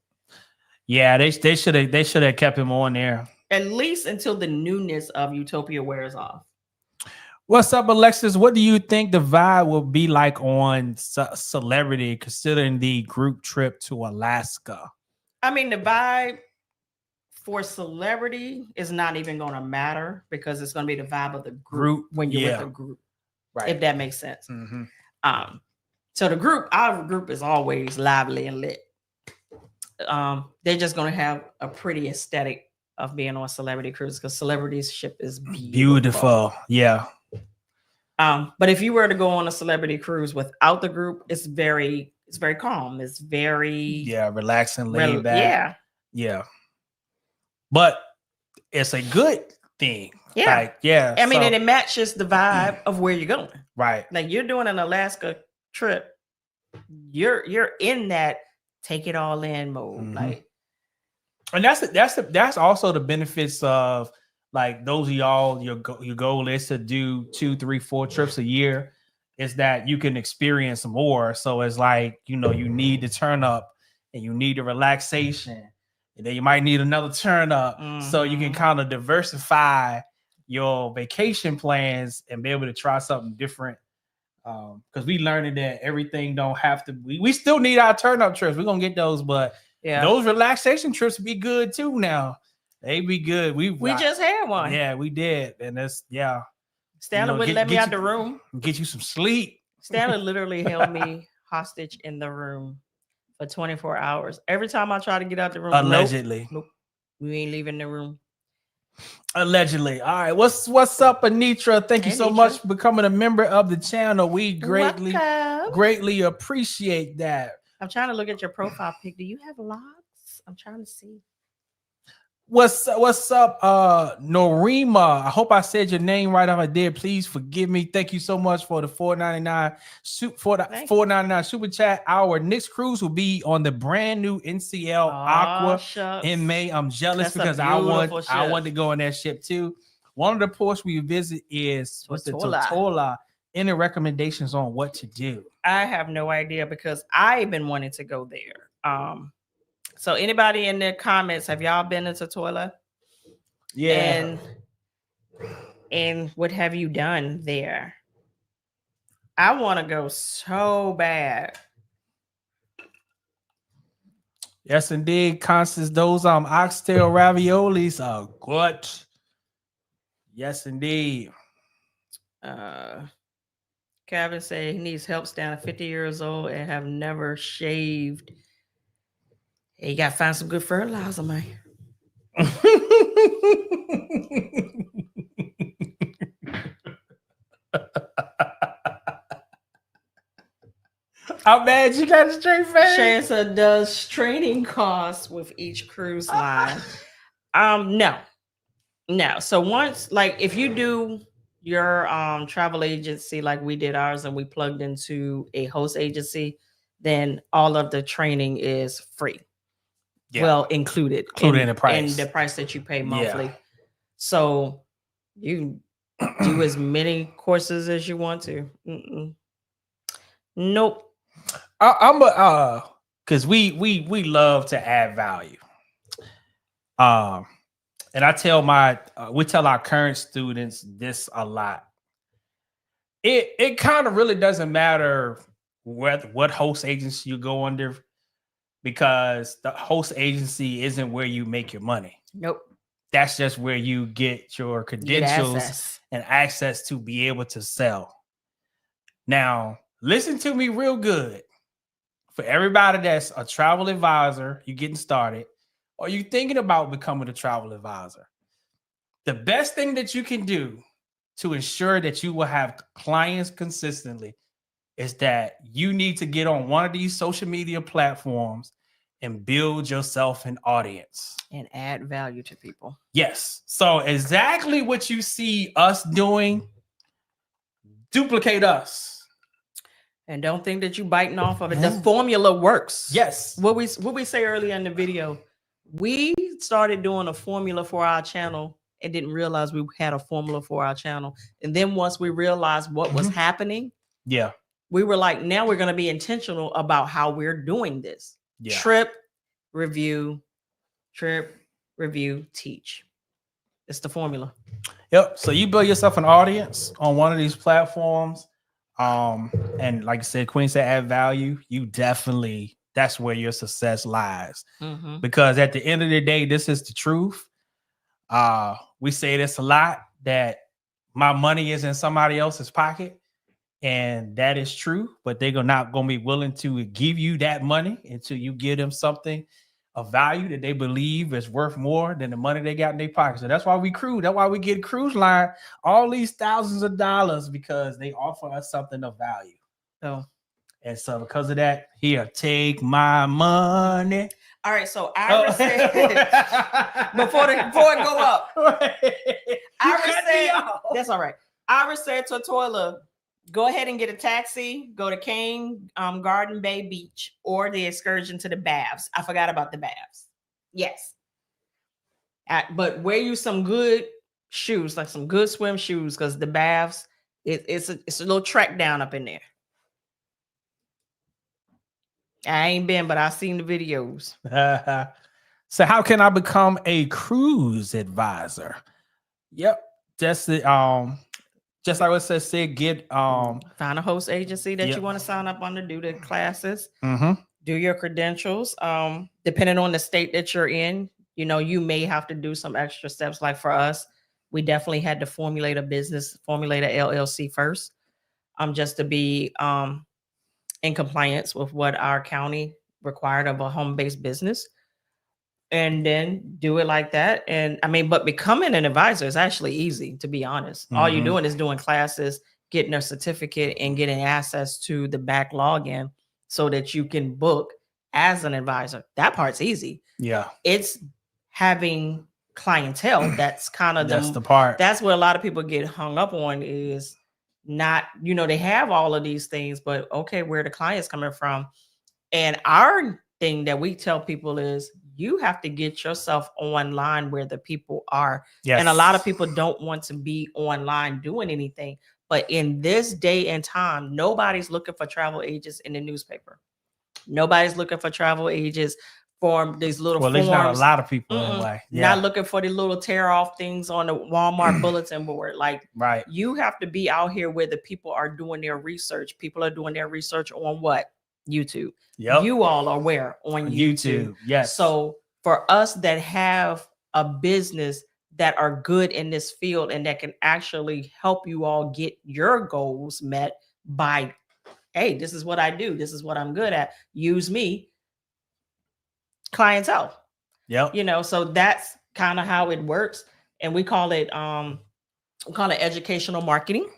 Yeah, they should have kept him on there. At least until the newness of Utopia wears off. What's up, Alexis? What do you think the vibe will be like on Celebrity, considering the group trip to Alaska? I mean, the vibe for Celebrity is not even going to matter because it's going to be the vibe of the group when you're with the group, right? If that makes sense. Mm-hmm. So our group is always lively and lit. They're just going to have a pretty aesthetic of being on Celebrity Cruise because Celebrity's ship is beautiful. Yeah. But if you were to go on a Celebrity Cruise without the group, it's very calm. It's very relaxing, laid back. Yeah. But it's a good thing. Yeah. I mean, and it matches the vibe of where you're going. Right. Like you're doing an Alaska trip. You're in that take it all in mode. Mm-hmm. Like, and that's also the benefits of like those of y'all, your goal is to do 2, 3, 4 trips a year, is that you can experience more. So it's like, you need to turn up and you need the relaxation and then you might need another turn up. Mm-hmm. So you can kind of diversify your vacation plans and be able to try something different. Because we learned that everything don't have to, we still need our turn up trips. We're going to get those, but those relaxation trips be good too now. They be good. We just had one. Yeah, we did. And that's, Stanley wouldn't let me out the room. Get you some sleep. Stanley literally held me hostage in the room for 24 hours. Every time I try to get out the room. Allegedly. Nope. We ain't leaving the room. Allegedly. All right. What's up, Anitra? Thank you so much for becoming a member of the channel. We greatly appreciate that. I'm trying to look at your profile pic. Do you have locks? I'm trying to see. What's up, Norima? I hope I said your name right. If I did, please forgive me. Thank you so much for the $4.99 $4.99 super chat. Our next cruise will be on the brand new NCL Aqua shucks. in May. I'm jealous That's because I want to go on that ship too. One of the ports we visit is the Tortola. Any recommendations on what to do? I have no idea because I've been wanting to go there. So anybody in the comments, have y'all been to Tortola? Yeah. And what have you done there? I want to go so bad. Yes, indeed, Constance. Those oxtail raviolis are good. Yes, indeed. Kevin said he needs help standing 50 years old and have never shaved. Hey, you gotta find some good fertilizer, man. I'm mad you got a straight face. Shansa does training costs with each cruise line. No. So once, like, if you do your travel agency like we did ours and we plugged into a host agency, then all of the training is free. Yeah. Well, included in the price. In the price that you pay monthly. Yeah. So you do as many courses as you want to. Nope. I'm because we love to add value. And I tell we tell our current students this a lot. It kind of really doesn't matter what host agency you go under, because the host agency isn't where you make your money. Nope. That's just where you get your credentials and access to be able to sell. Now, listen to me real good. For everybody that's a travel advisor, you getting started, or you thinking about becoming a travel advisor, the best thing that you can do to ensure that you will have clients consistently is that you need to get on one of these social media platforms and build yourself an audience and add value to people. Yes. So exactly what you see us doing, duplicate us. And don't think that you biting off of it. The formula works. Yes. What we say earlier in the video, we started doing a formula for our channel and didn't realize we had a formula for our channel. And then once we realized what was happening, we were like, now we're going to be intentional about how we're doing this. Yeah. Trip, review, teach. It's the formula. Yep. So you build yourself an audience on one of these platforms. And like I said, Queen said, add value. You definitely, that's where your success lies. Because at the end of the day, this is the truth. We say this a lot, that my money is in somebody else's pocket, and that is true, but they're not going to be willing to give you that money until you give them something of value that they believe is worth more than the money they got in their pocket. So that's why we cruise. That's why we get cruise line all these thousands of dollars, because they offer us something of value. And so because of that, here, take my money. All right, so Iris said before it go up. Iris said that's all right. Iris said to Toilet, go ahead and get a taxi, go to Cane Garden Bay Beach, or the excursion to the baths. I forgot about the baths. Yes. But wear you some good shoes, like some good swim shoes, because the baths, it's a little trek down up in there. I ain't been, but I've seen the videos. So how can I become a cruise advisor? Yep. Just like what I said, get find a host agency that you want to sign up under, do the classes, do your credentials. Depending on the state that you're in, you may have to do some extra steps. Like for us, we definitely had to formulate a LLC first, just to be in compliance with what our county required of a home-based business, and then do it like that. And but becoming an advisor is actually easy, to be honest. All you're doing is doing classes, getting a certificate, and getting access to the back login so that you can book as an advisor. That part's easy. Yeah. It's having clientele. That's kind of the part. That's where a lot of people get hung up on, is not, they have all of these things, but okay, where the client's coming from. And our thing that we tell people is, you have to get yourself online where the people are. Yes. And a lot of people don't want to be online doing anything. But in this day and time, nobody's looking for travel agents in the newspaper. Nobody's looking for travel agents for these little forms. At least not a lot of people anyway. Yeah. Not looking for the little tear off things on the Walmart bulletin board. Like, right. You have to be out here where the people are doing their research. People are doing their research on what? YouTube. Yep. You all are where? On YouTube. Yes. So for us that have a business that are good in this field and that can actually help you all get your goals met by, hey, this is what I do. This is what I'm good at. Use me. Clientele. Yep. So that's kind of how it works. And we call it educational marketing.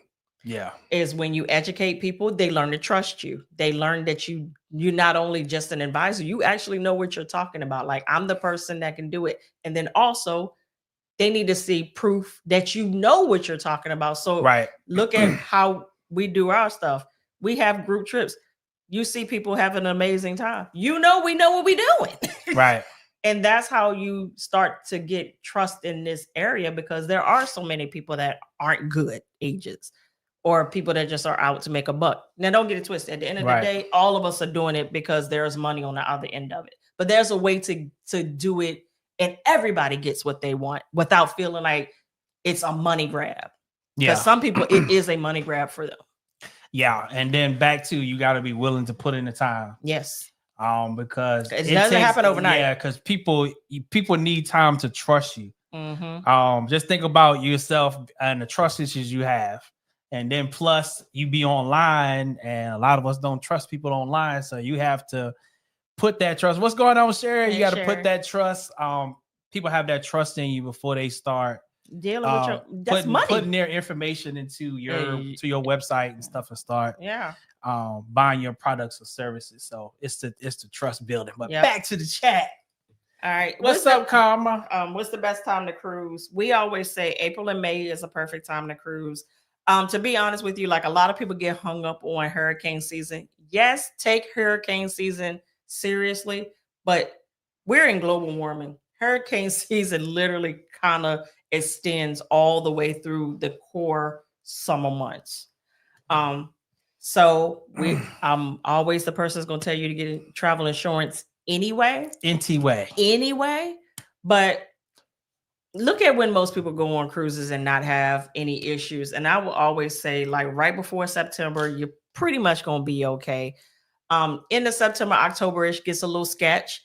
Yeah. Is when you educate people, they learn to trust you. They learn that you're not only just an advisor, you actually know what you're talking about. Like, I'm the person that can do it. And then also they need to see proof that you know what you're talking about. So look at how we do our stuff. We have group trips. You see people having an amazing time. We know what we're doing. Right. And that's how you start to get trust in this area, because there are so many people that aren't good agents, or people that just are out to make a buck. Now, don't get it twisted. At the end of the day, all of us are doing it because there's money on the other end of it. But there's a way to do it, and everybody gets what they want without feeling like it's a money grab. Because some people, it is a money grab for them. Yeah, and then back to, you got to be willing to put in the time. Yes. Because it doesn't happen overnight. Yeah, because people need time to trust you. Mm-hmm. Just think about yourself and the trust issues you have. And then plus you be online, and a lot of us don't trust people online. So you have to put that trust. What's going on, Sherry? You got to put that trust. People have that trust in you before they start dealing with that's money. Putting their information into your website and stuff, and start buying your products or services. So it's the trust building. But back to the chat. All right. What's up, Karma? What's the best time to cruise? We always say April and May is a perfect time to cruise. To be honest with you, like, a lot of people get hung up on hurricane season. Yes, take hurricane season seriously, but we're in global warming. Hurricane season literally kind of extends all the way through the core summer months. So I'm always the person that's going to tell you to get travel insurance anyway. But look at when most people go on cruises and not have any issues. And I will always say, like, right before September, you're pretty much going to be okay. In the September, October-ish gets a little sketch.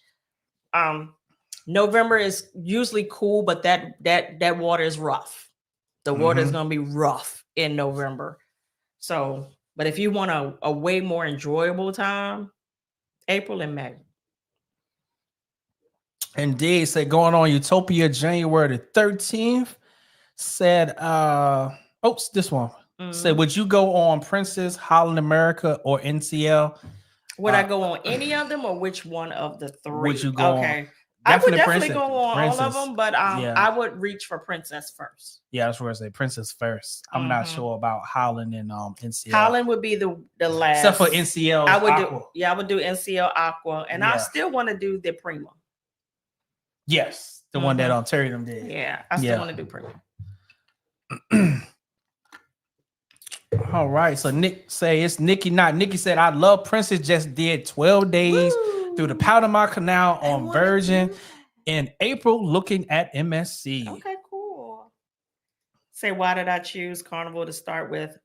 November is usually cool, but that water is rough. The water is going to be rough in November. So, but if you want a way more enjoyable time, April and May. Indeed, said going on Utopia January the 13th. Said, this one. Said, would you go on Princess, Holland America, or NCL? Would I go on any of them, or which one of the three? Would you go on? I would definitely go on all of them, but I would reach for Princess first. Yeah, that's where I say Princess first. I'm not sure about Holland and NCL. Holland would be the last. Except for NCL. I would do NCL Aqua, and I still want to do the Prima. Yes, the one that Terry them did. Yeah, I still want to do Prima. All right, so Nick say it's Nikki. Not Nikki said, I love Princess. Just did 12 days through the Panama Canal on Virgin in April, looking at MSC. Okay, cool. Say, why did I choose Carnival to start with?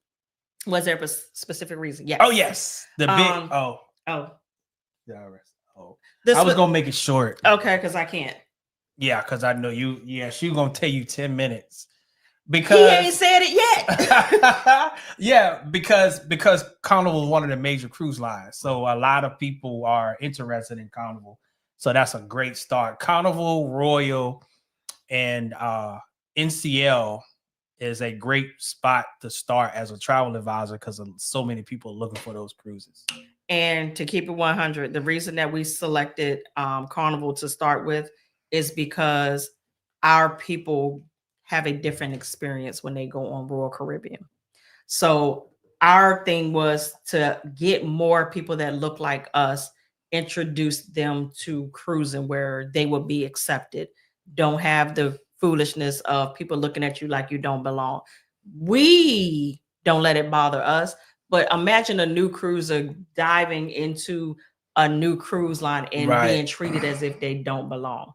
Was there a specific reason? Yes. Oh yes, the big. I was gonna make it short. Okay, because I can't. Yeah, because I know you. Yeah, she's gonna tell you 10 minutes. Because he ain't said it yet. because Carnival is one of the major cruise lines, so a lot of people are interested in Carnival. So that's a great start. Carnival, Royal, and NCL is a great spot to start as a travel advisor, because so many people are looking for those cruises. And to keep it 100, the reason that we selected Carnival to start with is because our people have a different experience when they go on Royal Caribbean. So our thing was to get more people that look like us, introduce them to cruising where they will be accepted. Don't have the foolishness of people looking at you like you don't belong. We don't let it bother us, but imagine a new cruiser diving into a new cruise line and being treated as if they don't belong.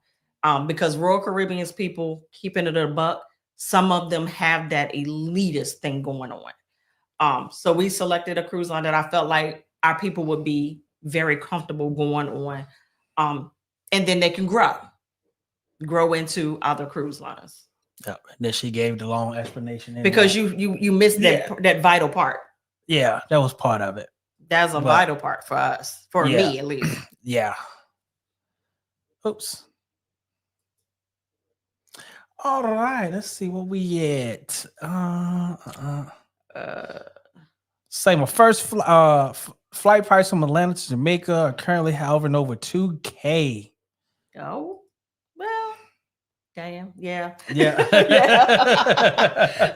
Because Royal Caribbean's people, keeping it a buck, some of them have that elitist thing going on. So we selected a cruise line that I felt like our people would be very comfortable going on. And then they can grow into other cruise lines. Yep. And then she gave the long explanation. Because you missed that vital part. Yeah, that was part of it. That's a vital part for us, for me at least. Yeah. Oops. All right, let's see what we at. Say my first flight price from Atlanta to Jamaica are currently hovering over $2,000. Oh, well, damn, yeah. Yeah.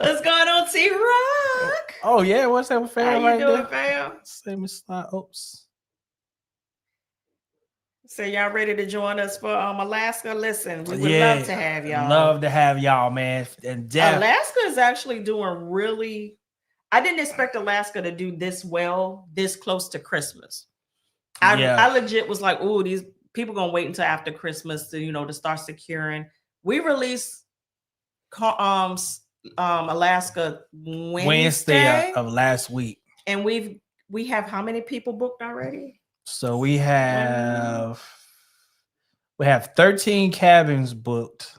What's going on, T-Rock? Oh yeah, what's that, fam? How you doing, fam? Same slide. Oops. So y'all ready to join us for Alaska? Listen, we would love to have y'all. Love to have y'all, man. And Alaska is actually doing really. I didn't expect Alaska to do this well, this close to Christmas. I legit was like, oh, these people gonna wait until after Christmas to to start securing. We released Alaska Wednesday of last week, and we have how many people booked already? So we have 13 cabins booked.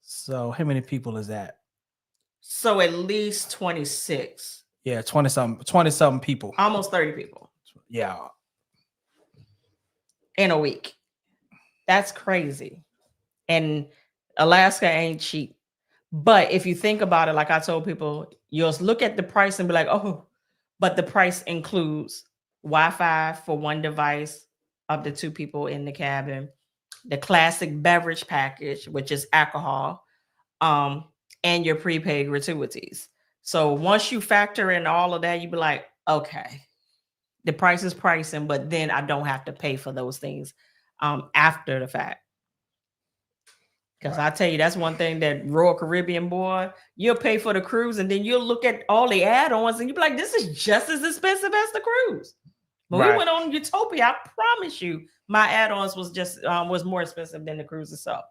So how many people is that? So at least 26. Yeah, 20 something people. Almost 30 people. Yeah. In a week. That's crazy. And Alaska ain't cheap. But if you think about it, like I told people, you'll look at the price and be like, oh, but the price includes Wi-Fi for one device, up to 2 people in the cabin, the classic beverage package, which is alcohol, and your prepaid gratuities. So once you factor in all of that, you be like, okay, the price is pricing, but then I don't have to pay for those things after the fact. Because I tell you, that's one thing that Royal Caribbean, boy, you'll pay for the cruise and then you'll look at all the add-ons and you'll be like, this is just as expensive as the cruise. But we went on Utopia. I promise you, my add-ons was more expensive than the cruise itself.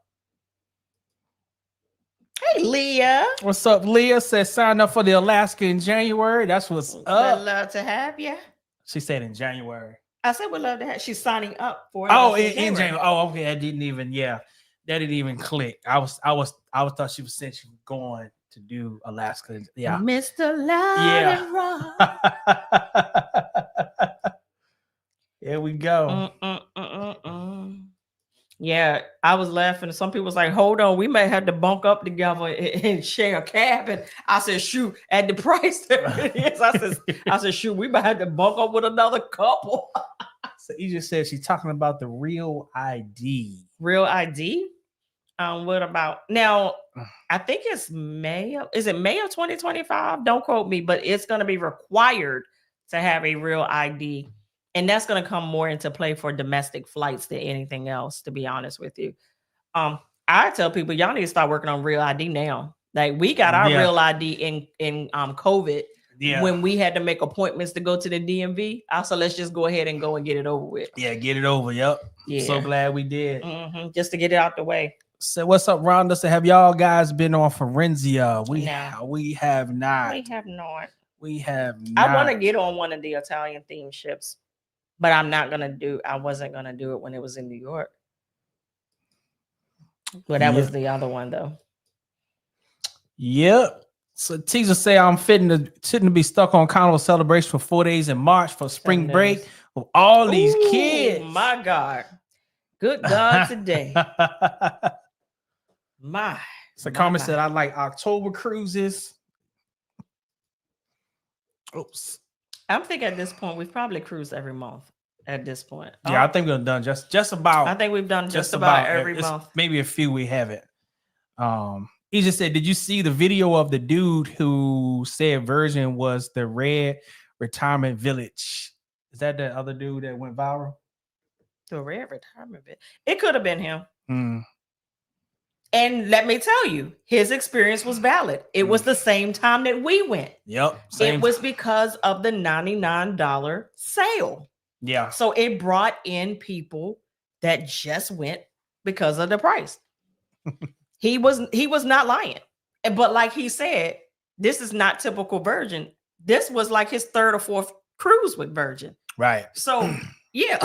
Hey, Leah. What's up? Leah said sign up for the Alaska in January. That's what's up. I'd love to have you. She said in January. I said we'd love to have. She's signing up for it. Oh, in January. Oh, okay. That didn't even click. I thought she was saying she was going to do Alaska. Yeah. Mr. Loud Here we go. Yeah, I was laughing. Some people was like, hold on, we may have to bunk up together and share a cabin. I said, shoot, at the price that it is. I said, shoot, we might have to bunk up with another couple. So you just said she's talking about the real ID. Real ID? What about now? I think it's May. Is it May of 2025? Don't quote me, but it's going to be required to have a real ID. And that's going to come more into play for domestic flights than anything else, to be honest with you. I tell people, y'all need to start working on real ID now. Like we got our real ID in COVID when we had to make appointments to go to the DMV. So let's just go ahead and go and get it over with. Yeah, get it over. Yep. Yeah. So glad we did. Just to get it out the way. So what's up, Rhonda? So have y'all guys been on Forenzia? We have not. We have not. I want to get on one of the Italian themed ships. But I wasn't gonna do it when it was in New York. But that was the other one though. Yep. So teaser say I'm fitting to be stuck on Carnival celebration for 4 days in March for spring break with all these kids. My God. Good God today. So Carmen said I like October cruises. Oops. I'm thinking at this point we've probably cruised every month. At this point, I think we've done just about. I think we've done just about every month. Maybe a few we haven't. He just said, did you see the video of the dude who said Virgin was the Red Retirement Village? Is that the other dude that went viral? The Red Retirement Village. It could have been him. Mm. And let me tell you, his experience was valid. It was the same time that we went. Yep. It was because of the $99 sale. Yeah. So it brought in people that just went because of the price. He was not lying. But like he said, this is not typical Virgin. This was like his third or fourth cruise with Virgin. Right. So yeah.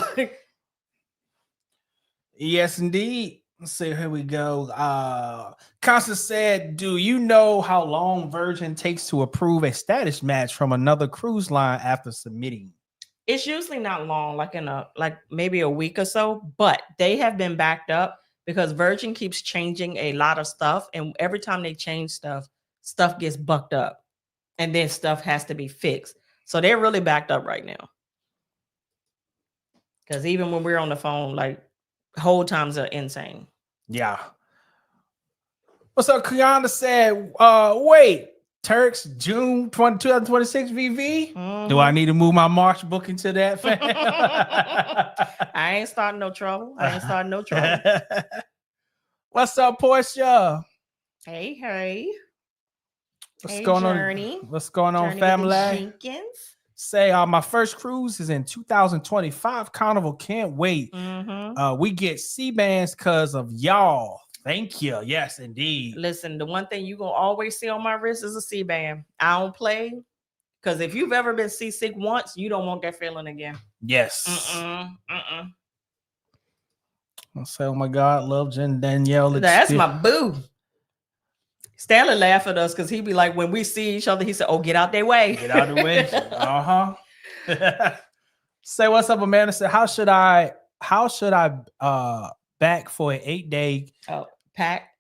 Yes, indeed. Let's see, here we go. Constance said, do you know how long Virgin takes to approve a status match from another cruise line after submitting? It's usually not long, like maybe a week or so, but they have been backed up because Virgin keeps changing a lot of stuff. And every time they change stuff gets bucked up and then stuff has to be fixed. So they're really backed up right now. Because even when we're on the phone, like hold times are insane. Yeah. What's up? Kiana said, wait, Turks, June 2026 VV? Mm-hmm. Do I need to move my March booking to that? I ain't starting no trouble. What's up, Portia? Hey. What's going Journey. on? What's going on, Journey family? Jenkins. Say, my first cruise is in 2025. Carnival, can't wait. Mm-hmm. We get C-bands because of y'all. Thank you. Yes, indeed. Listen, the one thing you're going to always see on my wrist is a C-band. I don't play because if you've ever been seasick once, you don't want that feeling again. Yes. I'll say, oh my God, love Jen Danielle. That's my boo. Stanley laugh at us because he be like, when we see each other, he said, oh, get out their way. Get out of the way. Say, what's up, Amanda? Said, how should I back for an 8-day pack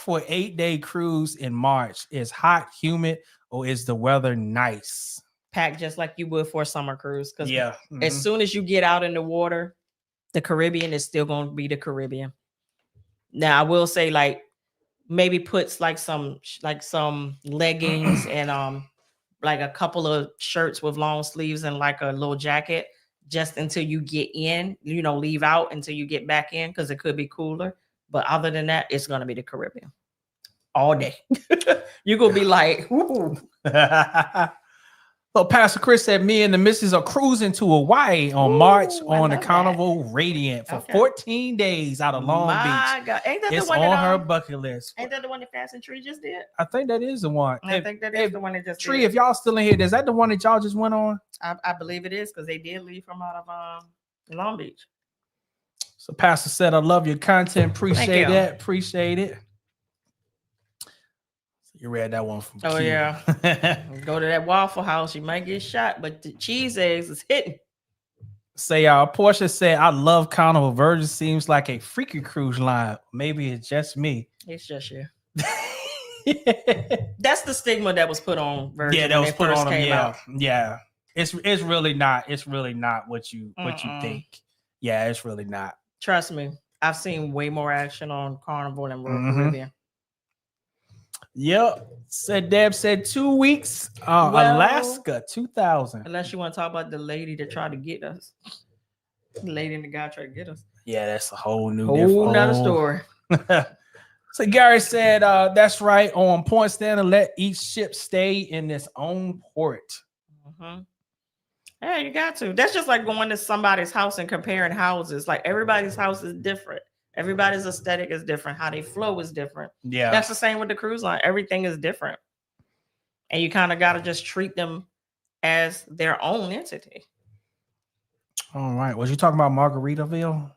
for an 8-day cruise in March? Is hot, humid, or is the weather nice? Pack just like you would for a summer cruise. Because as soon as you get out in the water, the Caribbean is still going to be the Caribbean. Now I will say, like, maybe puts like some leggings and like a couple of shirts with long sleeves and like a little jacket just until you get in, leave out until you get back in because it could be cooler. But other than that, it's going to be the Caribbean all day. You're going to be like, ooh. So Pastor Chris said, me and the missus are cruising to Hawaii on March on the Carnival Radiant for 14 days out of Long Beach. My God. Ain't that it's the one on her bucket list. Ain't that the one that Fast and Tree just did? I think that is the one. I think that is the one that just Tree, did. if y'all still in here, is that the one that y'all just went on? I believe it is because they did leave from out of Long Beach. So Pastor said, I love your content. Appreciate that. Appreciate it. You read that one from Q. Yeah. Go to that Waffle House, you might get shot, but the cheese eggs is hitting. Say, Portia said, I love Carnival. Virgin seems like a freaky cruise line. Maybe it's just me. It's just you. That's the stigma that was put on Virgin. Yeah, that was put on them. Out. Yeah. It's really not. It's really not what you think. Yeah, it's really not. Trust me, I've seen way more action on Carnival than Royal Caribbean. Yep. Deb said 2 weeks. Alaska 2000. Unless you want to talk about the lady that tried to get us. The lady and the guy tried to get us. Yeah, that's a whole nother story. So Gary said, that's right. On point, standard, let each ship stay in its own port. Yeah, you got to. That's just like going to somebody's house and comparing houses. Like everybody's house is different. Everybody's aesthetic is different. How they flow is different. Yeah. That's the same with the cruise line. Everything is different. And you kind of got to just treat them as their own entity. All right. Was you talking about Margaritaville?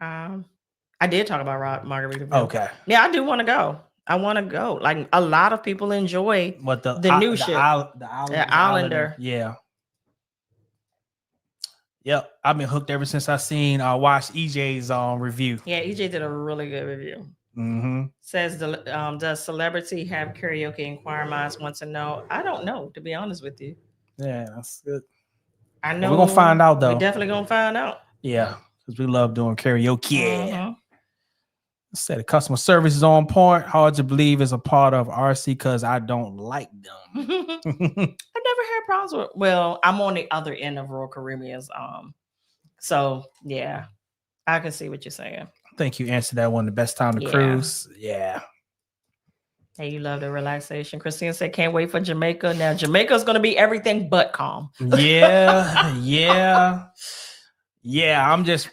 I did talk about Margaritaville. Okay. Yeah, I do want to go. I want to go. Like a lot of people enjoy the new ship. The Islander. Yeah. Yep, I've been hooked ever since I watched EJ's review. Yeah, EJ did a really good review. Says, does celebrity have karaoke? Inquire minds wants to know. I don't know, to be honest with you. Yeah, that's good. I know we're gonna find out though. We're definitely gonna find out. Yeah, because we love doing karaoke. Said the customer service is on point. Hard to believe is a part of RC because I don't like them. I've never had problems with. Well, I'm on the other end of Royal Caribbean's. So yeah, I can see what you're saying. I think you answered that one. The best time to cruise. Yeah. Hey, you love the relaxation. Christine said, "Can't wait for Jamaica." Now Jamaica's gonna be everything but calm. Yeah.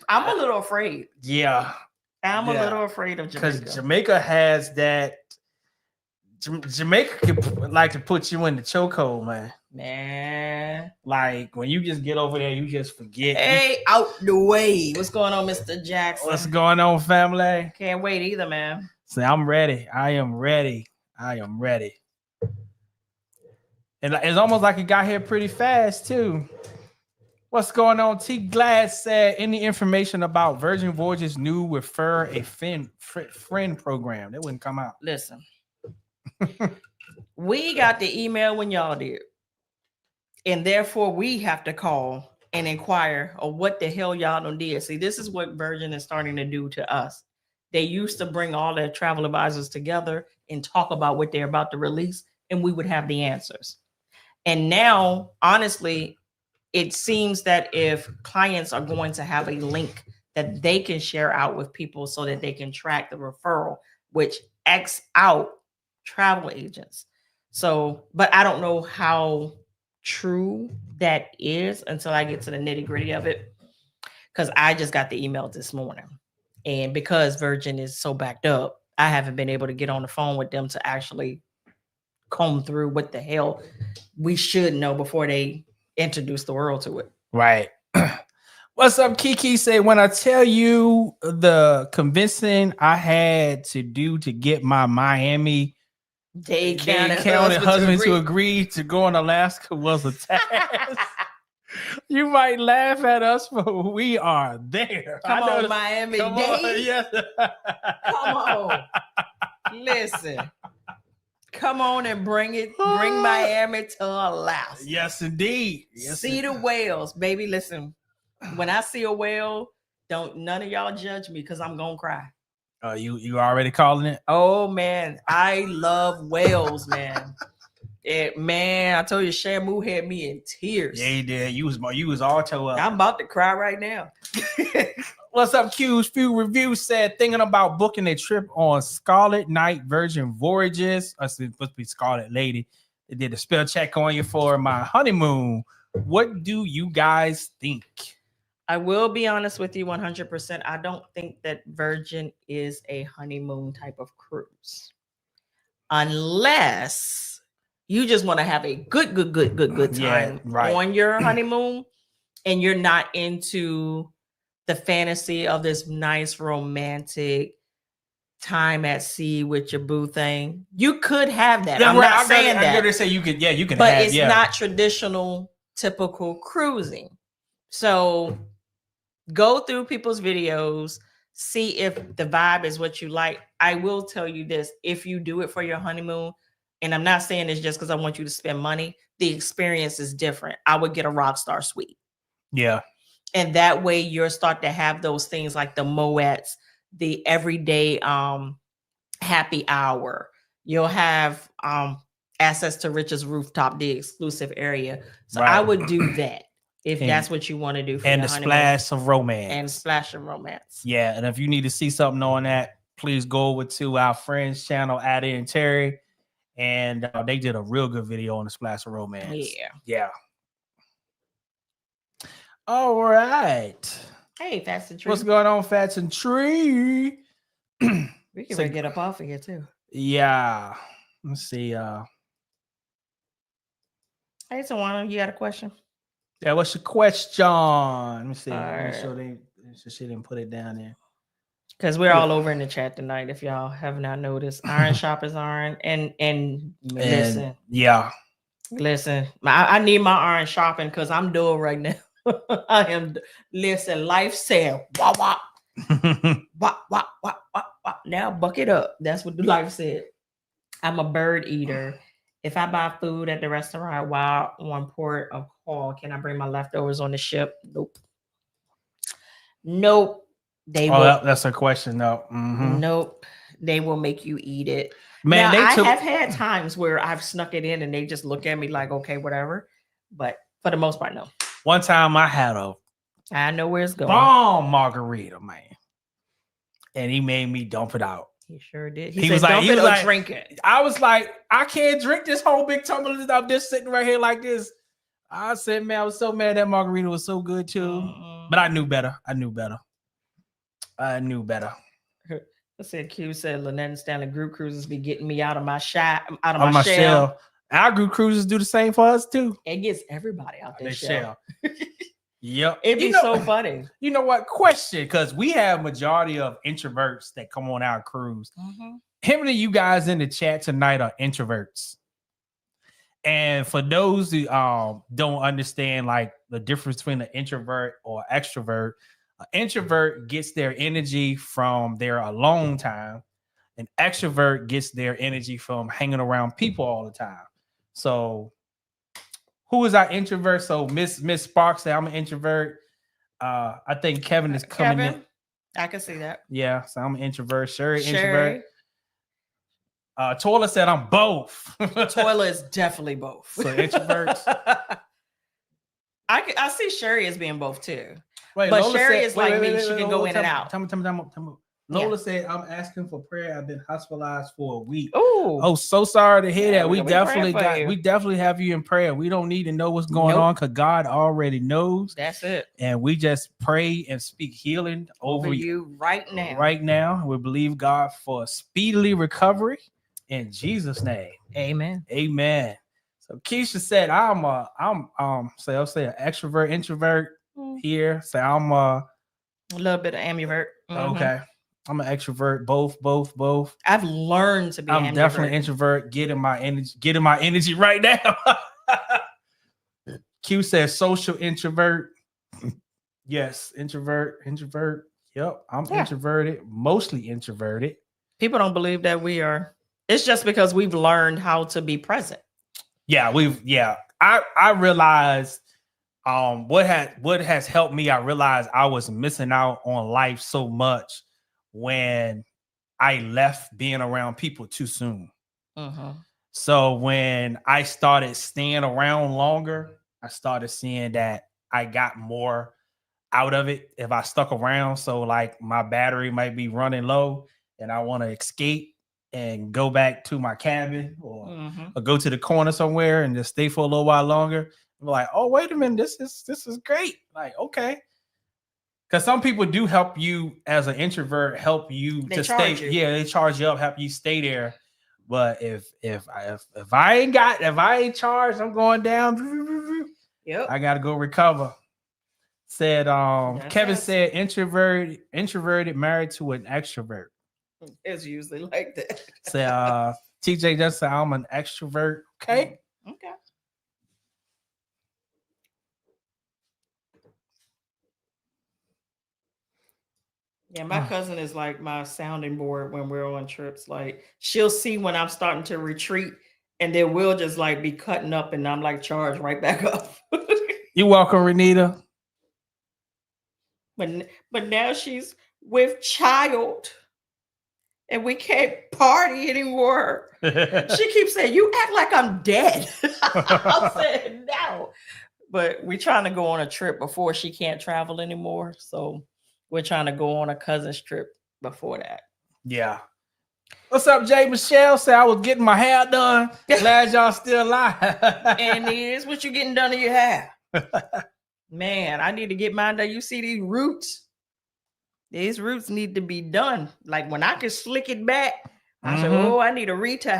I'm a little afraid. Yeah. I'm a little afraid of Jamaica. Because Jamaica has that. Jamaica can like to put you in the chokehold, man. Man. Like when you just get over there, you just forget. Hey, out the way. What's going on, Mr. Jackson? What's going on, family? Can't wait either, man. So I'm ready. I am ready. And it's almost like it got here pretty fast, too. What's going on? T. Glad said, any information about Virgin Voyages new refer a friend program? That wouldn't come out. Listen, we got the email when y'all did. And therefore, we have to call and inquire of what the hell y'all done did. See, this is what Virgin is starting to do to us. They used to bring all their travel advisors together and talk about what they're about to release, and we would have the answers. And now, honestly, it seems that if clients are going to have a link that they can share out with people so that they can track the referral, which X out travel agents. So, but I don't know how true that is until I get to the nitty-gritty of it, because I just got the email this morning. And because Virgin is so backed up, I haven't been able to get on the phone with them to actually comb through what the hell we should know before they introduce the world to it. Right. What's up, Kiki? Say, when I tell you the convincing I had to do to get my Miami Dade County husband to agree to go in Alaska was a task. You might laugh at us, but we are there. Come on, Miami Dade. Yes. Come on. Listen. Come on and bring Miami to Alaska. Yes, indeed. See the whales, baby. Listen, when I see a whale, don't none of y'all judge me because I'm gonna cry. You already calling it? Oh man, I love whales, man. Man, I told you, Shamu had me in tears. Yeah, he did. You was all toe up. I'm about to cry right now. What's up, Q's? Few reviews said thinking about booking a trip on Scarlet Night Virgin Voyages. It's supposed to be Scarlet Lady. They did a spell check on you for my honeymoon. What do you guys think? I will be honest with you 100%. I don't think that Virgin is a honeymoon type of cruise. Unless you just want to have a good time on your honeymoon and you're not into the fantasy of this nice romantic time at sea with your boo thing. You could have that. I'm not saying that. I'm going to say you can but have, it's not traditional, typical cruising. So go through people's videos, see if the vibe is what you like. I will tell you this, if you do it for your honeymoon, and I'm not saying this just because I want you to spend money, the experience is different. I would get a Rockstar suite. Yeah. And that way you'll start to have those things like the Moets, the everyday happy hour. You'll have access to Rich's Rooftop, the exclusive area. So I would do that if that's what you want to do. And a splash of romance. And splash of romance. Yeah. And if you need to see something on that, please go over to our friends channel, Addie and Terry. And they did a real good video on the splash of romance. Yeah. All right. Hey, Fats and Tree. What's going on, Fats and Tree? We can get up off of here too. Yeah. Let's see. Hey, Tawana, you got a question? Yeah, what's your question? Let me see. Right. She didn't put it down there. Because we're all over in the chat tonight, if y'all have not noticed. Iron Shoppers Iron. And listen. Yeah. Listen, I need my iron shopping because I'm dull right now. I am. Listen, life said, wah, wah. Wah, wah, wah, wah, wah. Now bucket up. That's what the life said. I'm a bird eater. If I buy food at the restaurant while on port of call, can I bring my leftovers on the ship? Nope. They will. That's a question though. Nope. They will make you eat it. Man, now, I have had times where I've snuck it in and they just look at me like, okay, whatever. But for the most part, no. One time I had I know where it's going. Bomb margarita, man. And he made me dump it out. He sure did. He was like, drink it. I was like, I can't drink this whole big tumbler. I'm just sitting right here like this. I said, man, I was so mad that margarita was so good too. But I knew better. I knew better. I said, Q said, Lynette and Stanley group cruises be getting me out of my shell. Our group cruises do the same for us too. It gets everybody out their shell. Yep. It'd be so funny. You know what? Question, because we have majority of introverts that come on our cruise. How many of you guys in the chat tonight are introverts? And for those who don't understand like the difference between an introvert or extrovert, an introvert gets their energy from their alone time. An extrovert gets their energy from hanging around people all the time. So who is our introvert? So Miss Sparks said I'm an introvert. I think Kevin is coming in. I can see that. Yeah, so I'm an introvert. Sherry. Introvert. Toilet said I'm both. Toilet is definitely both. So introverts. I see Sherry as being both too. Wait, but Lola Sherry said, is like me. She can go in and out. Tell me. Lola said, I'm asking for prayer. I've been hospitalized for a week. Ooh. Oh, so sorry to hear that. We definitely have you in prayer. We don't need to know what's going on because God already knows. That's it. And we just pray and speak healing over you right now. Right now. We believe God for speedily recovery in Jesus' name. Amen. Amen. So Keisha said, I'll say an extrovert, introvert here. So I'm a little bit of ambivert. Okay. I'm an extrovert, both. I've learned to be. I'm definitely introvert, getting my energy right now. Q says social introvert. Yes, introvert. Yep, I'm introverted, mostly introverted. People don't believe that we are. It's just because we've learned how to be present. Yeah, I realized what has helped me. I realized I was missing out on life so much when I left being around people too soon. So when I started staying around longer, I started seeing that I got more out of it if I stuck around. So like my battery might be running low and I want to escape and go back to my cabin or go to the corner somewhere and just stay for a little while longer. I'm like, oh, wait a minute, this is great. Like, okay. Because some people do help you as an introvert, help you to stay. Yeah, they charge you up, help you stay there. But if I ain't charged, I'm going down. Yep. I gotta go recover. Said Kevin said introverted married to an extrovert. It's usually like that. Say TJ just said I'm an extrovert. Okay. Okay. Yeah, my cousin is like my sounding board when we're on trips. Like she'll see when I'm starting to retreat, and then we'll just like be cutting up, and I'm like charged right back up. You're welcome, Renita. But now she's with child, and we can't party anymore. She keeps saying, "You act like I'm dead." I'm saying no, but we're trying to go on a trip before she can't travel anymore. So. We're trying to go on a cousin's trip before that. Yeah. What's up, Jay Michelle? Say I was getting my hair done. Glad y'all still alive. And here's what you getting done to your hair. Man, I need to get mine done. You see these roots? These roots need to be done. Like when I can slick it back, I said, oh, I need a retie.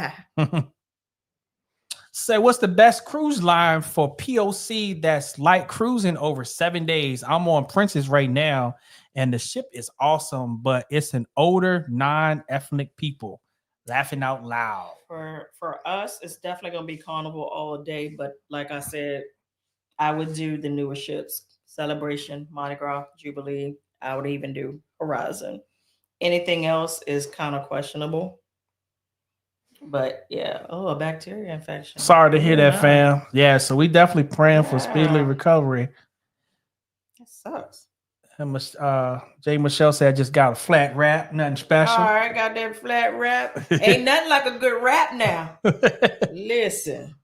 Say, what's the best cruise line for POC that's like cruising over 7 days? I'm on Princess right now, and the ship is awesome, but it's an older, non-ethnic people. Laughing out loud. For us, it's definitely going to be Carnival all day, but like I said, I would do the newer ships. Celebration, Mardi Gras, Jubilee. I would even do Horizon. Anything else is kind of questionable. But yeah, a bacteria infection. Sorry to hear that, fam. Yeah, so we definitely praying for speedily recovery. That sucks. And Jay Michelle said, I just got a flat wrap, nothing special. All right, got that flat wrap. Ain't nothing like a good wrap now. Listen,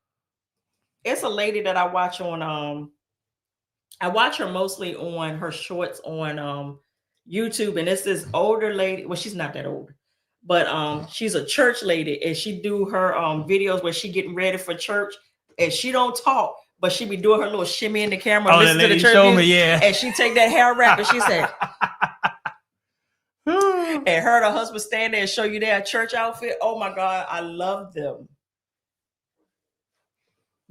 it's a lady that I watch on. I watch her mostly on her shorts on YouTube, and it's this older lady. Well, she's not that old, but she's a church lady, and she do her videos where she getting ready for church, and she don't talk. But she be doing her little shimmy in the camera, listen to the church music, yeah. and she take that hair wrap and she said, and her and her husband stand there and show you their church outfit. Oh my God, I love them.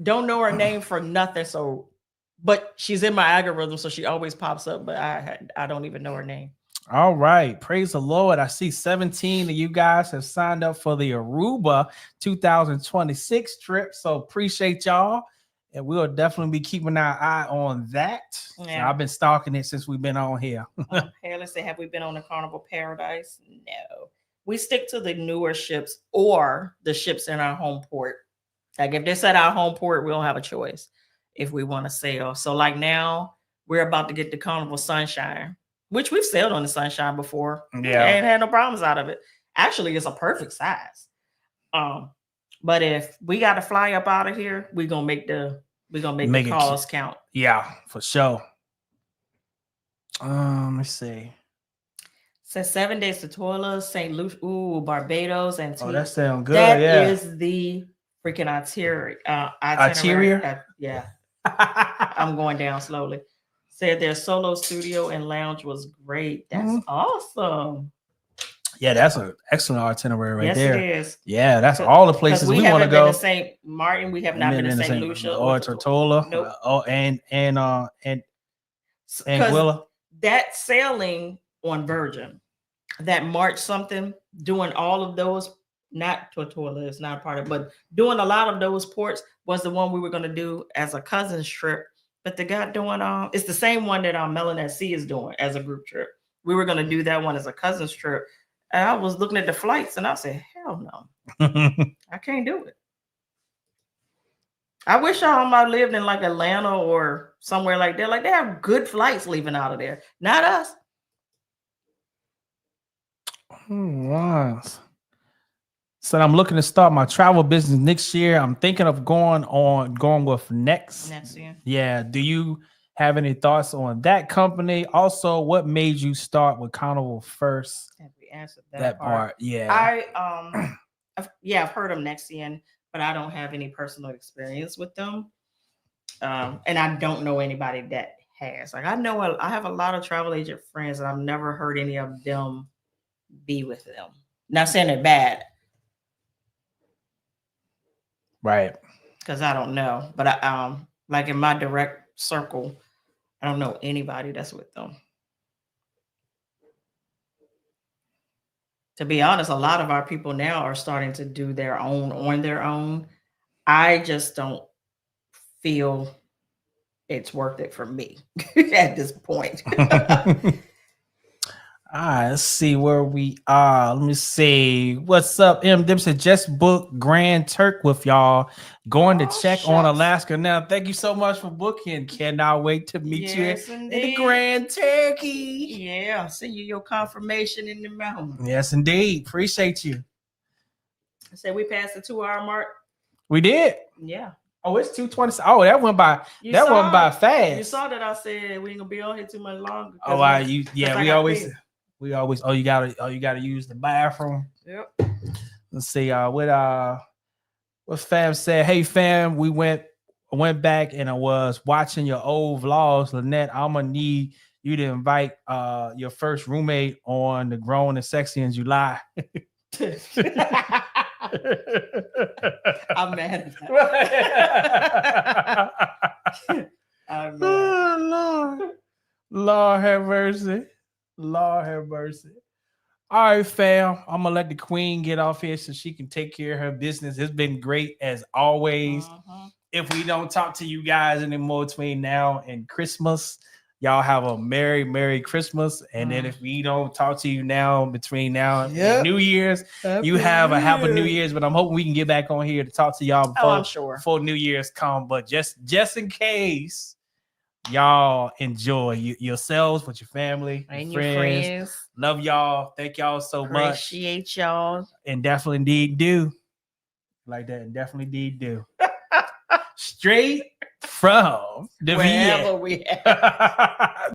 Don't know her name for nothing, but she's in my algorithm, so she always pops up. But I don't even know her name. All right, praise the Lord. I see 17 of you guys have signed up for the Aruba 2026 trip, so appreciate y'all. And we'll definitely be keeping our eye on that. Yeah. So I've been stalking it since we've been on here. Hey, let's say, have we been on the Carnival Paradise? No. We stick to the newer ships or the ships in our home port. Like if they're at our home port, we don't have a choice if we want to sail. So like now, we're about to get the Carnival Sunshine, which we've sailed on the Sunshine before. Yeah. Ain't had no problems out of it. Actually, it's a perfect size. But if we got to fly up out of here, we're gonna make the calls count. Yeah, for sure. Let's see. Says 7 days to Toila, St. Lucia, Barbados, and that sounds good. That yeah. is the freaking itinerary. Yeah. I'm going down slowly. Said their solo studio and lounge was great. That's awesome. Yeah, that's an excellent itinerary right there. Yes, it is. Yeah, that's all the places we want to go. We haven't been to St. Martin. We have not been to St. Lucia or Tortola. Nope. And Anguilla. That sailing on Virgin, that March something, doing all of those, not Tortola, it's not part of, but doing a lot of those ports was the one we were going to do as a Cuzzins trip. But the guy doing it's the same one that Melon at Sea is doing as a group trip. We were going to do that one as a Cuzzins trip. And I was looking at the flights and I said, hell no, I can't do it. I wish I might lived in like Atlanta or somewhere like that. Like they have good flights leaving out of there. Not us. Wow. So I'm looking to start my travel business next year. I'm thinking of going with next year. Yeah. Do you have any thoughts on that company? Also, what made you start with Carnival first? Have we answered that part? Yeah. I've heard of Nexian, but I don't have any personal experience with them. And I don't know anybody that has. Like I have a lot of travel agent friends, and I've never heard any of them be with them. Not saying they're bad. Right. Because I don't know. But I like in my direct circle, I don't know anybody that's with them. To be honest, a lot of our people now are starting to do their own on their own. I just don't feel it's worth it for me at this point. All right, let's see where we are. Let me see. What's up, M. Dempsey? Just booked Grand Turk with y'all. Going to check on Alaska now. Thank you so much for booking. Cannot wait to meet you in the Grand Turkey. Yeah, I'll send you your confirmation in the mail. Yes, indeed. Appreciate you. I said we passed the 2-hour mark. We did. Yeah. Oh, it's 2:20. Oh, that went by. That went by fast. You saw that I said we ain't gonna be on here too much longer. Oh, we always you gotta use the bathroom. Yep. Let's see what fam said. Hey fam, we went back and I was watching your old vlogs. Lynette, I'm gonna need you to invite your first roommate on the Grown and Sexy in July. I'm mad at that. I'm mad. Oh, Lord have mercy. Lord have mercy. All right, fam. I'm gonna let the queen get off here so she can take care of her business. It's been great as always. If we don't talk to you guys anymore between now and Christmas, y'all have a Merry Christmas. And then if we don't talk to you now between now and New Year's, you have a Happy New Year's. But I'm hoping we can get back on here to talk to y'all before New Year's come. But just in case Y'all enjoy yourselves with your family and your your friends. Love y'all. Thank y'all so much. Appreciate y'all. And definitely indeed do. Like that. And definitely indeed do. Straight from the Wherever VA. we at.